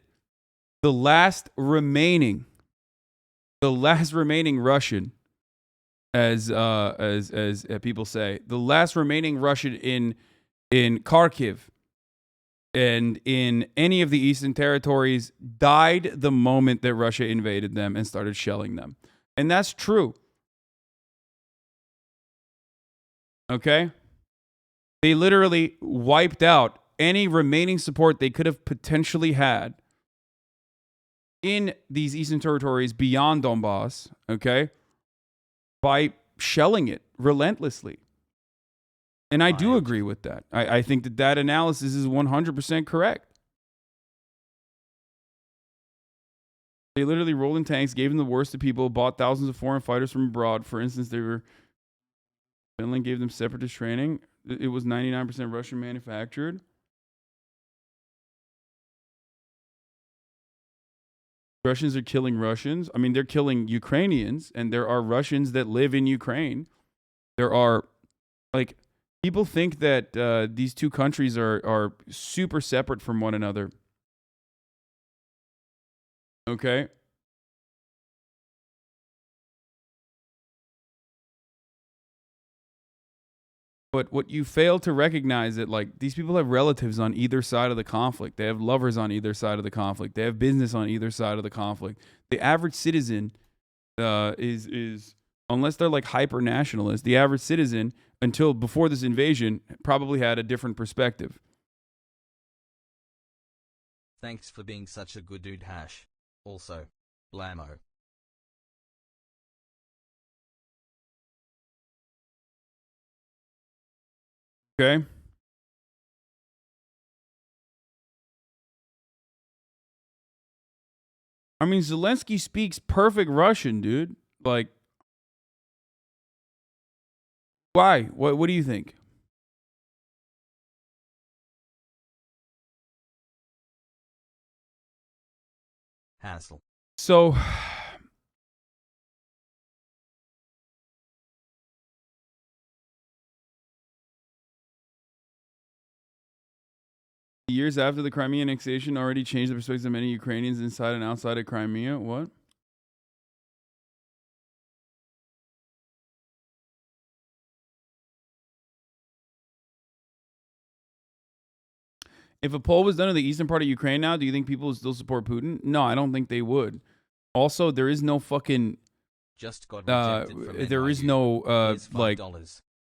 the last remaining Russian, as people say, the last remaining Russian in Kharkiv and in any of the eastern territories died the moment that Russia invaded them and started shelling them. And that's true. Okay? They literally wiped out any remaining support they could have potentially had in these eastern territories beyond Donbass, okay, by shelling it relentlessly. And I do agree with that. I think that analysis is 100% correct. They literally rolled in tanks, gave them the worst to people, bought thousands of foreign fighters from abroad. For instance, Finland gave them separatist training. It was 99% Russian manufactured. Russians are killing Russians. I mean, they're killing Ukrainians, and there are Russians that live in Ukraine. There are, like, people think that these two countries are super separate from one another. Okay? But what you fail to recognize that, like, these people have relatives on either side of the conflict. They have lovers on either side of the conflict. They have business on either side of the conflict. The average citizen is unless they're like hyper nationalists, the average citizen until before this invasion probably had a different perspective. Thanks for being such a good dude, Hash. Also, blammo. Okay. I mean, Zelensky speaks perfect Russian, dude. Like, why? What do you think? Hassle. So, years after the Crimea annexation already changed the perspectives of many Ukrainians inside and outside of Crimea. What? If a poll was done in the eastern part of Ukraine now, do you think people would still support Putin? No, I don't think they would. Also, there is no fucking just got rejected from there is no like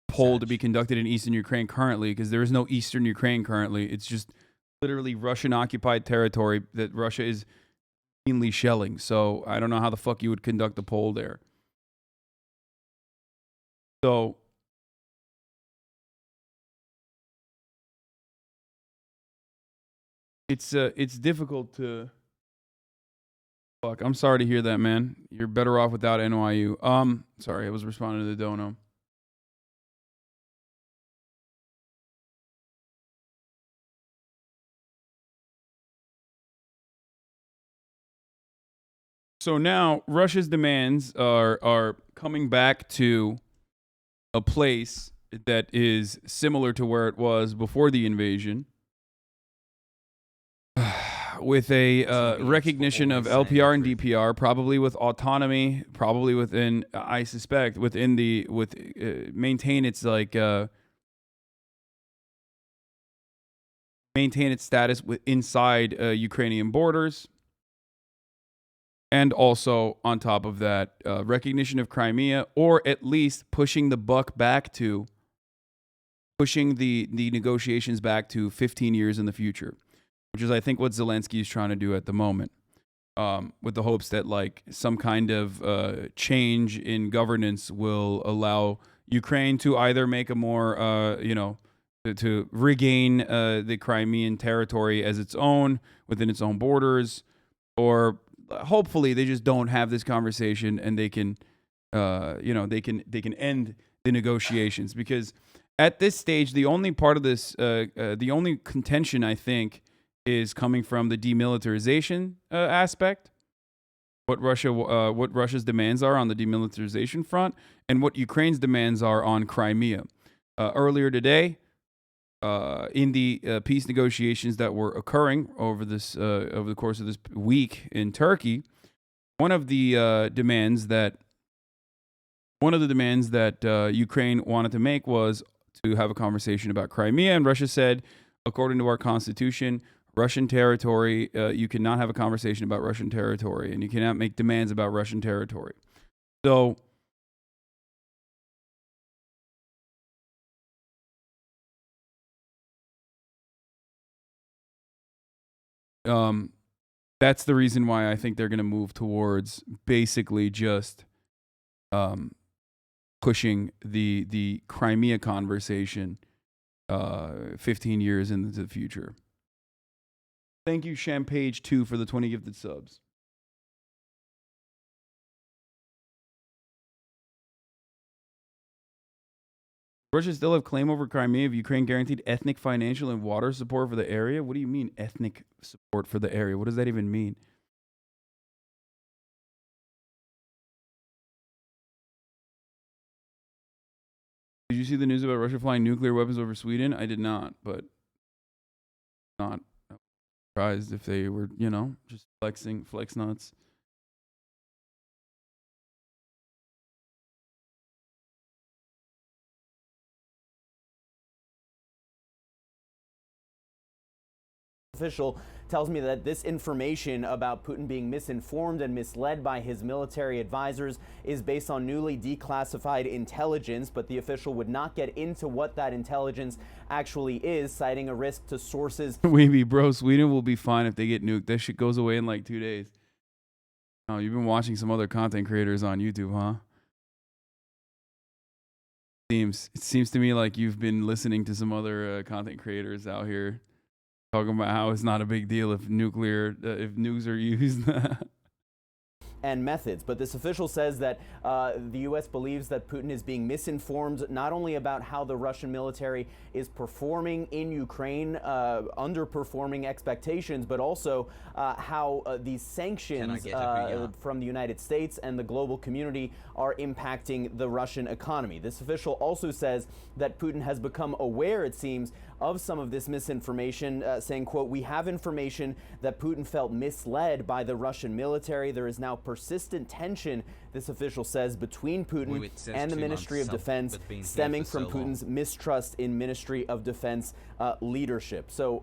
poll to be conducted in eastern Ukraine currently, because there is no eastern Ukraine currently. It's just literally Russian occupied territory that Russia is mainly shelling. So I don't know how the fuck you would conduct a poll there. So it's difficult to. Fuck, I'm sorry to hear that, man. You're better off without NYU. Sorry, I was responding to the dono. So now Russia's demands are coming back to a place that is similar to where it was before the invasion, with a recognition of LPR and DPR, probably with autonomy, probably within, I suspect, within the maintain its like maintain its status inside Ukrainian borders. And also, on top of that, recognition of Crimea, or at least pushing the buck back to, pushing the negotiations back to 15 years in the future, which is, I think, what Zelensky is trying to do at the moment, with the hopes that, like, some kind of change in governance will allow Ukraine to either make a more, to regain the Crimean territory as its own, within its own borders, or hopefully they just don't have this conversation and they can, they can end the negotiations. Because at this stage, the only part of this, the only contention, I think, is coming from the demilitarization aspect. What Russia's demands are on the demilitarization front, and what Ukraine's demands are on Crimea. Earlier today, in the peace negotiations that were occurring over the course of this week in Turkey. One of the demands that Ukraine wanted to make was to have a conversation about Crimea, and Russia said, according to our constitution, Russian territory, you cannot have a conversation about Russian territory, and you cannot make demands about Russian territory. So that's the reason why I think they're going to move towards basically just pushing the Crimea conversation 15 years into the future. Thank you, Champage2, for the 20 gifted subs. Russia still have claim over Crimea if Ukraine guaranteed ethnic, financial, and water support for the area? What do you mean ethnic support for the area? What does that even mean? Did you see the news about Russia flying nuclear weapons over Sweden? I did not, but not surprised if they were, just flex nuts. Official tells me that this information about Putin being misinformed and misled by his military advisors is based on newly declassified intelligence, but the official would not get into what that intelligence actually is, citing a risk to sources. Weeby, bro, Sweden will be fine if they get nuked. That shit goes away in like 2 days. Oh, you've been watching some other content creators on YouTube, huh? It seems to me like you've been listening to some other content creators out here talking about how it's not a big deal if nukes are used. And methods. But this official says that the U.S. believes that Putin is being misinformed not only about how the Russian military is performing in Ukraine, underperforming expectations, but also how these sanctions from the United States and the global community are impacting the Russian economy. This official also says that Putin has become aware, it seems, of some of this misinformation, saying, quote, "We have information that Putin felt misled by the Russian military. There is now persistent tension," this official says, between Putin and the Ministry of Defense, stemming from Putin's mistrust in Ministry of Defense leadership. So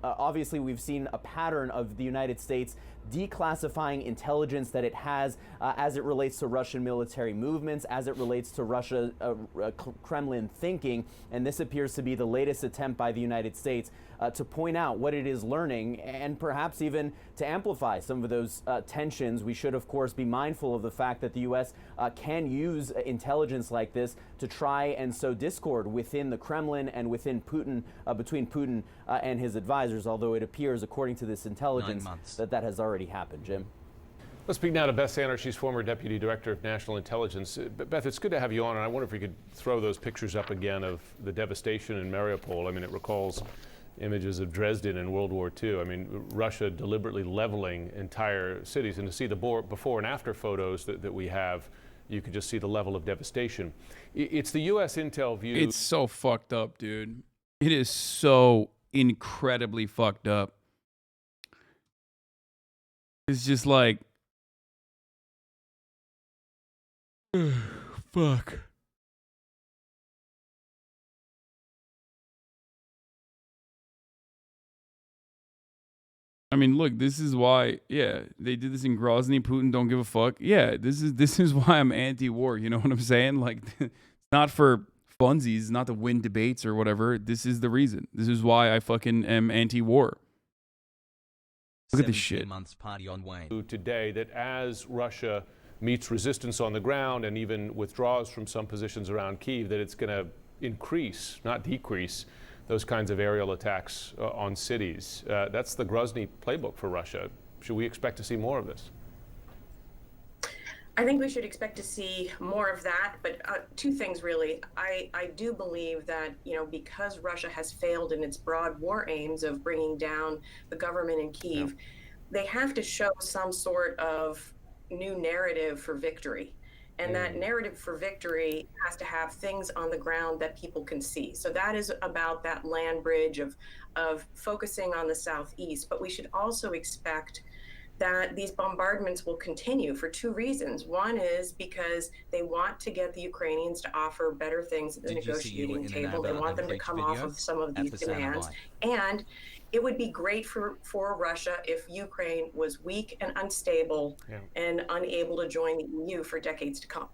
obviously we've seen a pattern of the United States declassifying intelligence that it has as it relates to Russian military movements, as it relates to Russia, Kremlin thinking, and this appears to be the latest attempt by the United States to point out what it is learning and perhaps even to amplify some of those tensions. We should, of course, be mindful of the fact that the U.S. Can use intelligence like this to try and sow discord within the Kremlin and within Putin, between Putin and his advisors, although it appears, according to this intelligence, that has already happened. Jim? Let's speak now to Beth Sander. She's former Deputy Director of National Intelligence. Beth, it's good to have you on, and I wonder if we could throw those pictures up again of the devastation in Mariupol. I mean, it recalls images of Dresden in World War II. I mean, Russia deliberately leveling entire cities, and to see the before and after photos that we have, you can just see the level of devastation. It's the U.S. intel view. It's so fucked up, dude. It is so incredibly fucked up. It's just like, fuck. I mean, look, this is why, they did this in Grozny. Putin don't give a fuck. Yeah, this is why I'm anti-war. You know what I'm saying? Like, it's not for funsies, not to win debates or whatever. This is the reason. This is why I fucking am anti-war. Look at this shit. Months party on way. Today, that as Russia meets resistance on the ground and even withdraws from some positions around Kyiv, that it's going to increase, not decrease, those kinds of aerial attacks on cities. That's the Grozny playbook for Russia. Should we expect to see more of this? I think we should expect to see more of that, but two things really. I do believe that, because Russia has failed in its broad war aims of bringing down the government in Kyiv, they have to show some sort of new narrative for victory. And that narrative for victory has to have things on the ground that people can see. So that is about that land bridge of focusing on the southeast. But we should also expect that these bombardments will continue for two reasons. One is because they want to get the Ukrainians to offer better things at the negotiating table. They want them to come off of some of these demands. And it would be great for Russia if Ukraine was weak and unstable and unable to join the EU for decades to come.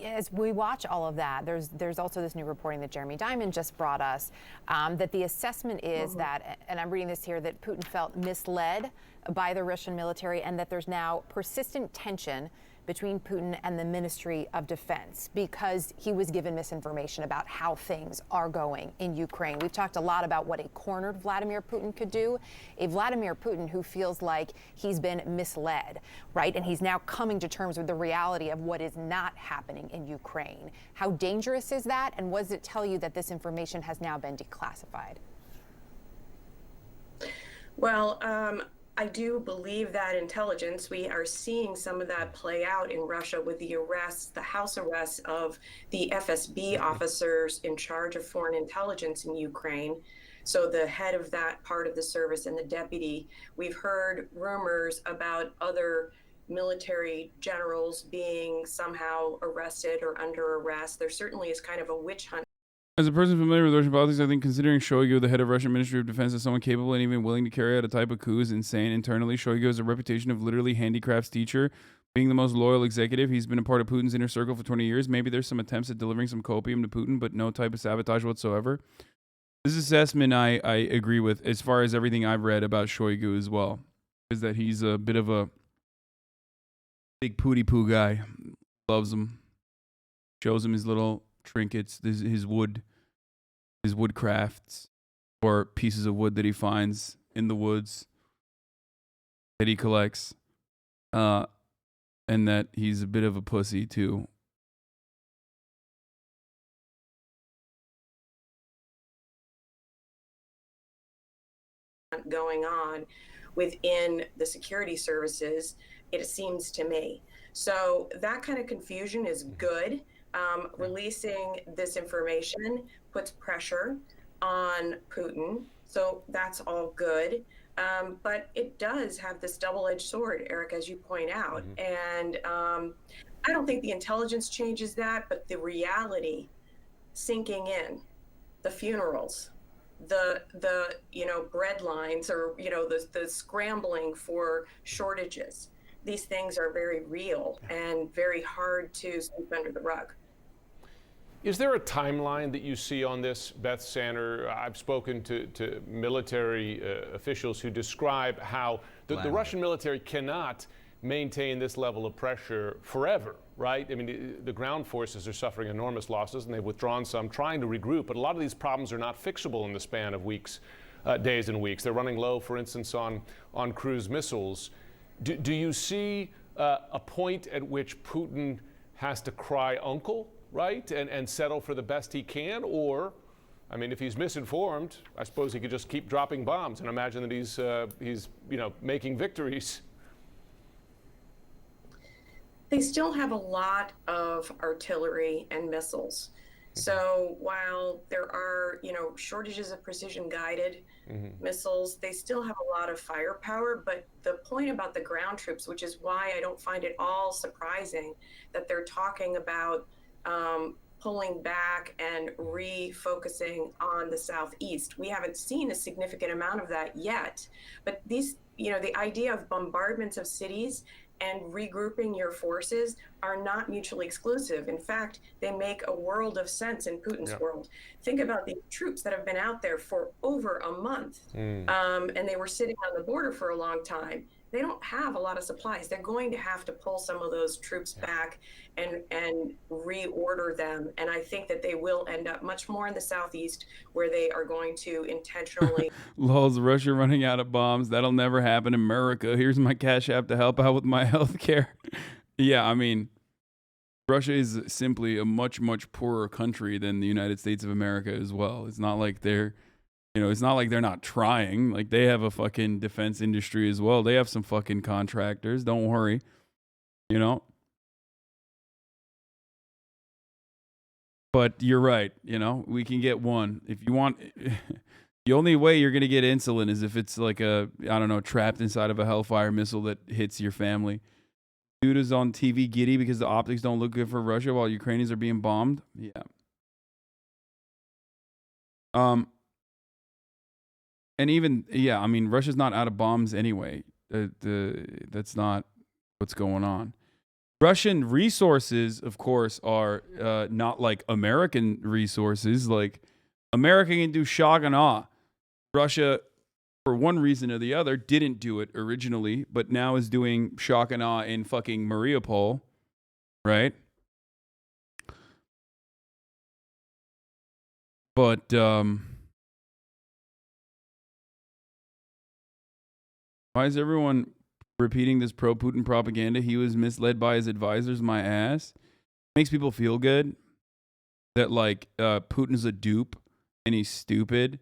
As we watch all of that, there's also this new reporting that Jeremy Diamond just brought us, that the assessment is that, and I'm reading this here, that Putin felt misled by the Russian military and that there's now persistent tension between Putin and the Ministry of Defense because he was given misinformation about how things are going in Ukraine. We've talked a lot about what a cornered Vladimir Putin could do, a Vladimir Putin who feels like he's been misled, right? And he's now coming to terms with the reality of what is not happening in Ukraine. How dangerous is that? And what does it tell you that this information has now been declassified? Well, I do believe that intelligence, we are seeing some of that play out in Russia with the arrests, the house arrests of the FSB officers in charge of foreign intelligence in Ukraine. So the head of that part of the service and the deputy. We've heard rumors about other military generals being somehow arrested or under arrest. There certainly is kind of a witch hunt. As a person familiar with Russian politics, I think considering Shoigu, the head of Russian Ministry of Defense, as someone capable and even willing to carry out a type of coup is insane. Internally, Shoigu has a reputation of literally handicrafts teacher, being the most loyal executive. He's been a part of Putin's inner circle for 20 years. Maybe there's some attempts at delivering some copium to Putin, but no type of sabotage whatsoever. This assessment I agree with as far as everything I've read about Shoigu as well, is that he's a bit of a big pooty poo guy. Loves him. Shows him his little trinkets, his wood crafts, or pieces of wood that he finds in the woods that he collects, and that he's a bit of a pussy too. Going on within the security services, it seems to me. So that kind of confusion is good. Releasing this information puts pressure on Putin, so that's all good. But it does have this double-edged sword, Eric, as you point out. And I don't think the intelligence changes that, but the reality sinking in, the funerals, the bread lines, or the scrambling for shortages. These things are very real and very hard to sweep under the rug. Is there a timeline that you see on this, Beth Sanner? I've spoken to military officials who describe how the Russian military cannot maintain this level of pressure forever, right? I mean, the ground forces are suffering enormous losses, and they've withdrawn some, trying to regroup. But a lot of these problems are not fixable in the span of weeks, days and weeks. They're running low, for instance, on cruise missiles. Do you see a point at which Putin has to cry uncle, right, and settle for the best he can? Or, I mean, if he's misinformed, I suppose he could just keep dropping bombs and imagine that he's making victories. They still have a lot of artillery and missiles. So while there are, shortages of precision-guided missiles, they still have a lot of firepower. But the point about the ground troops, which is why I don't find it all surprising that they're talking about pulling back and refocusing on the southeast. We haven't seen a significant amount of that yet. But these, the idea of bombardments of cities and regrouping your forces are not mutually exclusive. In fact, they make a world of sense in Putin's world. Think about the troops that have been out there for over a month, and they were sitting on the border for a long time. They don't have a lot of supplies. They're going to have to pull some of those troops back and reorder them. And I think that they will end up much more in the southeast, where they are going to intentionally. Lols, Russia running out of bombs. That'll never happen in America. Here's my Cash App to help out with my health care. Yeah, I mean, Russia is simply a much, much poorer country than the United States of America as well. It's not like they're not trying. Like, they have a fucking defense industry as well. They have some fucking contractors. Don't worry. But you're right. You know, we can get one if you want. The only way you're gonna get insulin is if it's like I don't know, trapped inside of a Hellfire missile that hits your family. Dude is on TV giddy because the optics don't look good for Russia while Ukrainians are being bombed. Yeah. And even, yeah, I mean, Russia's not out of bombs anyway. That's not what's going on. Russian resources, of course, are not like American resources. Like, America can do shock and awe. Russia, for one reason or the other, didn't do it originally, but now is doing shock and awe in fucking Mariupol, right? But, why is everyone repeating this pro-Putin propaganda? He was misled by his advisors, my ass. Makes people feel good that, like, Putin's a dupe and he's stupid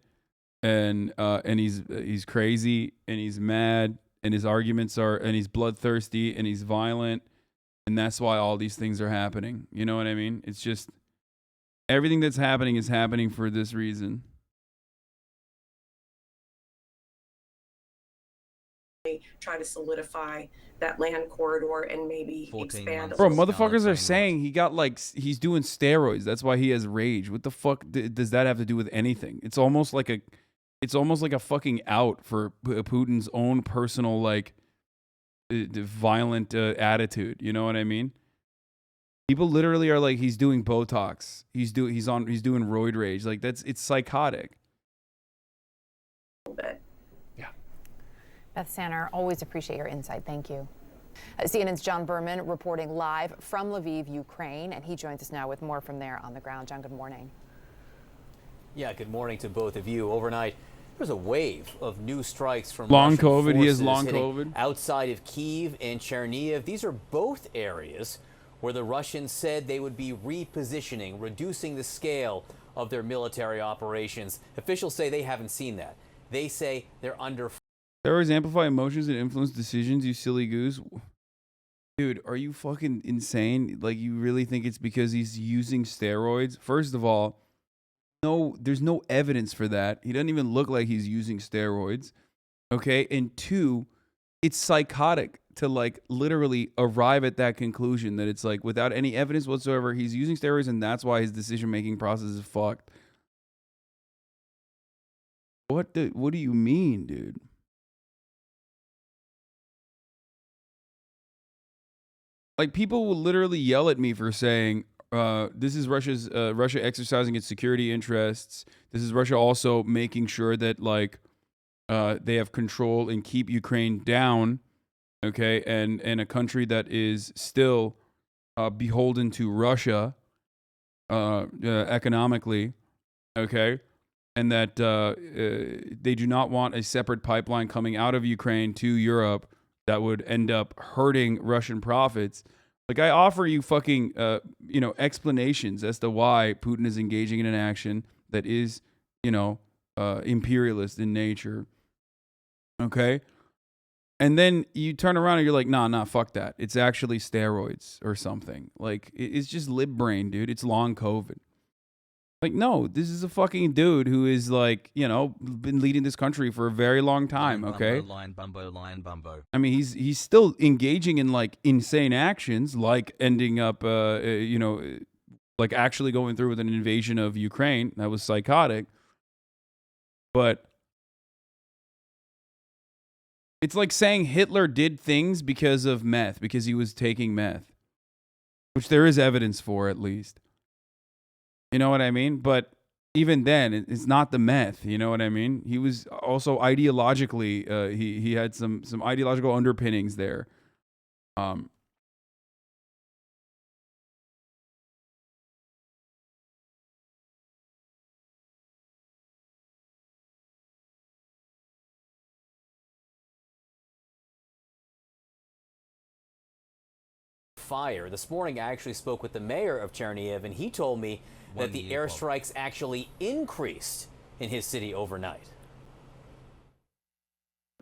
and he's crazy and he's mad and his arguments are, and he's bloodthirsty and he's violent, and that's why all these things are happening. You know what I mean? It's just everything that's happening is happening for this reason. Try to solidify that land corridor and maybe expand. Bro, motherfuckers are saying he got like, he's doing steroids. That's why he has rage. What the fuck does that have to do with anything? It's almost like a fucking out for Putin's own personal like violent attitude. You know what I mean? People literally are like, he's doing Botox. He's doing roid rage. Like it's psychotic. Beth Sanner, always appreciate your insight. Thank you. CNN's John Berman reporting live from Lviv, Ukraine, and he joins us now with more from there on the ground. John, good morning. Yeah, good morning to both of you. Overnight, there's a wave of new strikes from long Russian COVID. He has forces long hitting COVID outside of Kyiv and Chernihiv. These are both areas where the Russians said they would be repositioning, reducing the scale of their military operations. Officials say they haven't seen that. They say they're under. Steroids amplify emotions and influence decisions, you silly goose. Dude, are you fucking insane? Like, you really think it's because he's using steroids? First of all, no, there's no evidence for that. He doesn't even look like he's using steroids. Okay? And two, it's psychotic to, like, literally arrive at that conclusion that it's like, without any evidence whatsoever, he's using steroids and that's why his decision-making process is fucked. What do you mean, dude? Like, people will literally yell at me for saying, this is Russia exercising its security interests. This is Russia also making sure that, like, they have control and keep Ukraine down, okay? And a country that is still beholden to Russia economically, okay? And that they do not want a separate pipeline coming out of Ukraine to Europe that would end up hurting Russian profits. Like, I offer you fucking, explanations as to why Putin is engaging in an action that is, imperialist in nature. Okay? And then you turn around and you're like, nah, fuck that. It's actually steroids or something. Like, it's just lib brain, dude. It's long COVID. Like, no, this is a fucking dude who is, like, been leading this country for a very long time, okay? Lion bumbo. I mean, he's still engaging in, like, insane actions, like ending up, like actually going through with an invasion of Ukraine. That was psychotic. But it's like saying Hitler did things because of meth, because he was taking meth, which there is evidence for, at least. You know what I mean? But even then, it's not the meth. You know what I mean? He was also ideologically, he had some ideological underpinnings there. Fire. This morning, I actually spoke with the mayor of Chernihiv, and he told me that the airstrikes actually increased in his city overnight.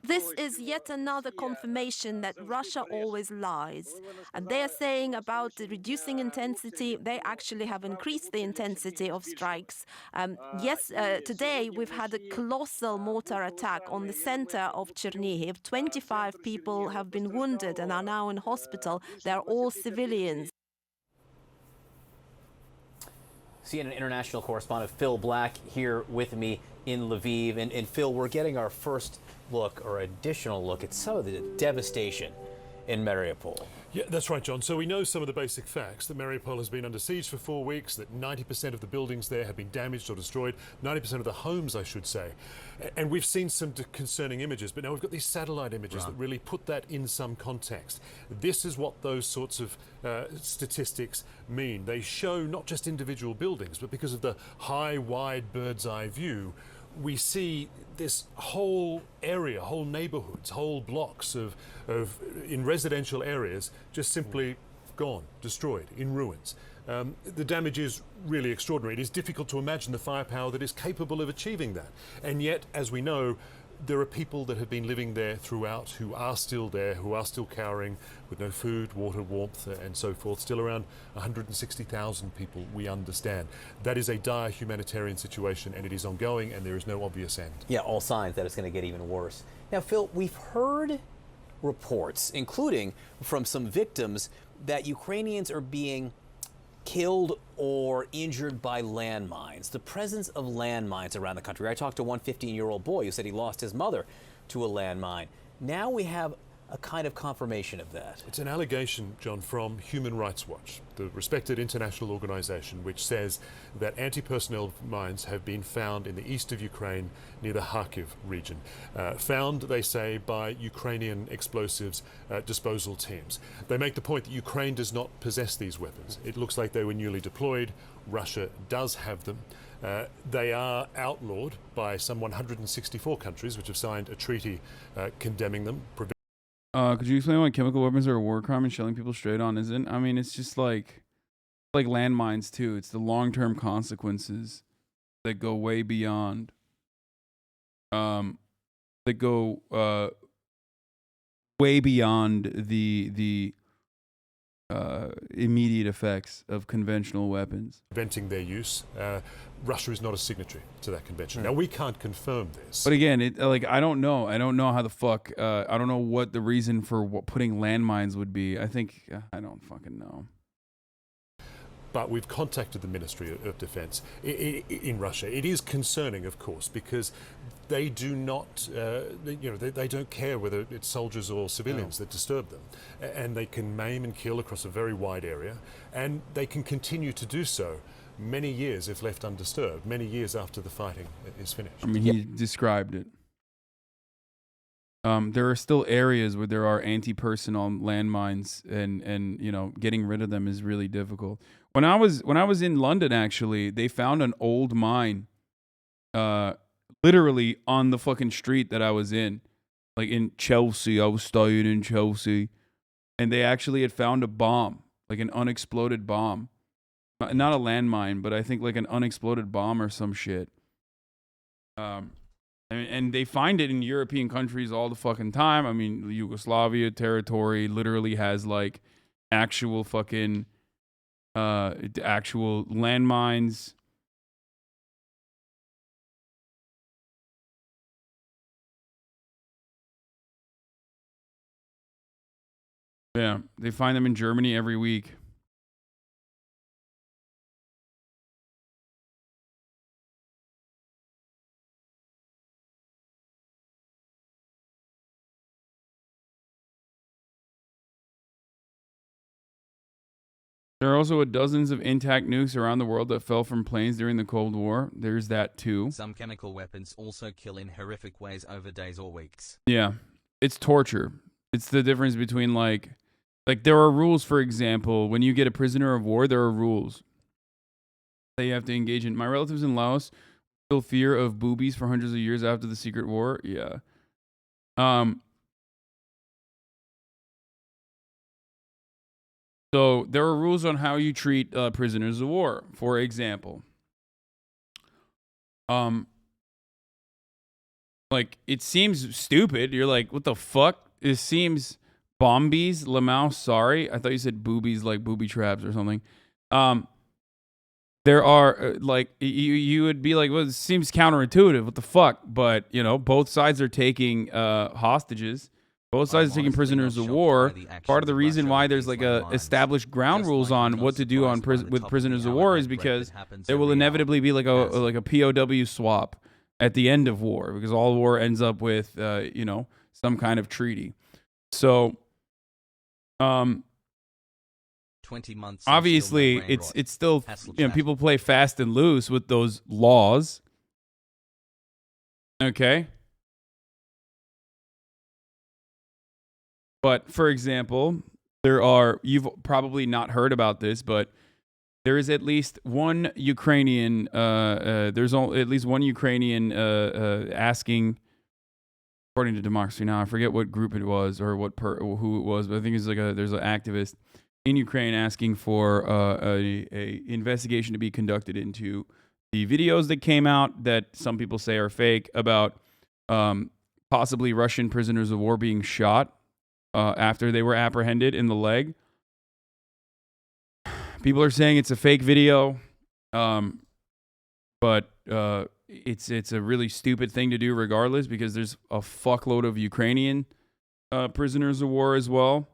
This is yet another confirmation that Russia always lies. And they are saying about the reducing intensity, they actually have increased the intensity of strikes. Today we've had a colossal mortar attack on the center of Chernihiv. 25 people have been wounded and are now in hospital. They're all civilians. CNN international correspondent Phil Black here with me in Lviv. And Phil, we're getting our first look or additional look at some of the devastation in Mariupol. Yeah, that's right, John. So we know some of the basic facts, that Mariupol has been under siege for 4 weeks, that 90% of the buildings there have been damaged or destroyed, 90% of the homes, I should say. And we've seen some concerning images, but now we've got these satellite images that really put that in some context. This is what those sorts of statistics mean. They show not just individual buildings, but because of the high, wide bird's eye view, we see this whole area, whole neighborhoods, whole blocks in residential areas just simply gone, destroyed, in ruins. The damage is really extraordinary. It is difficult to imagine the firepower that is capable of achieving that. And yet, as we know, there are people that have been living there throughout who are still there, who are still cowering with no food, water, warmth, and so forth. Still around 160,000 people, we understand. That is a dire humanitarian situation, and it is ongoing, and there is no obvious end. Yeah, all signs that it's going to get even worse. Now, Phil, we've heard reports, including from some victims, that Ukrainians are being killed or injured by landmines. The presence of landmines around the country. I talked to one 15-year-old boy who said he lost his mother to a landmine. Now we have a kind of confirmation of that. It's an allegation, John, from Human Rights Watch, the respected international organization, which says that anti-personnel mines have been found in the east of Ukraine near the Kharkiv region. Found, they say, by Ukrainian explosives disposal teams. They make the point that Ukraine does not possess these weapons. It looks like they were newly deployed. Russia does have them. They are outlawed by some 164 countries which have signed a treaty condemning them. Could you explain why chemical weapons are a war crime and shelling people straight on isn't? I mean, it's just like landmines too. It's the long-term consequences that go way beyond. That go way beyond the immediate effects of conventional weapons. Preventing their use. Russia is not a signatory to that convention. Now, we can't confirm this. But again, I don't know. I don't know how the fuck. I don't know what the reason for putting landmines would be. I think I don't fucking know. But we've contacted the Ministry of Defense in Russia. It is concerning, of course, because they do not, they don't care whether it's soldiers or civilians that disturb them. And they can maim and kill across a very wide area. And they can continue to do so many years if left undisturbed, many years after the fighting is finished. I mean, he described it. There are still areas where there are anti-personnel landmines, and getting rid of them is really difficult. When I was in London, actually, they found an old mine, literally on the fucking street that I was in, like in Chelsea. I was staying in Chelsea, and they actually had found a bomb, like an unexploded bomb, not a landmine, but I think like an unexploded bomb or some shit. And they find it in European countries all the fucking time. I mean, the Yugoslavia territory literally has like actual fucking actual landmines. Yeah, they find them in Germany every week. There are also dozens of intact nukes around the world that fell from planes during the Cold War. There's that too. Some chemical weapons also kill in horrific ways over days or weeks. Yeah, it's torture. It's the difference between like there are rules, for example, when you get a prisoner of war, there are rules that you have to engage in. My relatives in Laos still fear of boobies for hundreds of years after the secret war. Yeah. So there are rules on how you treat prisoners of war. For example, Like, it seems stupid. You're like, what the fuck? It seems bombies, Lamau, sorry. I thought you said boobies, like booby traps or something. There are, like, you would be like, well, it seems counterintuitive. What the fuck? But, you know, both sides are taking hostages. Both sides are taking prisoners of war. Part of the reason why there's like established ground rules on what to do on with prisoners of war is because there will inevitably be like a POW swap at the end of war, because all war ends up with you know, some kind of treaty. So 20 months. Obviously, it's still, you know, people play fast and loose with those laws. Okay. But, for example, you've probably not heard about this, but there is at least one Ukrainian, there's at least one Ukrainian asking, according to Democracy Now!, I forget what group it was or who it was, but I think it's like there's an activist in Ukraine asking for a investigation to be conducted into the videos that came out that some people say are fake about possibly Russian prisoners of war being shot after they were apprehended in the leg. People are saying it's a fake video, but it's a really stupid thing to do regardless, because there's a fuckload of Ukrainian prisoners of war as well.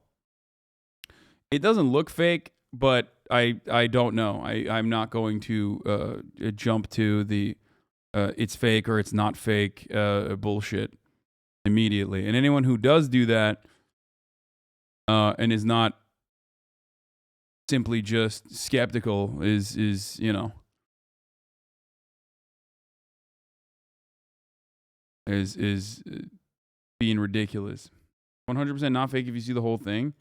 It doesn't look fake, but I don't know. I'm not going to jump to the it's fake or it's not fake bullshit immediately. And anyone who does do that and is not simply just skeptical is you know, is being ridiculous. 100% not fake if you see the whole thing.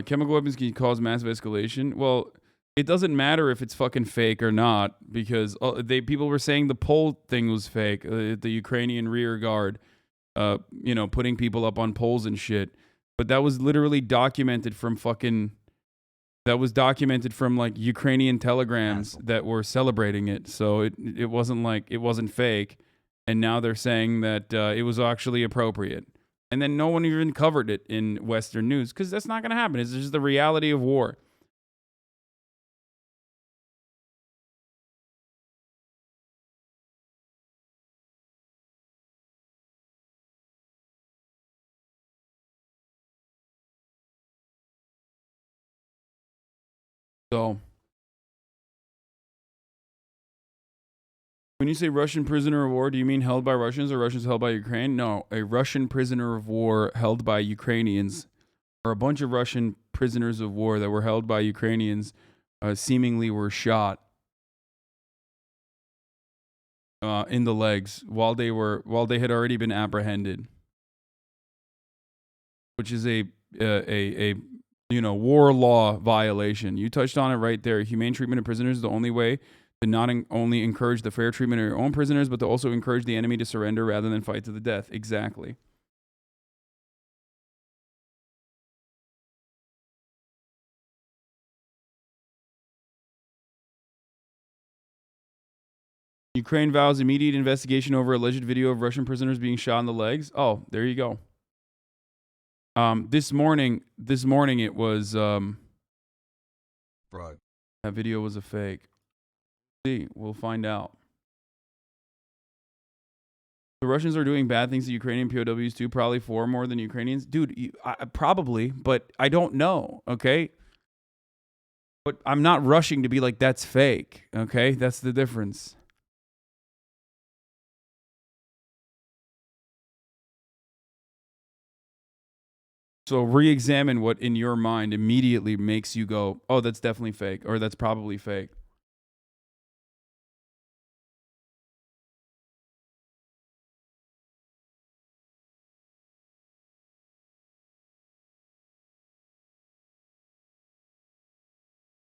Chemical weapons can cause massive escalation. Well, it doesn't matter if it's fucking fake or not, because people were saying the pole thing was fake. The Ukrainian rear guard, you know, putting people up on poles and shit. But that was literally documented from like Ukrainian telegrams that were celebrating it. So it wasn't fake. And now they're saying that it was actually appropriate. And then no one even covered it in Western news, because that's not going to happen. It's just the reality of war. So, when you say Russian prisoner of war, do you mean held by Russians or Russians held by Ukraine? No, a Russian prisoner of war held by Ukrainians, or a bunch of Russian prisoners of war that were held by Ukrainians seemingly were shot in the legs while they had already been apprehended, which is a you know, war law violation. You touched on it right there. Humane treatment of prisoners is the only way to not only encourage the fair treatment of your own prisoners, but to also encourage the enemy to surrender rather than fight to the death. Exactly. Ukraine vows immediate investigation over alleged video of Russian prisoners being shot in the legs. Oh, there you go. This morning it was right. That video was a fake. See, we'll find out. The Russians are doing bad things to Ukrainian POWs too, probably far more than Ukrainians. Dude, probably, but I don't know, okay? But I'm not rushing to be like, that's fake, okay? That's the difference. So re-examine what in your mind immediately makes you go, oh, that's definitely fake, or that's probably fake.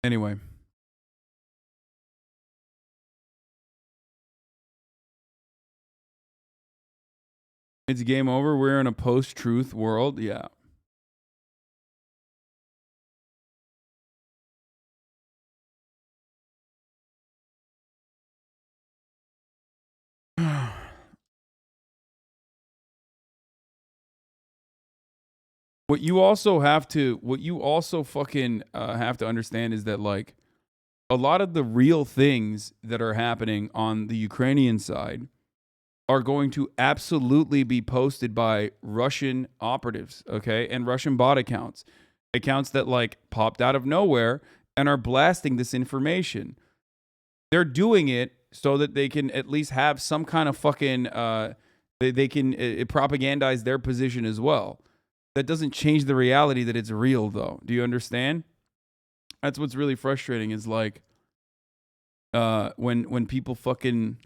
Anyway. It's game over. We're in a post-truth world. Yeah. What you also fucking have to understand is that, like, a lot of the real things that are happening on the Ukrainian side are going to absolutely be posted by Russian operatives, okay? And Russian bot accounts that, like, popped out of nowhere and are blasting this information. They're doing it so that they can at least have some kind of fucking, they can propagandize their position as well. That doesn't change the reality that it's real, though. Do you understand? That's what's really frustrating is, like, when people fucking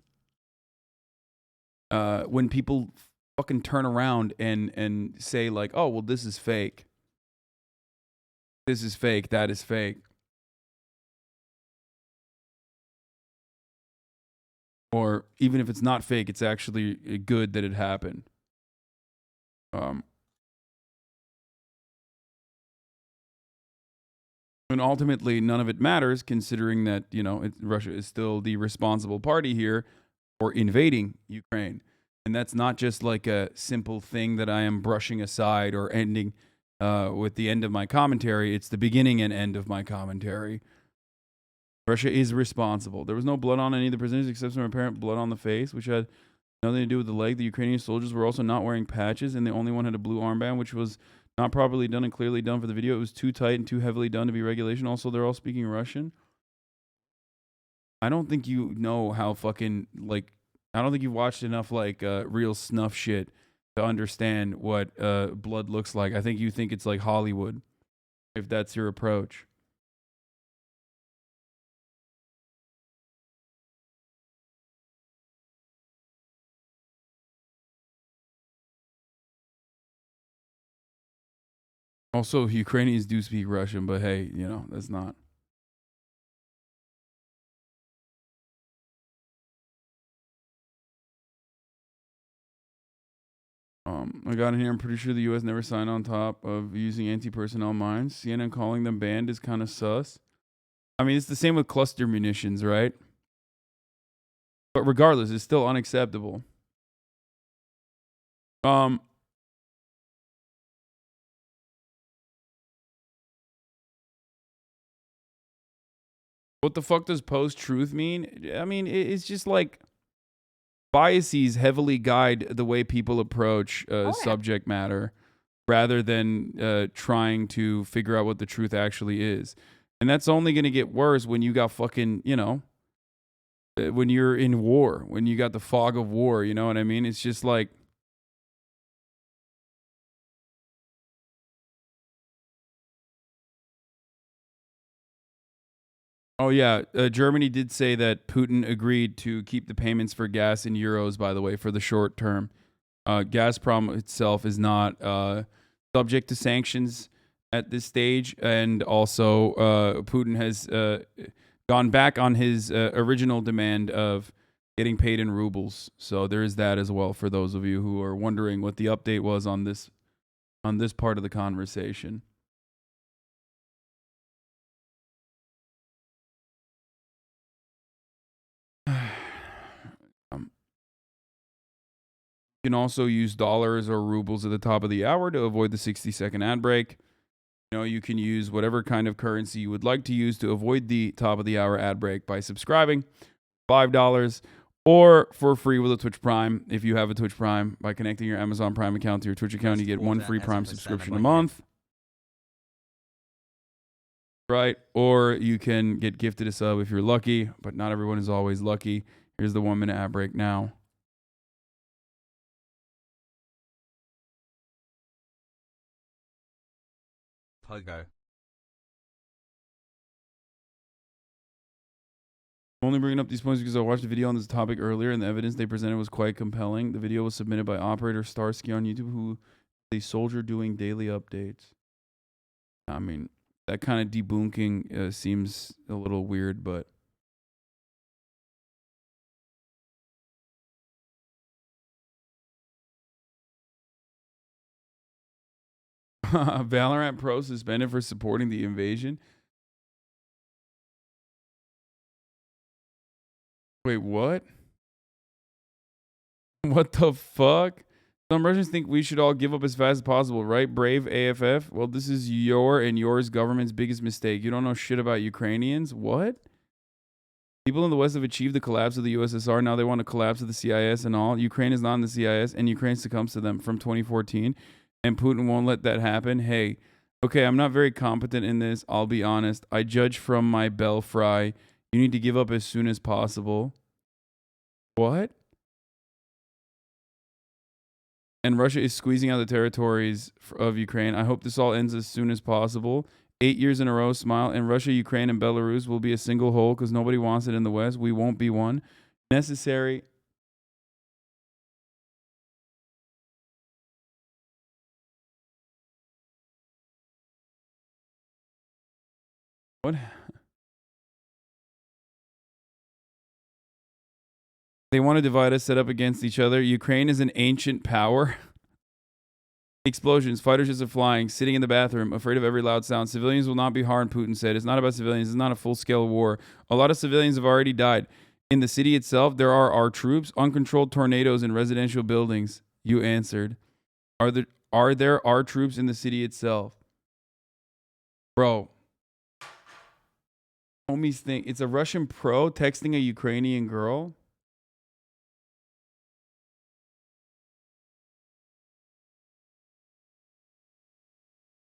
turn around and say, like, oh, well, this is fake. This is fake. That is fake. Or even if it's not fake, it's actually good that it happened. And ultimately, none of it matters, considering that, you know, Russia is still the responsible party here for invading Ukraine. And that's not just like a simple thing that I am brushing aside or ending with the end of my commentary. It's the beginning and end of my commentary. Russia is responsible. There was no blood on any of the prisoners except some apparent blood on the face, which had nothing to do with the leg. The Ukrainian soldiers were also not wearing patches, and the only one had a blue armband, which was not properly done and clearly done for the video. It was too tight and too heavily done to be regulation. Also, they're all speaking Russian. I don't think you know how fucking, like, I don't think you've watched enough, like, real snuff shit to understand what blood looks like. I think you think it's like Hollywood, if that's your approach. Also, Ukrainians do speak Russian, but hey, you know, that's not. I got in here. I'm pretty sure the U.S. never signed on top of using anti-personnel mines. CNN calling them banned is kind of sus. I mean, it's the same with cluster munitions, right? But regardless, it's still unacceptable. What the fuck does post-truth mean? I mean, it's just like biases heavily guide the way people approach subject matter rather than trying to figure out what the truth actually is. And that's only going to get worse when you got fucking, you know, when you're in war, when you got the fog of war, you know what I mean? It's just like, oh, yeah. Germany did say that Putin agreed to keep the payments for gas in euros, by the way, for the short term. Gazprom itself is not subject to sanctions at this stage. And also, Putin has gone back on his original demand of getting paid in rubles. So there is that as well for those of you who are wondering what the update was on this part of the conversation. You can also use dollars or rubles at the top of the hour to avoid the 60-second ad break. You know, you can use whatever kind of currency you would like to use to avoid the top of the hour ad break by subscribing, $5, or for free with a Twitch Prime. If you have a Twitch Prime, by connecting your Amazon Prime account to your Twitch account, you get one free Prime subscription a month. Right? Or you can get gifted a sub if you're lucky, but not everyone is always lucky. Here's the 1 minute ad break now. Pogo. I'm only bringing up these points because I watched a video on this topic earlier and the evidence they presented was quite compelling. The video was submitted by operator Starsky on YouTube, who is a soldier doing daily updates. I mean, that kind of debunking seems a little weird, but Valorant Pro suspended for supporting the invasion. Wait, what? What the fuck? Some Russians think we should all give up as fast as possible, right? Brave AFF. Well, this is your and yours government's biggest mistake. You don't know shit about Ukrainians. What? People in the West have achieved the collapse of the USSR. Now they want to collapse of the CIS and all. Ukraine is not in the CIS, and Ukraine succumbs to them from 2014. And Putin won't let that happen. Hey, okay, I'm not very competent in this. I'll be honest. I judge from my belfry. You need to give up as soon as possible. What? And Russia is squeezing out the territories of Ukraine. I hope this all ends as soon as possible. 8 years in a row, smile. And Russia, Ukraine, and Belarus will be a single whole because nobody wants it in the West. We won't be one. Necessary. What? They want to divide us, set up against each other. Ukraine is an ancient power. Explosions, fighter jets are flying, sitting in the bathroom, afraid of every loud sound. Civilians will not be harmed, Putin said. It's not about civilians. It's not a full-scale war. A lot of civilians have already died. In the city itself, there are our troops, uncontrolled tornadoes in residential buildings. You answered. Are there our troops in the city itself? Bro. Homies think it's a Russian pro texting a Ukrainian girl.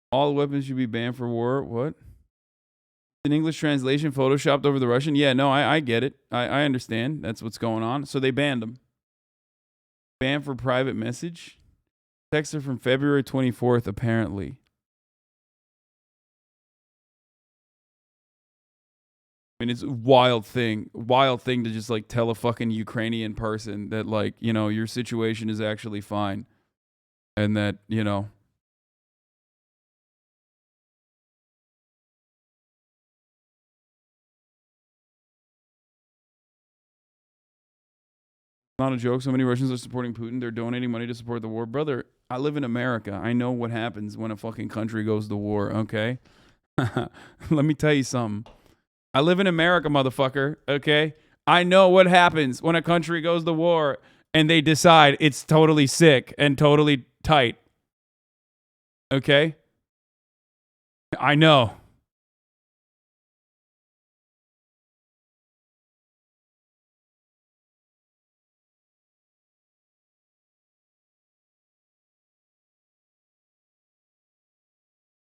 All weapons should be banned for war. What? An English translation photoshopped over the Russian? Yeah, no, I get it. I understand. That's what's going on. So they banned them. Banned for private message? Texts are from February 24th, apparently. I mean, it's a wild thing to just like tell a fucking Ukrainian person that like, you know, your situation is actually fine. And that, you know, not a joke. So many Russians are supporting Putin. They're donating money to support the war. Brother, I live in America. I know what happens when a fucking country goes to war, okay? Let me tell you something. I live in America, motherfucker, okay? I know what happens when a country goes to war and they decide it's totally sick and totally tight. Okay? I know.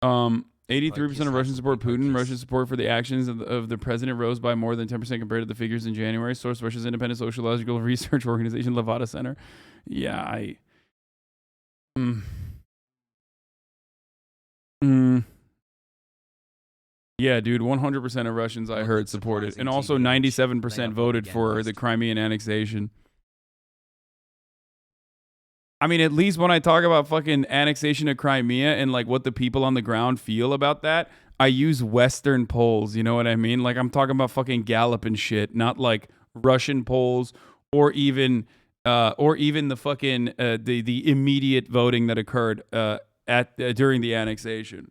Um, 83% of Russians support Putin. Russia's support for the actions of the president rose by more than 10% compared to the figures in January. Source: Russia's independent sociological research organization, Levada Center. Yeah, Yeah, dude, 100% of Russians I heard supported. And also 97% voted for the Crimean annexation. I mean, at least when I talk about fucking annexation of Crimea and like what the people on the ground feel about that, I use Western polls, you know what I mean? Like I'm talking about fucking Gallup and shit, not like Russian polls or even the fucking the immediate voting that occurred during the annexation.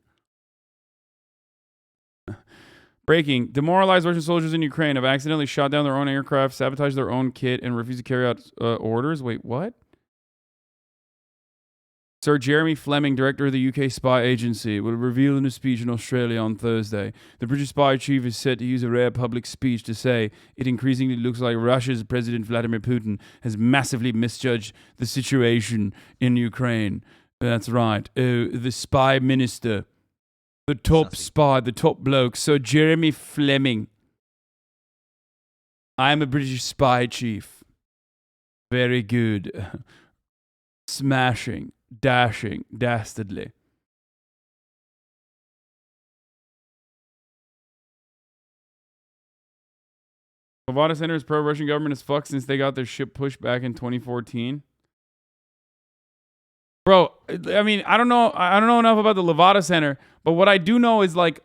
Breaking. Demoralized Russian soldiers in Ukraine have accidentally shot down their own aircraft, sabotaged their own kit, and refused to carry out orders. Wait, what? Sir Jeremy Fleming, director of the UK spy agency, will reveal in a speech in Australia on Thursday. The British spy chief is set to use a rare public speech to say it increasingly looks like Russia's President Vladimir Putin has massively misjudged the situation in Ukraine. That's right. The spy minister, the top spy, the top bloke, Sir Jeremy Fleming. I am a British spy chief. Very good. Smashing. Dashing, dastardly. Levada Center is pro-Russian government as fuck since they got their ship pushed back in 2014. Bro, I mean, I don't know enough about the Levada Center, but what I do know is like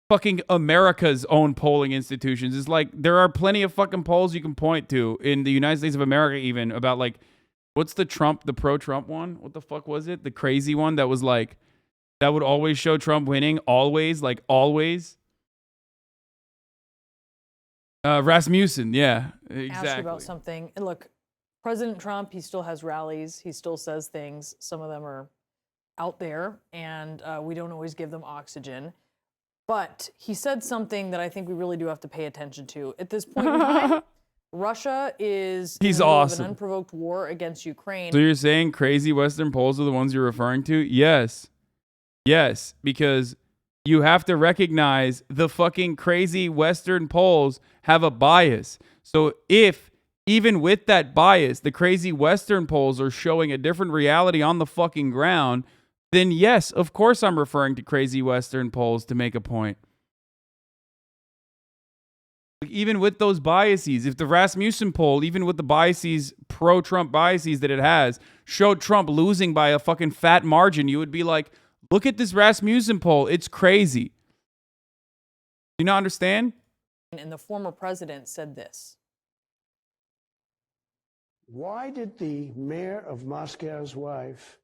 fucking America's own polling institutions. It's like there are plenty of fucking polls you can point to in the United States of America even about like what's the pro-Trump one? What the fuck was it? The crazy one that was like, that would always show Trump winning. Always, like always. Rasmussen, yeah, exactly. Ask you about something. And look, President Trump, he still has rallies. He still says things. Some of them are out there, and we don't always give them oxygen. But he said something that I think we really do have to pay attention to. At this point in time, Russia is in the middle of an unprovoked war against Ukraine. So you're saying crazy Western polls are the ones you're referring to? Yes. Yes, because you have to recognize the fucking crazy Western polls have a bias. So if, even with that bias, the crazy Western polls are showing a different reality on the fucking ground, then yes, of course I'm referring to crazy Western polls to make a point. Even with those biases, if the Rasmussen poll, even with the biases, pro-Trump biases that it has, showed Trump losing by a fucking fat margin, you would be like, look at this Rasmussen poll. It's crazy. Do you not understand? And the former president said this. Why did the mayor of Moscow's wife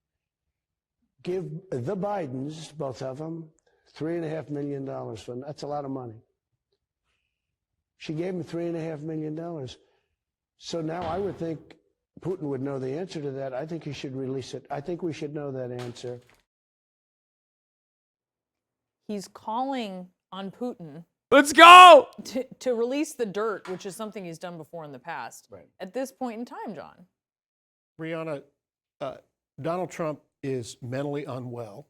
give the Bidens, both of them, $3.5 million for them? That's a lot of money. She gave him $3.5 million. So now I would think Putin would know the answer to that. I think he should release it. I think we should know that answer. He's calling on Putin. Let's go! To release the dirt, which is something he's done before in the past. Right. At this point in time, John. Brianna, Donald Trump is mentally unwell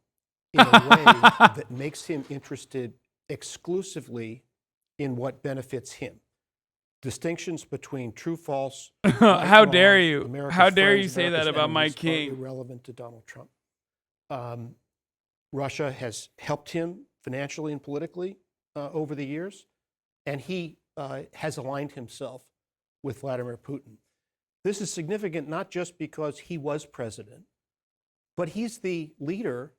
in a way that makes him interested exclusively in what benefits him. Distinctions between true, false. How dare you? America's How dare friends, you say America's that about my enemies king? are irrelevant to Donald Trump. Russia has helped him financially and politically over the years, and he has aligned himself with Vladimir Putin. This is significant not just because he was president, but he's the leader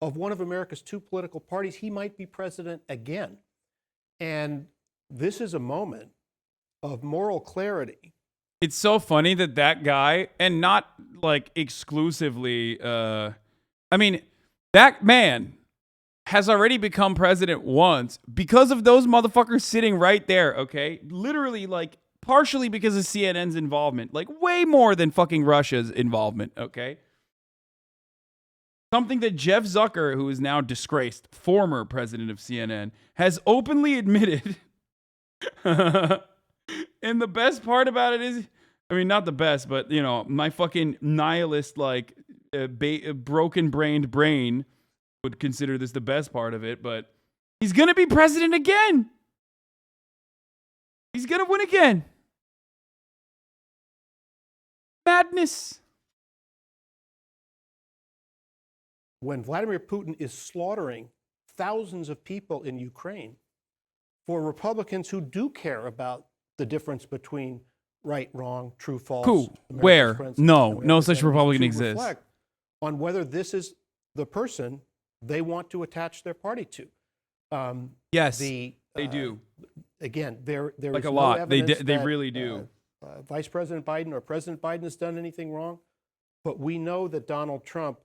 of one of America's two political parties. He might be president again. And this is a moment of moral clarity. It's so funny that that guy, and not like exclusively, I mean, that man has already become president once because of those motherfuckers sitting right there, okay? Literally, like, partially because of CNN's involvement. Like, way more than fucking Russia's involvement, okay? Something that Jeff Zucker, who is now disgraced, former president of CNN, has openly admitted. And the best part about it is, I mean, not the best, but, you know, my fucking nihilist, like, broken-brained brain would consider this the best part of it, but he's going to be president again. He's going to win again. Madness. When Vladimir Putin is slaughtering thousands of people in Ukraine, for Republicans who do care about the difference between right, wrong, true, false. Who? Where? No such Republican exists. Reflect on whether this is the person they want to attach their party to. Yes, they do. Again, there like is a no lot. They evidence really do. Vice President Biden or President Biden has done anything wrong, but we know that Donald Trump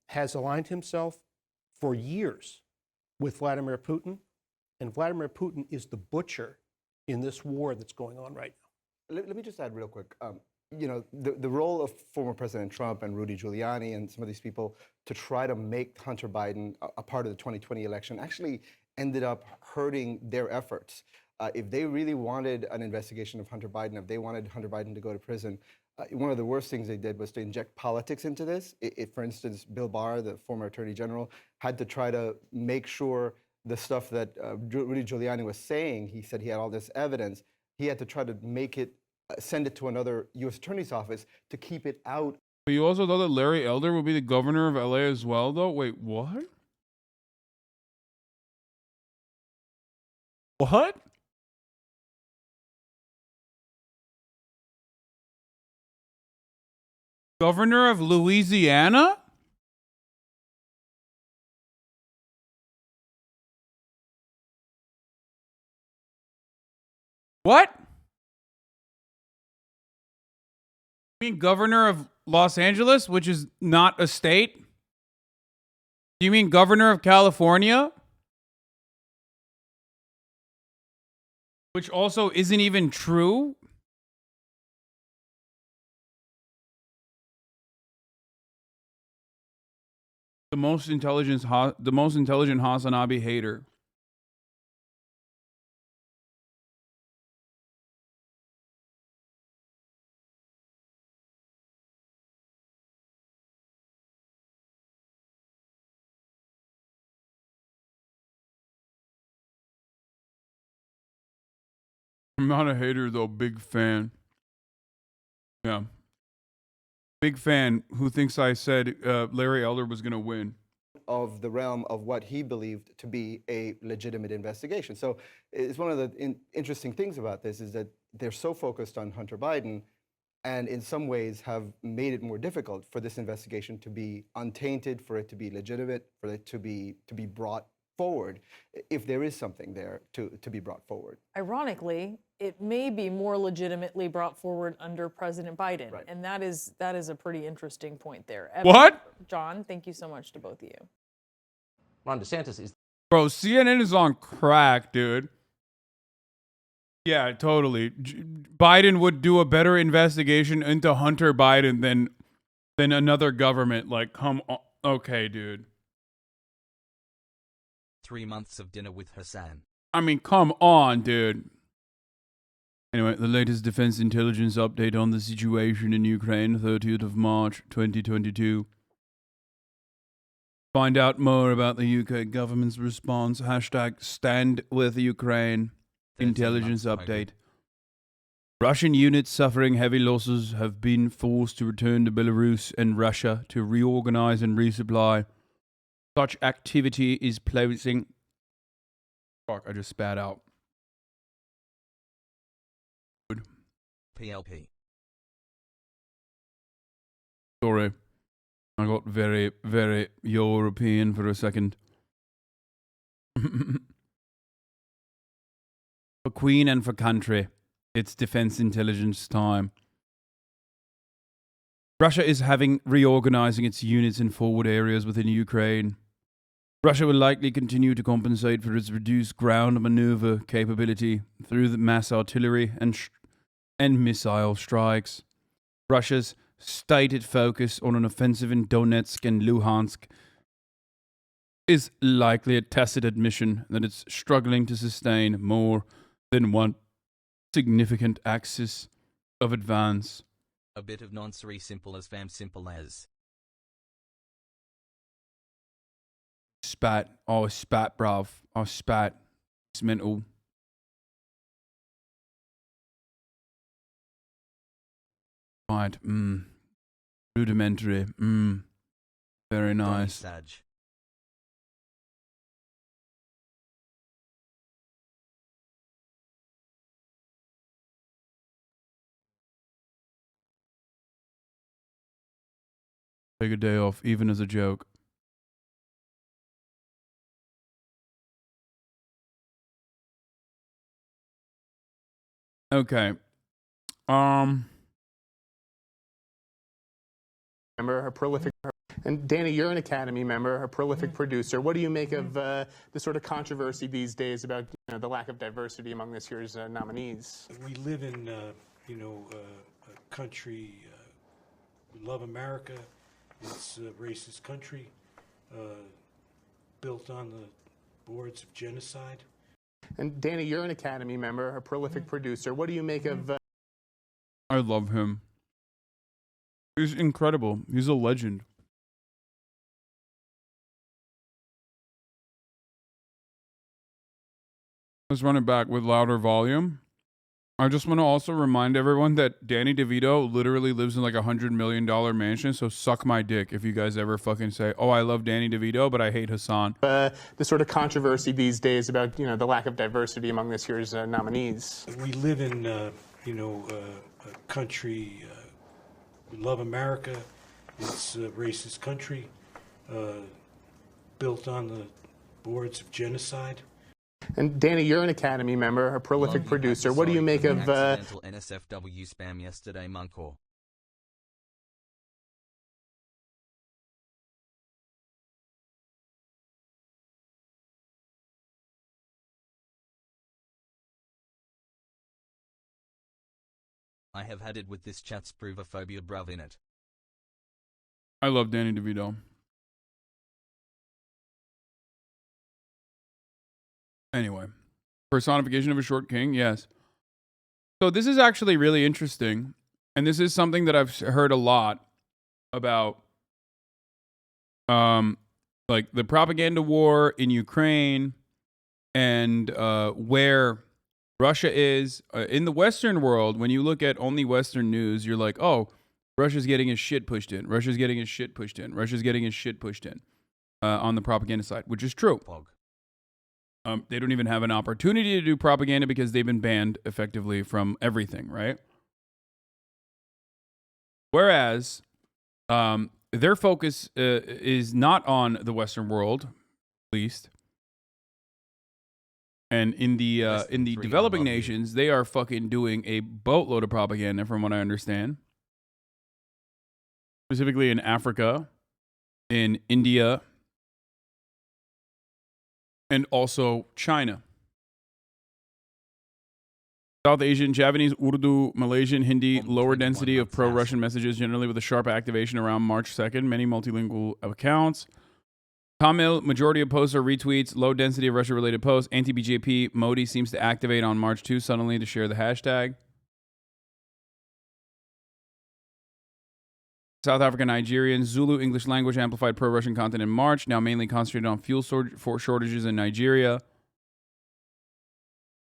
has aligned himself for years with Vladimir Putin, and Vladimir Putin is the butcher in this war that's going on right now. Let me just add real quick. You know, the role of former President Trump and Rudy Giuliani and some of these people to try to make Hunter Biden a part of the 2020 election actually ended up hurting their efforts. If they really wanted an investigation of Hunter Biden, if they wanted Hunter Biden to go to prison, one of the worst things they did was to inject politics into this. For instance, Bill Barr, the former Attorney General, had to try to make sure the stuff that Rudy Giuliani was saying, he said he had all this evidence, he had to try to make it, send it to another U.S. Attorney's office to keep it out. But you also thought that Larry Elder would be the governor of LA as well, though? Wait, what? What? Governor of Louisiana? What? You mean governor of Los Angeles, which is not a state? Do you mean governor of California? Which also isn't even true? The most intelligent HasanAbi hater. I'm not a hater though, big fan. Yeah. Big fan who thinks I said Larry Elder was going to win. Of the realm of what he believed to be a legitimate investigation. So it's one of the interesting things about this is that they're so focused on Hunter Biden and in some ways have made it more difficult for this investigation to be untainted, for it to be legitimate, for it to be brought forward, if there is something there to be brought forward. Ironically, it may be more legitimately brought forward under President Biden. Right. And that is a pretty interesting point there. Evan, What? John, thank you so much to both of you. Ron DeSantis is... Bro, CNN is on crack, dude. Yeah, totally. Biden would do a better investigation into Hunter Biden than another government. Like, come on. Okay, dude. 3 months of dinner with Hasan. I mean, come on, dude. Anyway, the latest defense intelligence update on the situation in Ukraine, 30th of March, 2022. Find out more about the UK government's response. Hashtag stand with Ukraine. Intelligence update. Russian units suffering heavy losses have been forced to return to Belarus and Russia to reorganize and resupply. Such activity is placing... Fuck, I just spat out. PLP. Sorry. I got very, very European for a second. For Queen and for country, it's defense intelligence time. Russia is reorganizing its units in forward areas within Ukraine. Russia will likely continue to compensate for its reduced ground maneuver capability through the mass artillery and missile strikes. Russia's stated focus on an offensive in Donetsk and Luhansk is likely a tacit admission that it's struggling to sustain more than one significant axis of advance. A bit of nonsense simple as fam simple as. Spat. Oh, spat, bruv. Oh, spat. It's mental. Right. Rudimentary. Very nice. Take a day off, even as a joke. Okay. Member, a prolific, and Danny, you're an Academy member, a prolific producer. What do you make of the sort of controversy these days about the lack of diversity among this year's nominees? We live in, a country. We love America. It's a racist country built on the boards of genocide. And Danny, you're an Academy member, a prolific producer. What do you make of? I love him. He's incredible. He's a legend. Let's run it back with louder volume. I just want to also remind everyone that Danny DeVito literally lives in like $100 million mansion, so suck my dick if you guys ever fucking say, oh, I love Danny DeVito, but I hate Hasan. The sort of controversy these days about, the lack of diversity among this year's nominees. We live in, a country. We love America. It's a racist country built on the boards of genocide. And Danny, you're an Academy member, a prolific producer. What do you make of accidental NSFW spam yesterday, Munkor? I have had it with this chat's provophobia bruv in it. I love Danny DeVito. Anyway, personification of a short king, yes. So this is actually really interesting, and this is something that I've heard a lot about, like the propaganda war in Ukraine and where Russia is in the Western world. When you look at only Western news, you're like, oh, Russia's getting his shit pushed in. Russia's getting his shit pushed in. Russia's getting his shit pushed in on the propaganda side, which is true. They don't even have an opportunity to do propaganda because they've been banned effectively from everything, right? Whereas their focus is not on the Western world, at least. And in the developing nations, they are fucking doing a boatload of propaganda, from what I understand. Specifically in Africa, in India, and also China. South Asian, Javanese, Urdu, Malaysian, Hindi, lower density of pro-Russian messages, generally with a sharp activation around March 2nd. Many multilingual accounts. Tamil, majority of posts are retweets, low density of Russia-related posts. Anti-BJP, Modi seems to activate on March 2 suddenly to share the hashtag. South African, Nigerian, Zulu English language amplified pro-Russian content in March, now mainly concentrated on fuel shortages in Nigeria.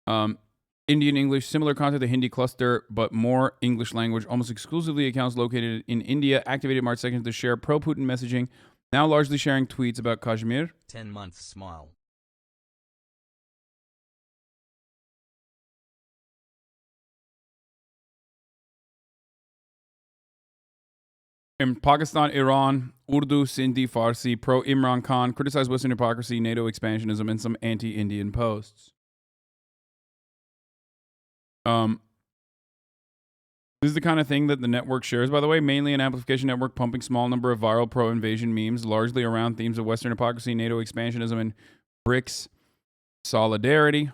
Indian English, similar content to Hindi cluster, but more English language, almost exclusively accounts located in India, activated March 2nd to share pro-Putin messaging, now largely sharing tweets about Kashmir. 10 months smile. In Pakistan, Iran, Urdu, Sindhi, Farsi, pro-Imran Khan, criticize Western hypocrisy, NATO expansionism, and some anti-Indian posts. This is the kind of thing that the network shares, by the way, mainly an amplification network pumping small number of viral pro-invasion memes, largely around themes of Western hypocrisy, NATO expansionism, and BRICS solidarity.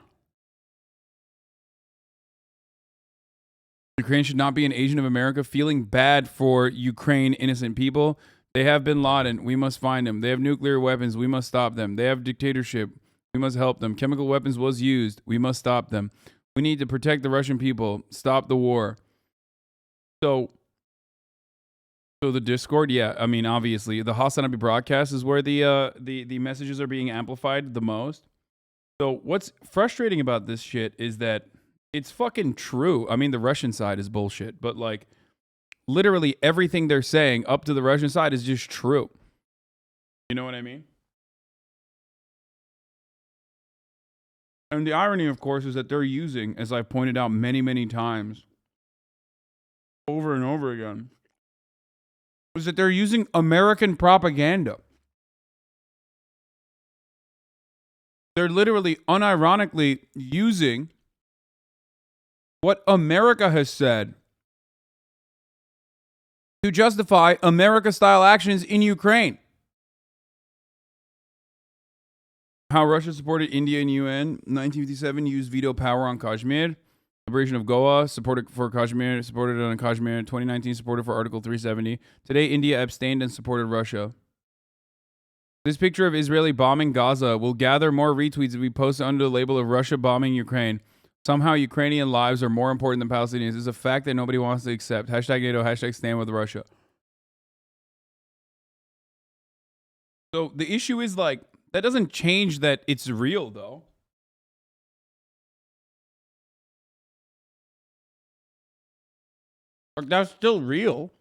Ukraine should not be an agent of America, feeling bad for Ukraine innocent people. They have bin Laden. We must find them. They have nuclear weapons. We must stop them. They have dictatorship. We must help them. Chemical weapons was used. We must stop them. We need to protect the Russian people. Stop the war. So the Discord, yeah, I mean, obviously, the HasanAbi broadcast is where the messages are being amplified the most. So what's frustrating about this shit is that it's fucking true. I mean, the Russian side is bullshit, but like literally everything they're saying up to the Russian side is just true. You know what I mean? And the irony, of course, is that they're using, as I've pointed out many, many times, over and over again, is that they're using American propaganda. They're literally unironically using what America has said to justify America-style actions in Ukraine. How Russia supported India in UN, 1957, used veto power on Kashmir. Liberation of Goa, supported for Kashmir, supported on Kashmir. 2019, supported for Article 370. Today, India abstained and supported Russia. This picture of Israeli bombing Gaza will gather more retweets if we post under the label of Russia bombing Ukraine. Somehow Ukrainian lives are more important than Palestinians. This is a fact that nobody wants to accept. Hashtag NATO, hashtag stand with Russia. So the issue is like, that doesn't change that it's real though. Like, that's still real.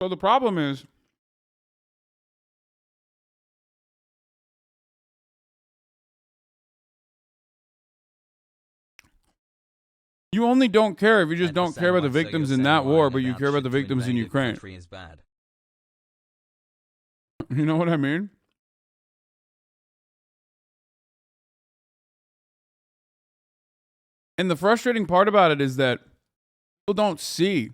So the problem is, you only don't care if you just don't care about the victims in that war, but you care about the victims in Ukraine. You know what I mean? And the frustrating part about it is that people don't see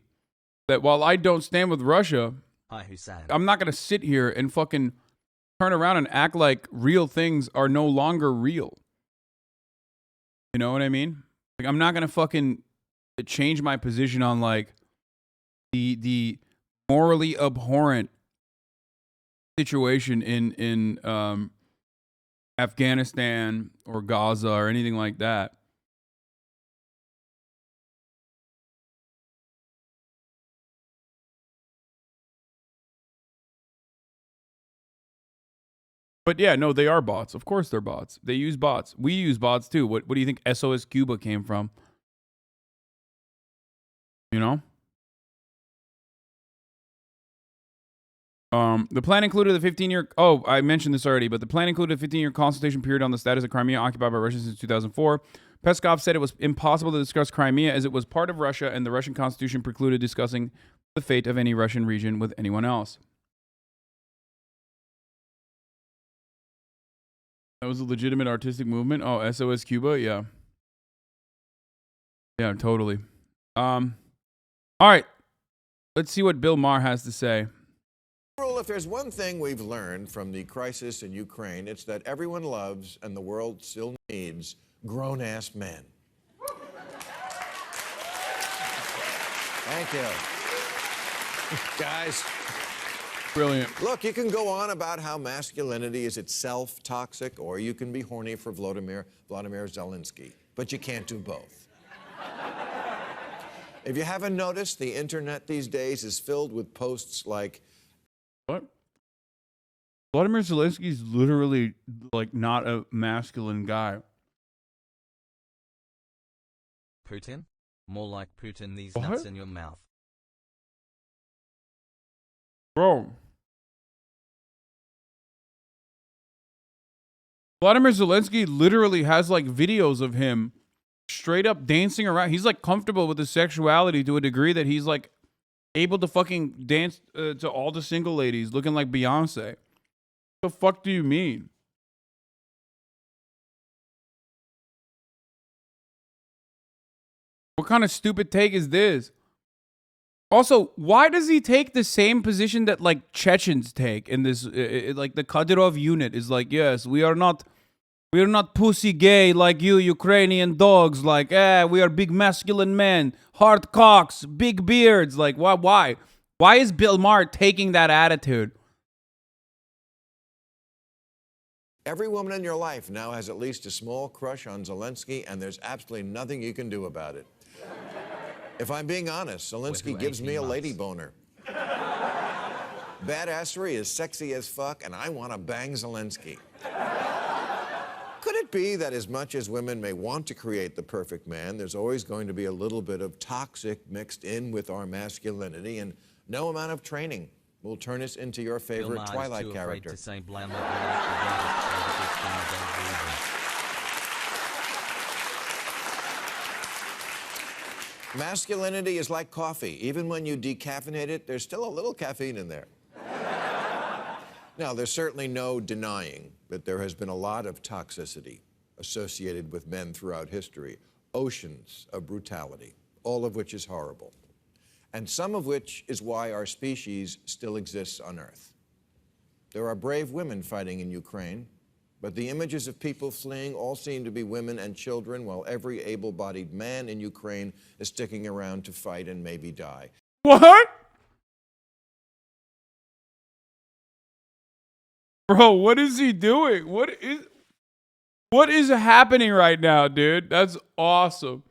that while I don't stand with Russia, Hi, Hasan. I'm not going to sit here and fucking turn around and act like real things are no longer real. You know what I mean? Like, I'm not going to fucking change my position on like the morally abhorrent situation in Afghanistan or Gaza or anything like that. But yeah, no, they are bots. Of course they're bots. They use bots. We use bots too. What do you think SOS Cuba came from? You know? The plan included the 15-year... Oh, I mentioned this already, but the plan included a 15-year consultation period on the status of Crimea occupied by Russia since 2004. Peskov said it was impossible to discuss Crimea as it was part of Russia, and the Russian constitution precluded discussing the fate of any Russian region with anyone else. That was a legitimate artistic movement? Oh, SOS Cuba? Yeah. Yeah, totally. All right. Let's see what Bill Marr has to say. If there's one thing we've learned from the crisis in Ukraine, it's that everyone loves and the world still needs grown-ass men. Thank you. Guys. Brilliant. Look, you can go on about how masculinity is itself toxic, or you can be horny for Vladimir Zelensky, but you can't do both. If you haven't noticed, the internet these days is filled with posts like, what? Vladimir Zelensky's literally like not a masculine guy. Putin? More like Putin these What? nuts in your mouth. Bro. Vladimir Zelensky literally has like videos of him straight up dancing around. He's like comfortable with his sexuality to a degree that he's like able to fucking dance to all the single ladies looking like Beyonce. What the fuck do you mean? What kind of stupid take is this? Also, why does he take the same position that like Chechens take in this? Like the Kadyrov unit is like, yes, we are not pussy gay like you Ukrainian dogs. Like, we are big masculine men, hard cocks, big beards. Like, why? Why is Bill Marr taking that attitude? every woman in your life now has at least a small crush on Zelensky, and there's absolutely nothing you can do about it. If I'm being honest, Zelensky gives me a lady boner. Badassery is sexy as fuck, and I want to bang Zelensky. Could it be that as much as women may want to create the perfect man, there's always going to be a little bit of toxic mixed in with our masculinity, and no amount of training will turn us into your favorite Twilight character? To say Masculinity is like coffee. Even when you decaffeinate it, there's still a little caffeine in there. Now, there's certainly no denying that there has been a lot of toxicity associated with men throughout history, oceans of brutality, all of which is horrible, and some of which is why our species still exists on Earth. There are brave women fighting in Ukraine, but the images of people fleeing all seem to be women and children, while every able-bodied man in Ukraine is sticking around to fight and maybe die. What? Bro, what is he doing? What is happening right now, dude? That's awesome.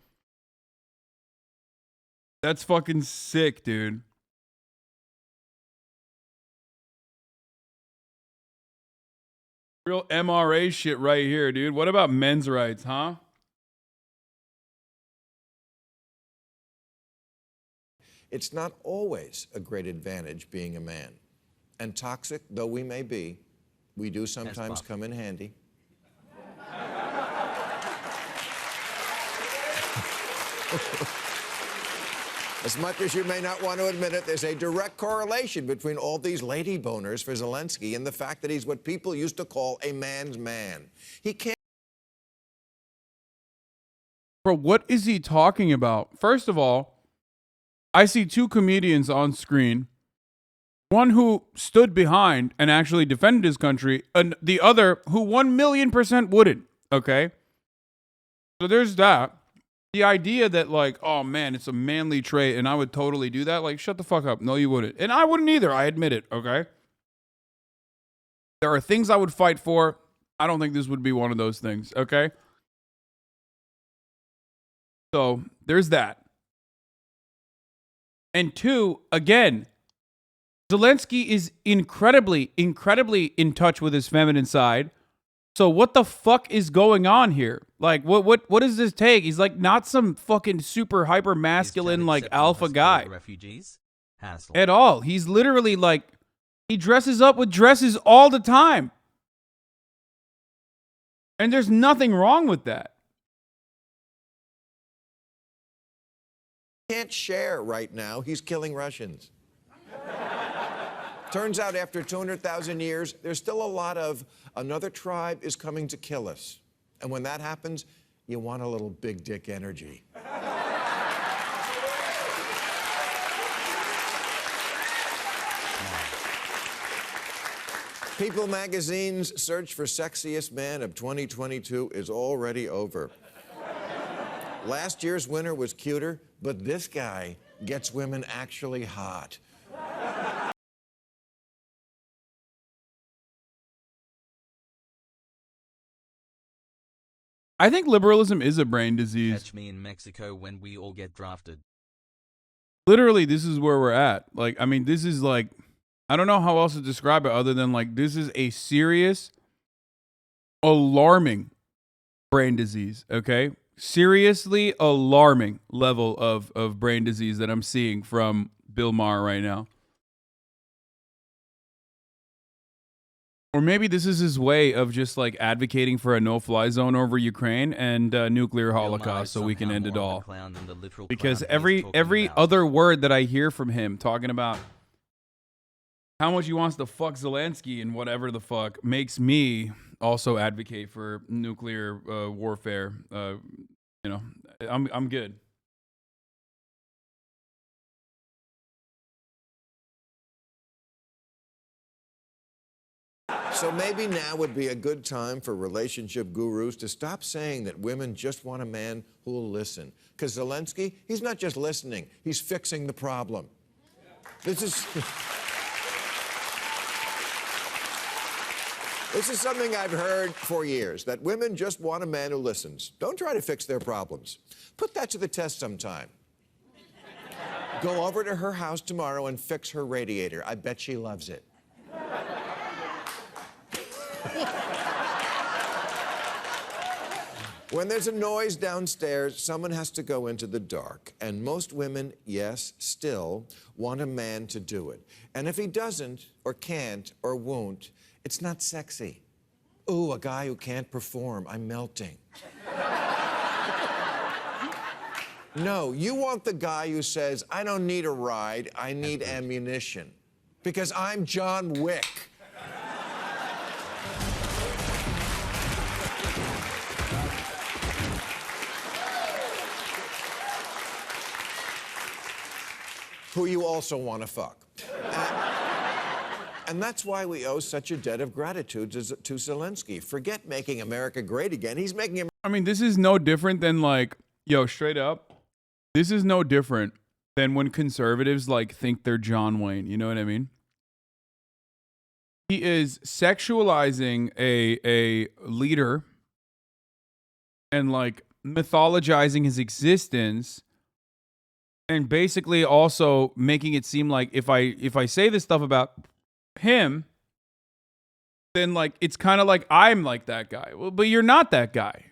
That's fucking sick, dude. Real MRA shit right here, dude. What about men's rights, huh? It's not always a great advantage being a man. And toxic though we may be, we do sometimes come in handy. As much as you may not want to admit it, there's a direct correlation between all these lady boners for Zelensky and the fact that he's what people used to call a man's man. He can't. Bro, what is he talking about? First of all, I see two comedians on screen. One who stood behind and actually defended his country, and the other who 1,000,000% wouldn't, okay? So there's that. The idea that, like, oh man, it's a manly trait and I would totally do that, like, shut the fuck up. No, you wouldn't. And I wouldn't either, I admit it, okay? There are things I would fight for. I don't think this would be one of those things, okay? So there's that. And two, again, Zelensky is incredibly in touch with his feminine side. So what the fuck is going on here? Like, what does this take? He's like not some fucking super hyper masculine like alpha guy refugees? at all. He's literally like, he dresses up with dresses all the time. And there's nothing wrong with that. Can't share right now. He's killing Russians. Turns out after 200,000 years, there's still a lot of another tribe is coming to kill us. And when that happens, you want a little big dick energy. People magazine's search for sexiest man of 2022 is already over. Last year's winner was cuter, but this guy gets women actually hot. I think liberalism is a brain disease. Catch me in Mexico when we all get drafted. Literally, this is where we're at. Like, I mean, this is like, I don't know how else to describe it other than like, this is a serious, alarming brain disease, okay? Seriously alarming level of brain disease that I'm seeing from Bill Marr right now. Or maybe this is his way of just like advocating for a no-fly zone over Ukraine and nuclear holocaust so we can end it all. Because every other word that I hear from him talking about how much he wants to fuck Zelensky and whatever the fuck makes me also advocate for nuclear warfare. You know, I'm good. So maybe now would be a good time for relationship gurus to stop saying that women just want a man who will listen. Because Zelensky, he's not just listening, he's fixing the problem. This is something I've heard for years, that women just want a man who listens. Don't try to fix their problems. Put that to the test sometime. Go over to her house tomorrow and fix her radiator. I bet she loves it. When there's a noise downstairs, someone has to go into the dark. And most women, yes, still want a man to do it. And if he doesn't, or can't, or won't, it's not sexy. Ooh, a guy who can't perform. I'm melting. No, you want the guy who says, I don't need a ride, I need ammunition. Because I'm John Wick. Who you also want to fuck. And that's why we owe such a debt of gratitude to Zelensky. Forget making America great again. He's making America... I mean, this is no different than like, yo, straight up, this is no different than when conservatives like think they're John Wayne. You know what I mean? He is sexualizing a leader and like mythologizing his existence. And basically also making it seem like if I say this stuff about him, then like it's kind of like I'm like that guy. Well, but you're not that guy.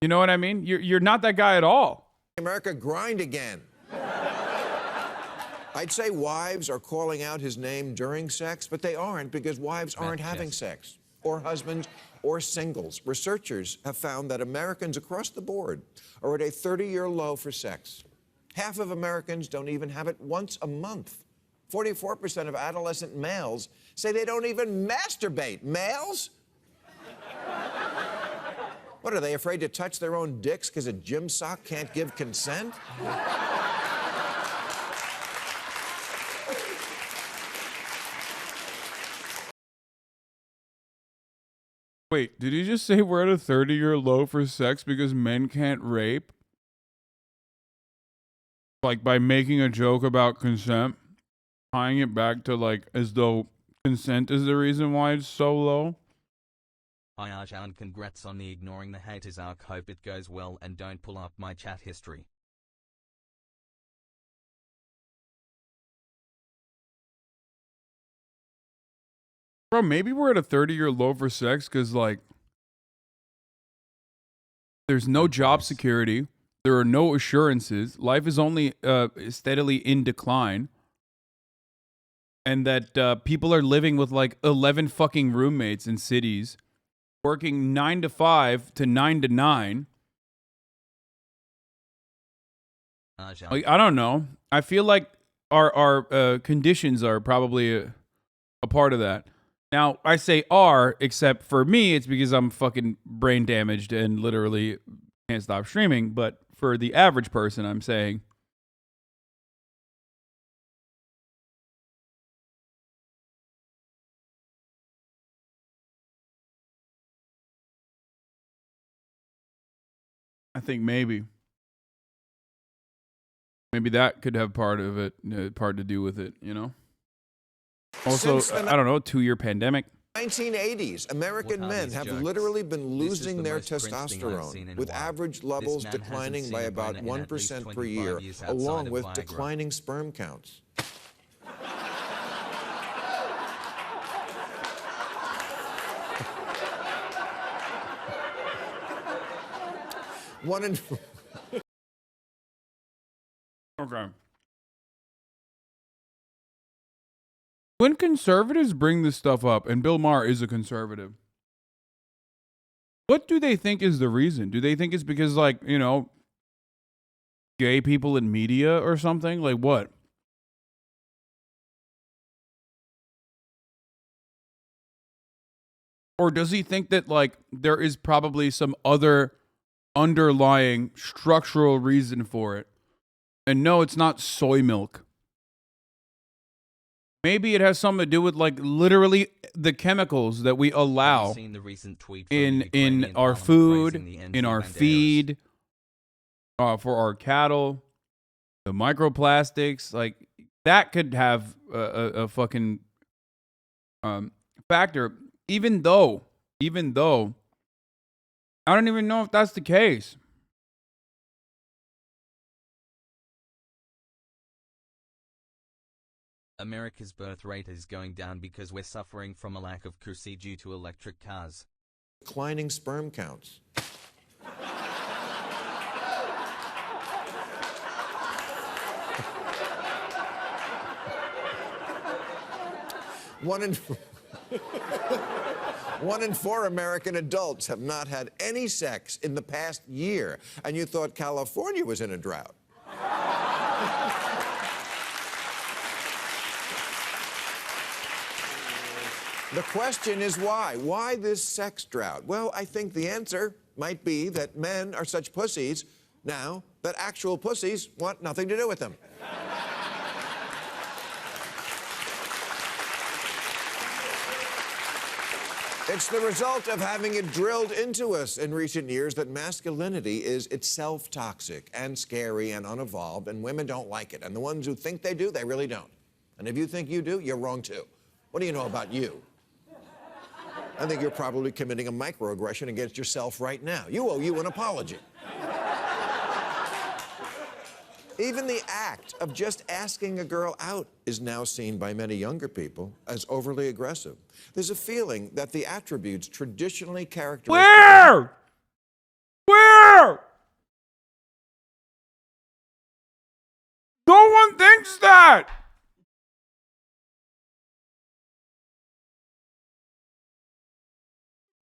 You know what I mean? You're not that guy at all. America grind again. I'd say wives are calling out his name during sex, but they aren't because wives aren't having sex, or husbands, or singles. Researchers have found that Americans across the board are at a 30-year low for sex. Half of Americans don't even have it once a month. 44% of adolescent males say they don't even masturbate. Males? What, are they afraid to touch their own dicks because a gym sock can't give consent? Wait, did he just say we're at a 30-year low for sex because men can't rape? Like by making a joke about consent, tying it back to like as though consent is the reason why it's so low. Hi Arjan, congrats on the ignoring the haters arc. Hope it goes well and don't pull up my chat history. Bro, maybe we're at a 30-year low for sex because, like, there's no job security. There are no assurances. Life is only steadily in decline. And that people are living with, like, 11 fucking roommates in cities, working 9 to 5 to 9 to 9. Like, I don't know. I feel like our conditions are probably a part of that. Now, I say are, except for me, it's because I'm fucking brain damaged and literally can't stop streaming. But for the average person, I'm saying. I think maybe that could have part of it, part to do with it, you know? Also, I don't know, 2-year pandemic. 1980s, American men have literally been losing their testosterone, with average levels declining by about 1% per year, along with declining sperm counts. Okay. When conservatives bring this stuff up, and Bill Marr is a conservative, what do they think is the reason? Do they think it's because, like, you know, gay people in media or something? Like, what? Or does he think that, like, there is probably some other underlying structural reason for it? And no, it's not soy milk. Maybe it has something to do with, like, literally the chemicals that we allow in our food, in our feed, for our cattle, the microplastics. Like, that could have a fucking factor. Even though, I don't even know if that's the case. America's birth rate is going down because we're suffering from a lack of kursi due to electric cars. Declining sperm counts. One in 4 American adults have not had any sex in the past year, and you thought California was in a drought. The question is why? Why this sex drought? Well, I think the answer might be that men are such pussies now that actual pussies want nothing to do with them. It's the result of having it drilled into us in recent years that masculinity is itself toxic and scary and unevolved, and women don't like it. And the ones who think they do, they really don't. And if you think you do, you're wrong too. What do you know about you? I think you're probably committing a microaggression against yourself right now. You owe you an apology. Even the act of just asking a girl out is now seen by many younger people as overly aggressive. There's a feeling that the attributes traditionally characteristic... Where? No one thinks that!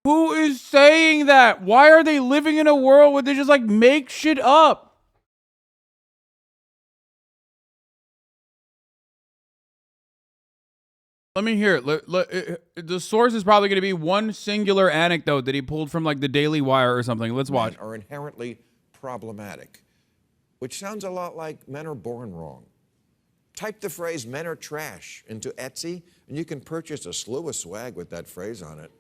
Who is saying that? Why are they living in a world where they just, like, make shit up? Let me hear it. The source is probably going to be one singular anecdote that he pulled from, like, the Daily Wire or something. Let's watch. Men are inherently problematic, which sounds a lot like men are born wrong. Type the phrase "men are trash" into Etsy, and you can purchase a slew of swag with that phrase on it.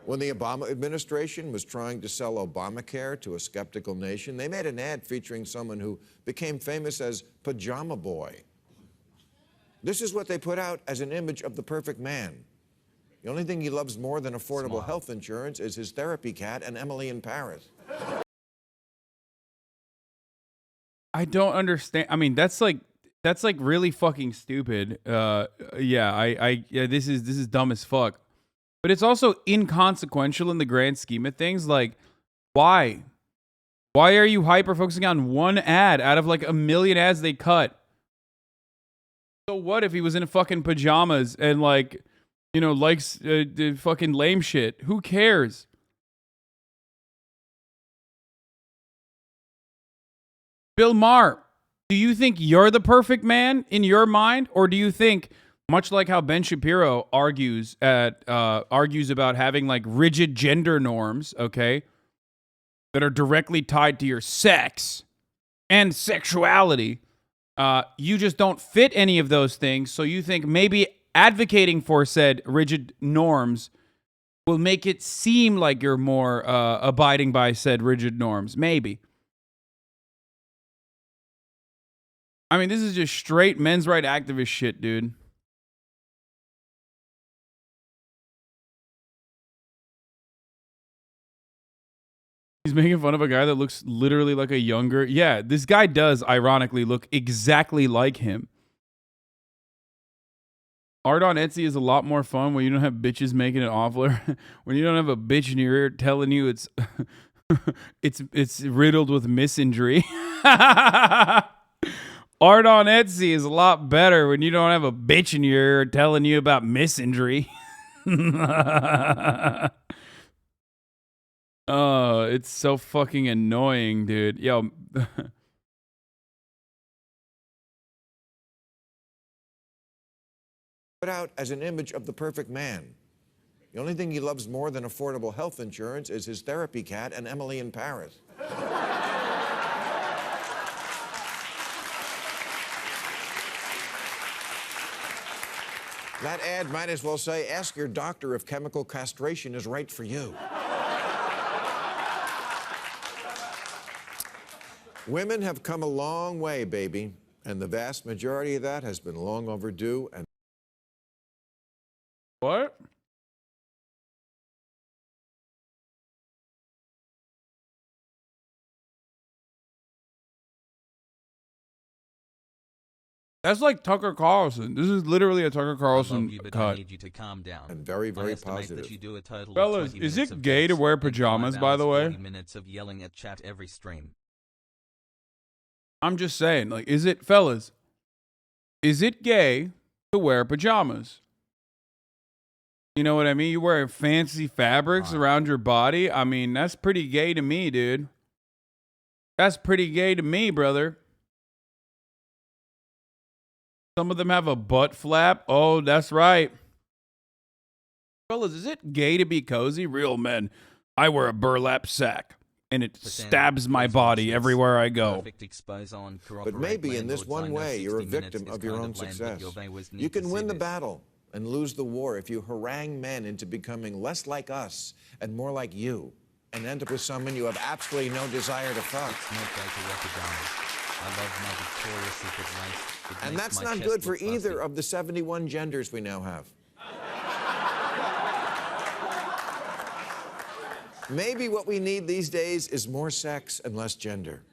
When the Obama administration was trying to sell Obamacare to a skeptical nation, they made an ad featuring someone who became famous as Pajama Boy. This is what they put out as an image of the perfect man. The only thing he loves more than affordable health insurance is his therapy cat and Emily in Paris. I don't understand. I mean, that's like really fucking stupid. Yeah, this is dumb as fuck. But it's also inconsequential in the grand scheme of things. Like, why? Why are you hyper focusing on one ad out of like a million ads they cut? So what if he was in fucking pajamas and like, you know, likes the fucking lame shit? Who cares? Bill Marr, do you think you're the perfect man in your mind? Or do you think, much like how Ben Shapiro argues about having like rigid gender norms, okay, that are directly tied to your sex and sexuality, you just don't fit any of those things, so you think maybe advocating for said rigid norms will make it seem like you're more abiding by said rigid norms? Maybe. I mean, this is just straight men's right activist shit, dude. He's making fun of a guy that looks literally like a younger... Yeah, this guy does, ironically, look exactly like him. Art on Etsy is a lot more fun when you don't have bitches making it awful. When you don't have a bitch in your ear telling you it's... it's riddled with misinjury. Art on Etsy is a lot better when you don't have a bitch in your ear telling you about misinjury. Oh, it's so fucking annoying, dude. Yo. Put out as an image of the perfect man. The only thing he loves more than affordable health insurance is his therapy cat and Emily in Paris. That ad might as well say, ask your doctor if chemical castration is right for you. Women have come a long way, baby, and the vast majority of that has been long overdue. And what? That's like Tucker Carlson. This is literally a Tucker Carlson cut. I need you to calm down. And very, very I estimate positive. That you do a total Fellas, of 20 is minutes it of gay to text wear and 5 pajamas, by the hours, way? 40 minutes of yelling at chat every stream. I'm just saying, like, is it, fellas, is it gay to wear pajamas? You know what I mean? You wear fancy fabrics around your body. I mean, that's pretty gay to me, dude. That's pretty gay to me, brother. Some of them have a butt flap. Oh, that's right. Fellas, is it gay to be cozy? Real men. I wear a burlap sack, and it stabs my body everywhere I go. But maybe in this one way, you're a victim of your own success. You can win the battle and lose the war if you harangue men into becoming less like us and more like you, and end up with someone you have absolutely no desire to fuck. It's not gay to wear pajamas. I love my Victoria's Secret lace. And that's not good for either of the 71 genders we now have. Maybe what we need these days is more sex and less gender.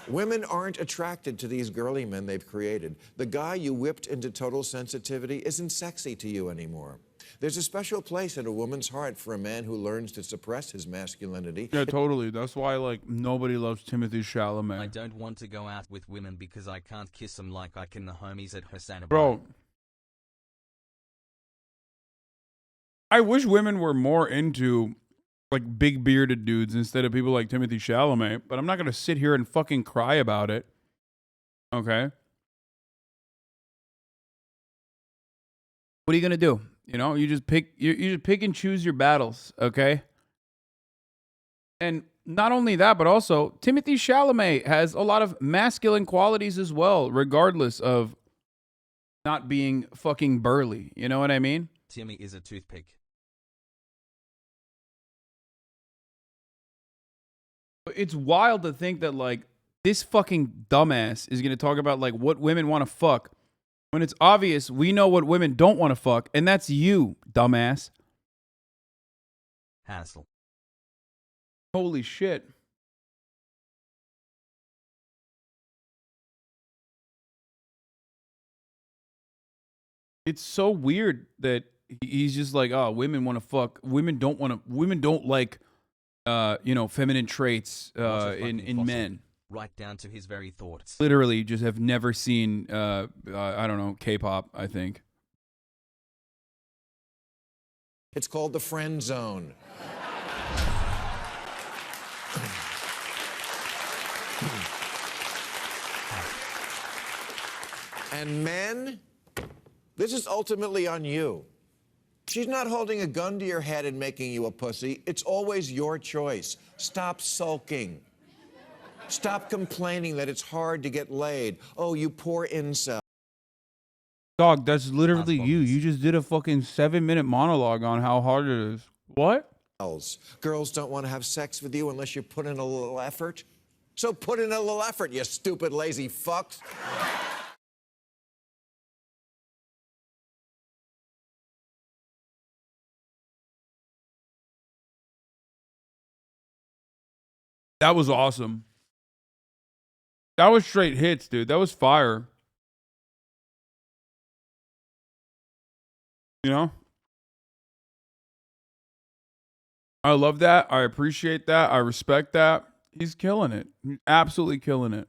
Women aren't attracted to these girly men they've created. The guy you whipped into total sensitivity isn't sexy to you anymore. There's a special place in a woman's heart for a man who learns to suppress his masculinity. Yeah, totally. That's why, like, nobody loves Timothy Chalamet. I don't want to go out with women because I can't kiss them like I can the homies at HasanAbi. Bro, I wish women were more into, like, big bearded dudes instead of people like Timothy Chalamet, but I'm not going to sit here and fucking cry about it. Okay? What are you going to do? You know, you just pick and choose your battles, okay? And not only that, but also Timothy Chalamet has a lot of masculine qualities as well, regardless of not being fucking burly. You know what I mean? Timmy is a toothpick. It's wild to think that, like, this fucking dumbass is going to talk about like what women want to fuck when it's obvious we know what women don't want to fuck, and that's you, dumbass. Hassle. Holy shit. It's so weird that he's just like, oh, women want to fuck. Women don't like, feminine traits in men. Right down to his very thoughts. Literally just have never seen, I don't know, K-pop, I think. It's called the friend zone. And men, this is ultimately on you. She's not holding a gun to your head and making you a pussy. It's always your choice. Stop sulking. Stop complaining that it's hard to get laid. Oh, you poor incel. Dog, that's literally you. You just did a fucking 7-minute monologue on how hard it is. What? Girls don't want to have sex with you unless you put in a little effort. So put in a little effort, you stupid, lazy fucks. That was awesome. That was straight hits, dude. That was fire. You know? I love that. I appreciate that. I respect that. He's killing it. He's absolutely killing it.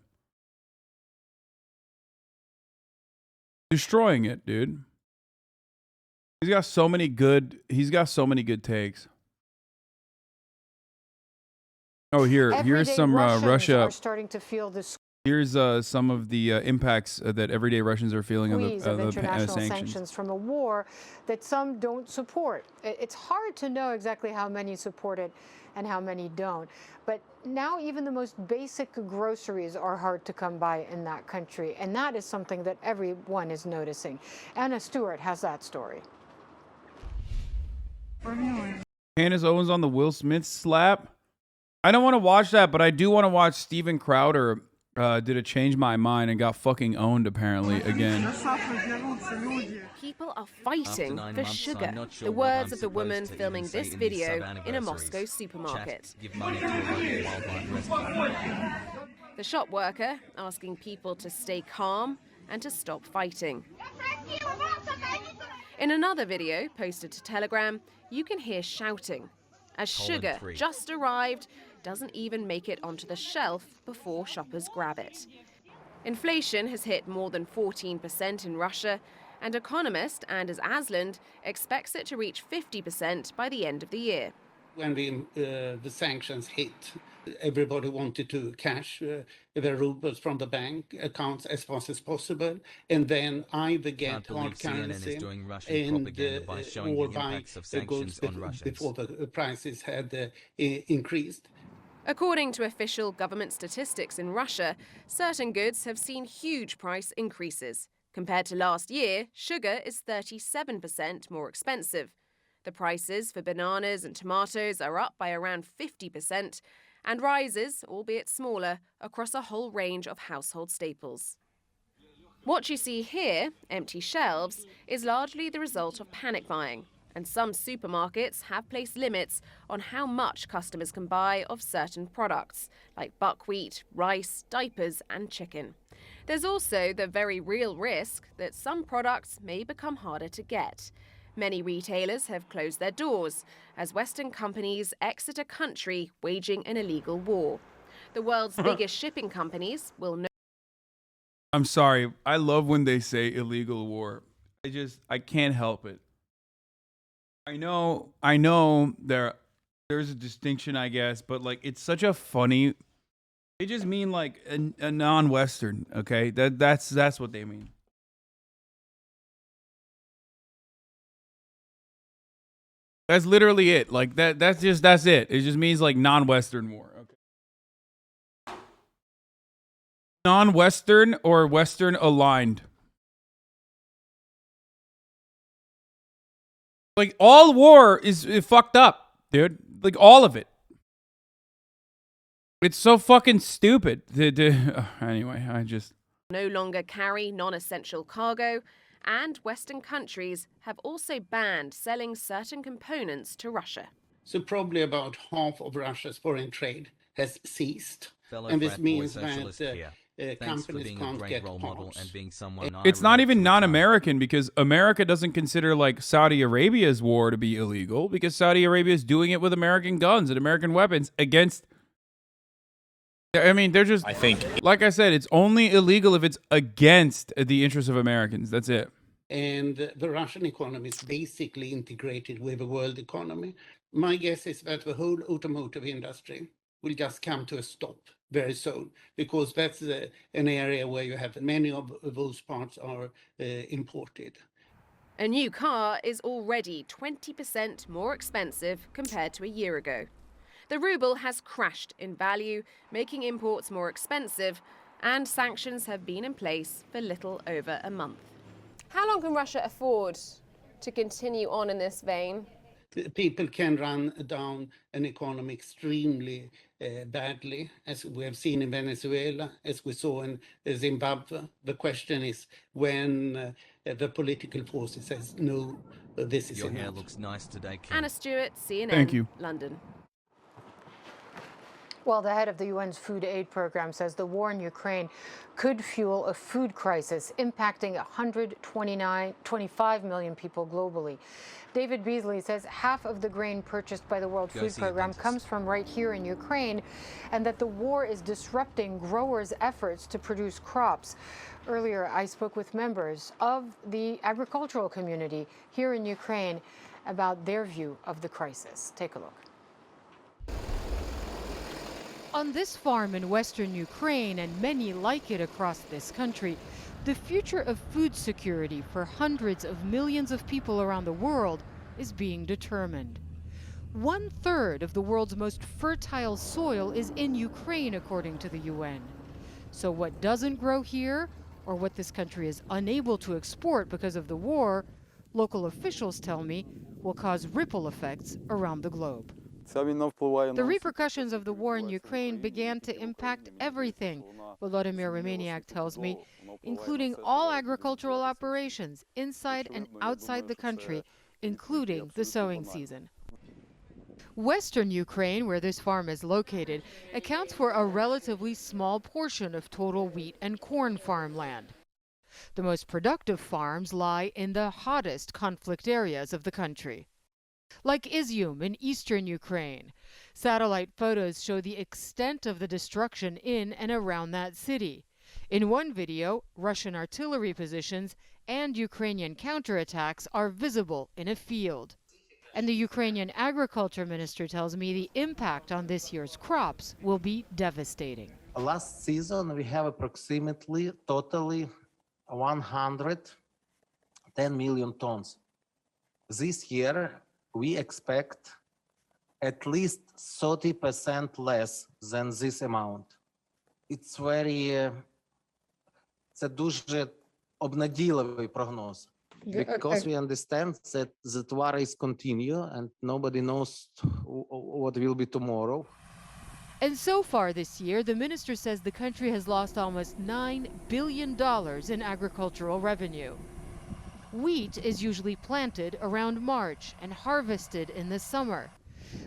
Destroying it, dude. He's got so many good takes. Oh, here's some Russia. Are starting to feel this. Here's some of the impacts that everyday Russians are feeling on the international sanctions from a war that some don't support. It's hard to know exactly how many support it and how many don't. But now even the most basic groceries are hard to come by in that country. And that is something that everyone is noticing. Anna Stewart has that story. Candace Owens on the Will Smith slap. I don't want to watch that, but I do want to watch Steven Crowder did a Change My Mind and got fucking owned apparently again. People are fighting for sugar. The words of the woman filming this video in a Moscow supermarket. The shop worker asking people to stay calm and to stop fighting. In another video posted to Telegram, you can hear shouting as sugar just arrived doesn't even make it onto the shelf before shoppers grab it. Inflation has hit more than 14% in Russia, and economist Anders Asland expects it to reach 50% by the end of the year. When the sanctions hit, everybody wanted to cash their rubles from the bank accounts as fast as possible, and then either get hard currency or buy goods before the prices had increased. According to official government statistics in Russia, certain goods have seen huge price increases. Compared to last year, sugar is 37% more expensive. The prices for bananas and tomatoes are up by around 50%, and rises, albeit smaller, across a whole range of household staples. What you see here, empty shelves, is largely the result of panic buying, and some supermarkets have placed limits on how much customers can buy of certain products, like buckwheat, rice, diapers, and chicken. There's also the very real risk that some products may become harder to get. Many retailers have closed their doors as Western companies exit a country waging an illegal war. The world's biggest shipping companies will no. I'm sorry. I love when they say illegal war. I can't help it. I know there's a distinction, I guess, but like it's such a funny. They just mean like a non-Western, okay? That's what they mean. That's literally it. Like that's it. It just means like non-Western war. Okay. Non-Western or Western aligned. Like all war is fucked up, dude. Like all of it. It's so fucking stupid. Anyway, I just... No longer carry non-essential cargo, and Western countries have also banned selling certain components to Russia. So probably about half of Russia's foreign trade has ceased. Fellow And this frat boy means socialist that here. Thanks for companies being a can't great get role model parts. and being someone I It's not relate even to a ton. non-American because America doesn't consider like Saudi Arabia's war to be illegal because Saudi Arabia is doing it with American guns and American weapons against... I mean, they're just... Like I said, it's only illegal if it's against the interests of Americans. That's it. And the Russian economy is basically integrated with the world economy. My guess is that the whole automotive industry will just come to a stop very soon, because that's an area where you have many of those parts are imported. A new car is already 20% more expensive compared to a year ago. The ruble has crashed in value, making imports more expensive, and sanctions have been in place for little over a month. How long can Russia afford to continue on in this vein? People can run down an economy extremely badly, as we have seen in Venezuela, as we saw in Zimbabwe. The question is when the political forces says, no, this is Your enough. hair looks nice today, Kim. Anna Stewart, CNN, Thank you. London. Well, the head of the UN's food aid program says the war in Ukraine could fuel a food crisis impacting 125 million people globally. David Beasley says half of the grain purchased by the World Food Program comes from right here in Ukraine, and that the war is disrupting growers' efforts to produce crops. Earlier, I spoke with members of the agricultural community here in Ukraine about their view of the crisis. Take a look. On this farm in western Ukraine, and many like it across this country, the future of food security for hundreds of millions of people around the world is being determined. 1/3 of the world's most fertile soil is in Ukraine, according to the UN. So what doesn't grow here, or what this country is unable to export because of the war, local officials tell me will cause ripple effects around the globe. The repercussions of the war in Ukraine began to impact everything, Volodymyr Romaniak tells me, including all agricultural operations inside and outside the country, including the sowing season. Western Ukraine, where this farm is located, accounts for a relatively small portion of total wheat and corn farmland. The most productive farms lie in the hottest conflict areas of the country, like Izium in eastern Ukraine. Satellite photos show the extent of the destruction in and around that city. In one video, Russian artillery positions and Ukrainian counterattacks are visible in a field. And the Ukrainian agriculture minister tells me the impact on this year's crops will be devastating. Last season, we have approximately totally 110 million tons. This year, we expect at least 30% less than this amount. It's very, це дуже обнадійливий прогноз. Because we understand that the war is continue and nobody knows what will be tomorrow. And so far this year, the minister says the country has lost almost $9 billion in agricultural revenue. Wheat is usually planted around March and harvested in the summer.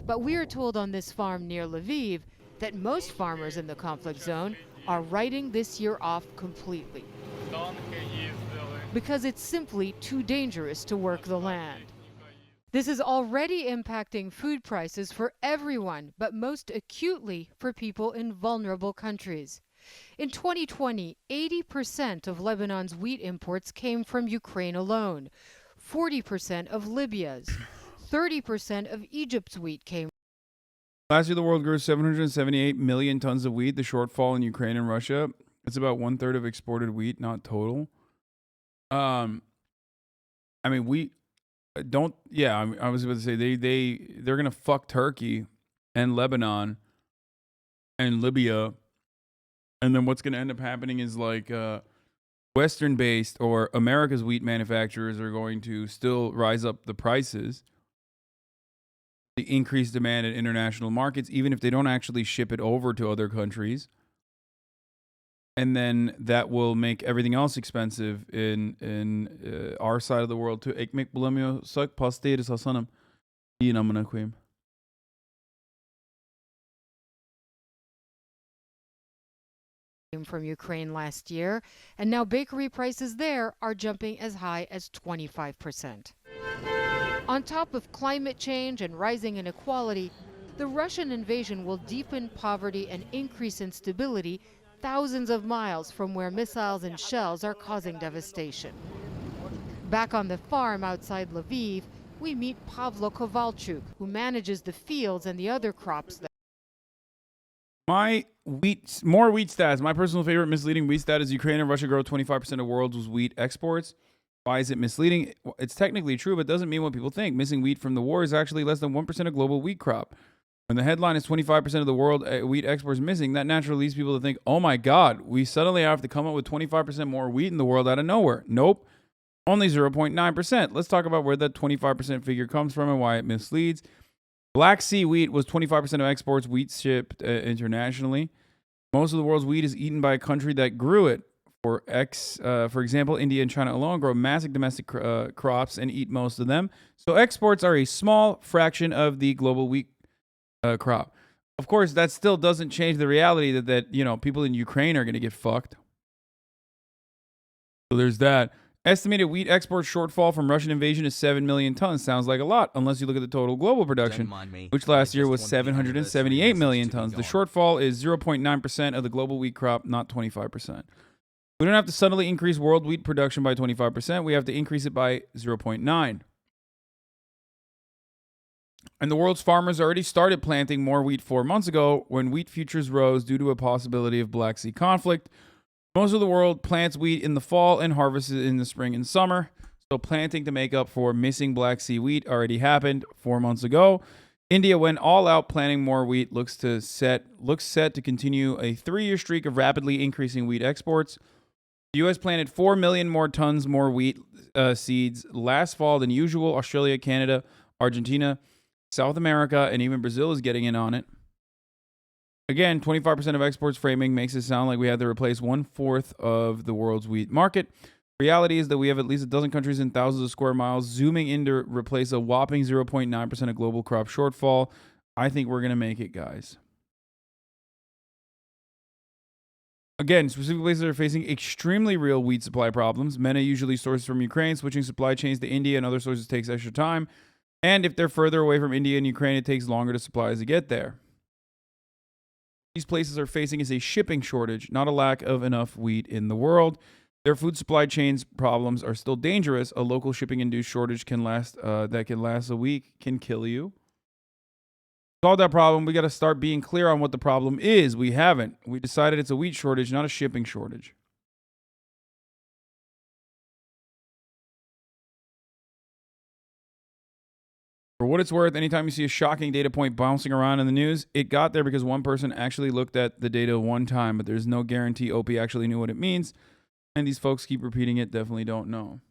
But we are told on this farm near Lviv that most farmers in the conflict zone are writing this year off completely, because it's simply too dangerous to work the land. This is already impacting food prices for everyone, but most acutely for people in vulnerable countries. In 2020, 80% of Lebanon's wheat imports came from Ukraine alone, 40% of Libya's, 30% of Egypt's wheat came. Last year, the world grew 778 million tons of wheat. The shortfall in Ukraine and Russia, it's about 1/3 of exported wheat, not total. I mean, we don't. Yeah, I was about to say they're gonna fuck Turkey and Lebanon and Libya, and then what's gonna end up happening is like Western-based or America's wheat manufacturers are going to still rise up the prices. the increased demand in international markets, even if they don't actually ship it over to other countries. And then that will make everything else expensive in our side of the world too. Ekmek bulamıyorsak pasta yeriz Hasan'ım. İyi amına koyayım. From Ukraine last year, and now bakery prices there are jumping as high as 25%. On top of climate change and rising inequality, the Russian invasion will deepen poverty and increase instability thousands of miles from where missiles and shells are causing devastation. Back on the farm outside Lviv, we meet Pavlo Kovalchuk, who manages the fields and the other crops there. More wheat stats. My personal favorite misleading wheat stat is Ukraine and Russia grow 25% of world's wheat exports. Why is it misleading? It's technically true, but doesn't mean what people think. Missing wheat from the war is actually less than 1% of global wheat crop. When the headline is 25% of the world wheat exports missing, that naturally leads people to think, oh my God, we suddenly have to come up with 25% more wheat in the world out of nowhere. Nope. Only 0.9%. Let's talk about where that 25% figure comes from and why it misleads. Black Sea wheat was 25% of exports wheat shipped internationally. Most of the world's wheat is eaten by a country that grew it. For example, India and China alone grow massive domestic crops and eat most of them. So exports are a small fraction of the global wheat crop. Of course, that still doesn't change the reality that you know, people in Ukraine are going to get fucked. So there's that. Estimated wheat export shortfall from Russian invasion is 7 million tons. Sounds like a lot, unless you look at the total global production, which last year was 778 million tons. The shortfall is 0.9% of the global wheat crop, not 25%. We don't have to suddenly increase world wheat production by 25%. We have to increase it by 0.9%. And the world's farmers already started planting more wheat 4 months ago when wheat futures rose due to a possibility of Black Sea conflict. Most of the world plants wheat in the fall and harvests it in the spring and summer. So planting to make up for missing Black Sea wheat already happened 4 months ago. India went all out planting more wheat, looks set to continue a 3-year streak of rapidly increasing wheat exports. The U.S. planted 4 million more tons more wheat seeds last fall than usual. Australia, Canada, Argentina, South America, and even Brazil is getting in on it. Again, 25% of exports framing makes it sound like we had to replace 1/4 of the world's wheat market. Reality is that we have at least a dozen countries in thousands of square miles zooming in to replace a whopping 0.9% of global crop shortfall. I think we're going to make it, guys. Again, specific places are facing extremely real wheat supply problems. Many usually sourced from Ukraine. Switching supply chains to India and other sources takes extra time. And if they're further away from India and Ukraine, it takes longer to supplies to get there. These places are facing is a shipping shortage, not a lack of enough wheat in the world. Their food supply chains problems are still dangerous. A local shipping-induced shortage can last a week, can kill you. To solve that problem, we got to start being clear on what the problem is. We haven't. We decided it's a wheat shortage, not a shipping shortage. For what it's worth, anytime you see a shocking data point bouncing around in the news, it got there because one person actually looked at the data one time, but there's no guarantee OP actually knew what it means. And these folks keep repeating it, definitely don't know.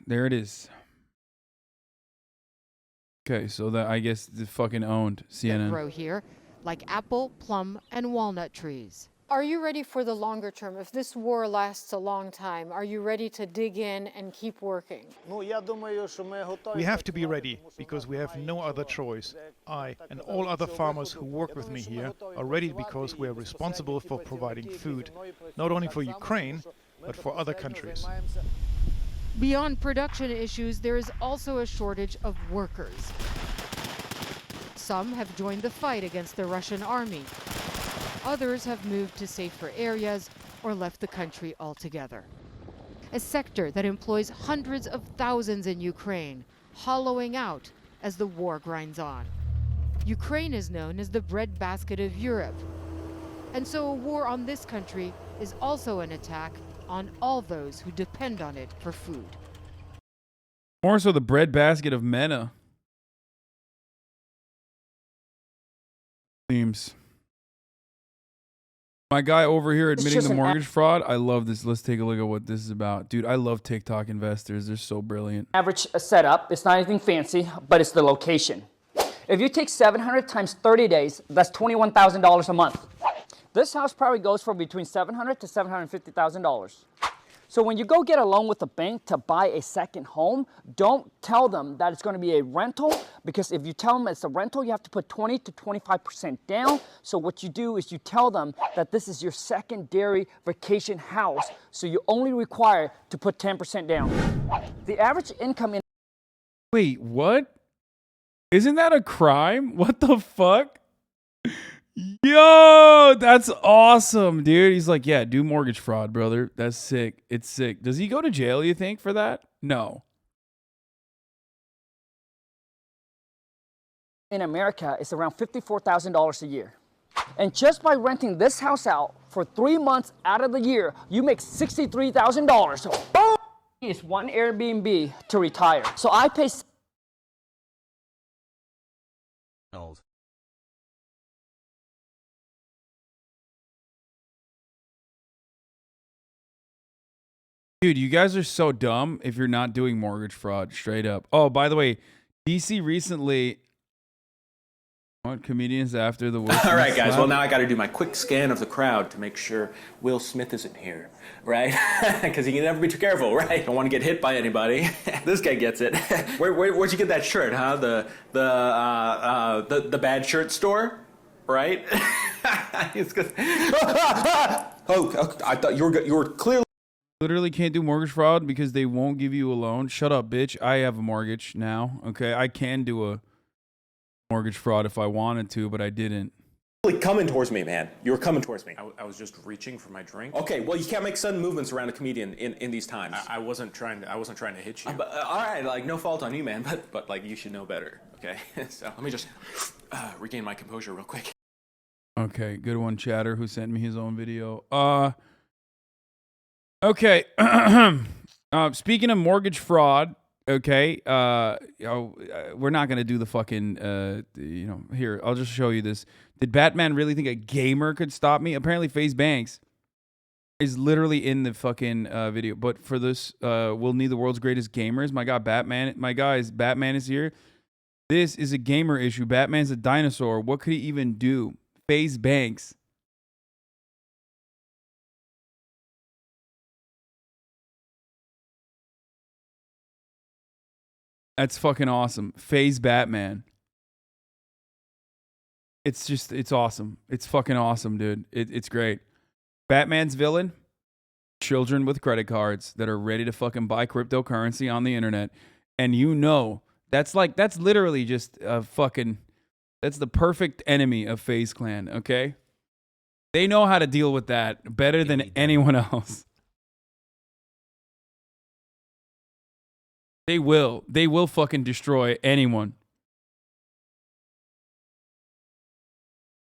There it is. Okay, so that I guess the fucking owned CNN. That grow here, like apple, plum, and walnut trees. Are you ready for the longer term? If this war lasts a long time, are you ready to dig in and keep working? We have to be ready because we have no other choice. I and all other farmers who work with me here are ready because we are responsible for providing food, not only for Ukraine, but for other countries. Beyond production issues, there is also a shortage of workers. Some have joined the fight against the Russian army. Others have moved to safer areas or left the country altogether. A sector that employs hundreds of thousands in Ukraine, hollowing out as the war grinds on. Ukraine is known as the breadbasket of Europe. And so a war on this country is also an attack on all those who depend on it for food. More so the breadbasket of Mena. Seems. My guy over here admitting the mortgage fraud. I love this. Let's take a look at what this is about. Dude, I love TikTok investors. They're so brilliant. Average setup. It's not anything fancy, but it's the location. If you take 700 times 30 days, that's $21,000 a month. This house probably goes for between $700 to $750,000. So when you go get a loan with a bank to buy a second home, don't tell them that it's going to be a rental, because if you tell them it's a rental, you have to put 20 to 25% down. So what you do is you tell them that this is your secondary vacation house, so you only require to put 10% down. The average income in... Wait, what? Isn't that a crime? What the fuck? Yo, that's awesome, dude. He's like, yeah, do mortgage fraud, brother. That's sick. It's sick. Does he go to jail, you think, for that? No. In America, it's around $54,000 a year. And just by renting this house out for 3 months out of the year, you make $63,000. So, boom! It's one Airbnb to retire. So I pay... Old. Dude, you guys are so dumb if you're not doing mortgage fraud, straight up. Oh, by the way, DC recently... What comedians after the... All right, guys. Well, now I got to do my quick scan of the crowd to make sure Will Smith isn't here, right? Because he can never be too careful, right? Don't want to get hit by anybody. This guy gets it. Where'd you get that shirt, huh? The bad shirt store, right? It's good. Oh, I thought you were clearly... Literally can't do mortgage fraud because they won't give you a loan. Shut up, bitch. I have a mortgage now. Okay, I can do a mortgage fraud if I wanted to, but I didn't. Really coming towards me, man. You were coming towards me. I was just reaching for my drink. Okay, well, you can't make sudden movements around a comedian in these times. I wasn't trying to hit you. But, all right, like no fault on you, man. But like you should know better. Okay, so let me just regain my composure real quick. Okay, good one, Chatter, who sent me his own video. Okay. Speaking of mortgage fraud, okay, we're not gonna do the fucking, here, I'll just show you this. Did Batman really think a gamer could stop me? Apparently, FaZe Banks is literally in the fucking video. But for this, we'll need the world's greatest gamers. My God, Batman is here. This is a gamer issue. Batman's a dinosaur. What could he even do? FaZe Banks. That's fucking awesome. FaZe Batman. It's awesome. It's fucking awesome, dude. It's great. Batman's villain? Children with credit cards that are ready to fucking buy cryptocurrency on the internet. And that's literally just a fucking, that's the perfect enemy of FaZe Clan, okay? They know how to deal with that better than anyone else. They will fucking destroy anyone.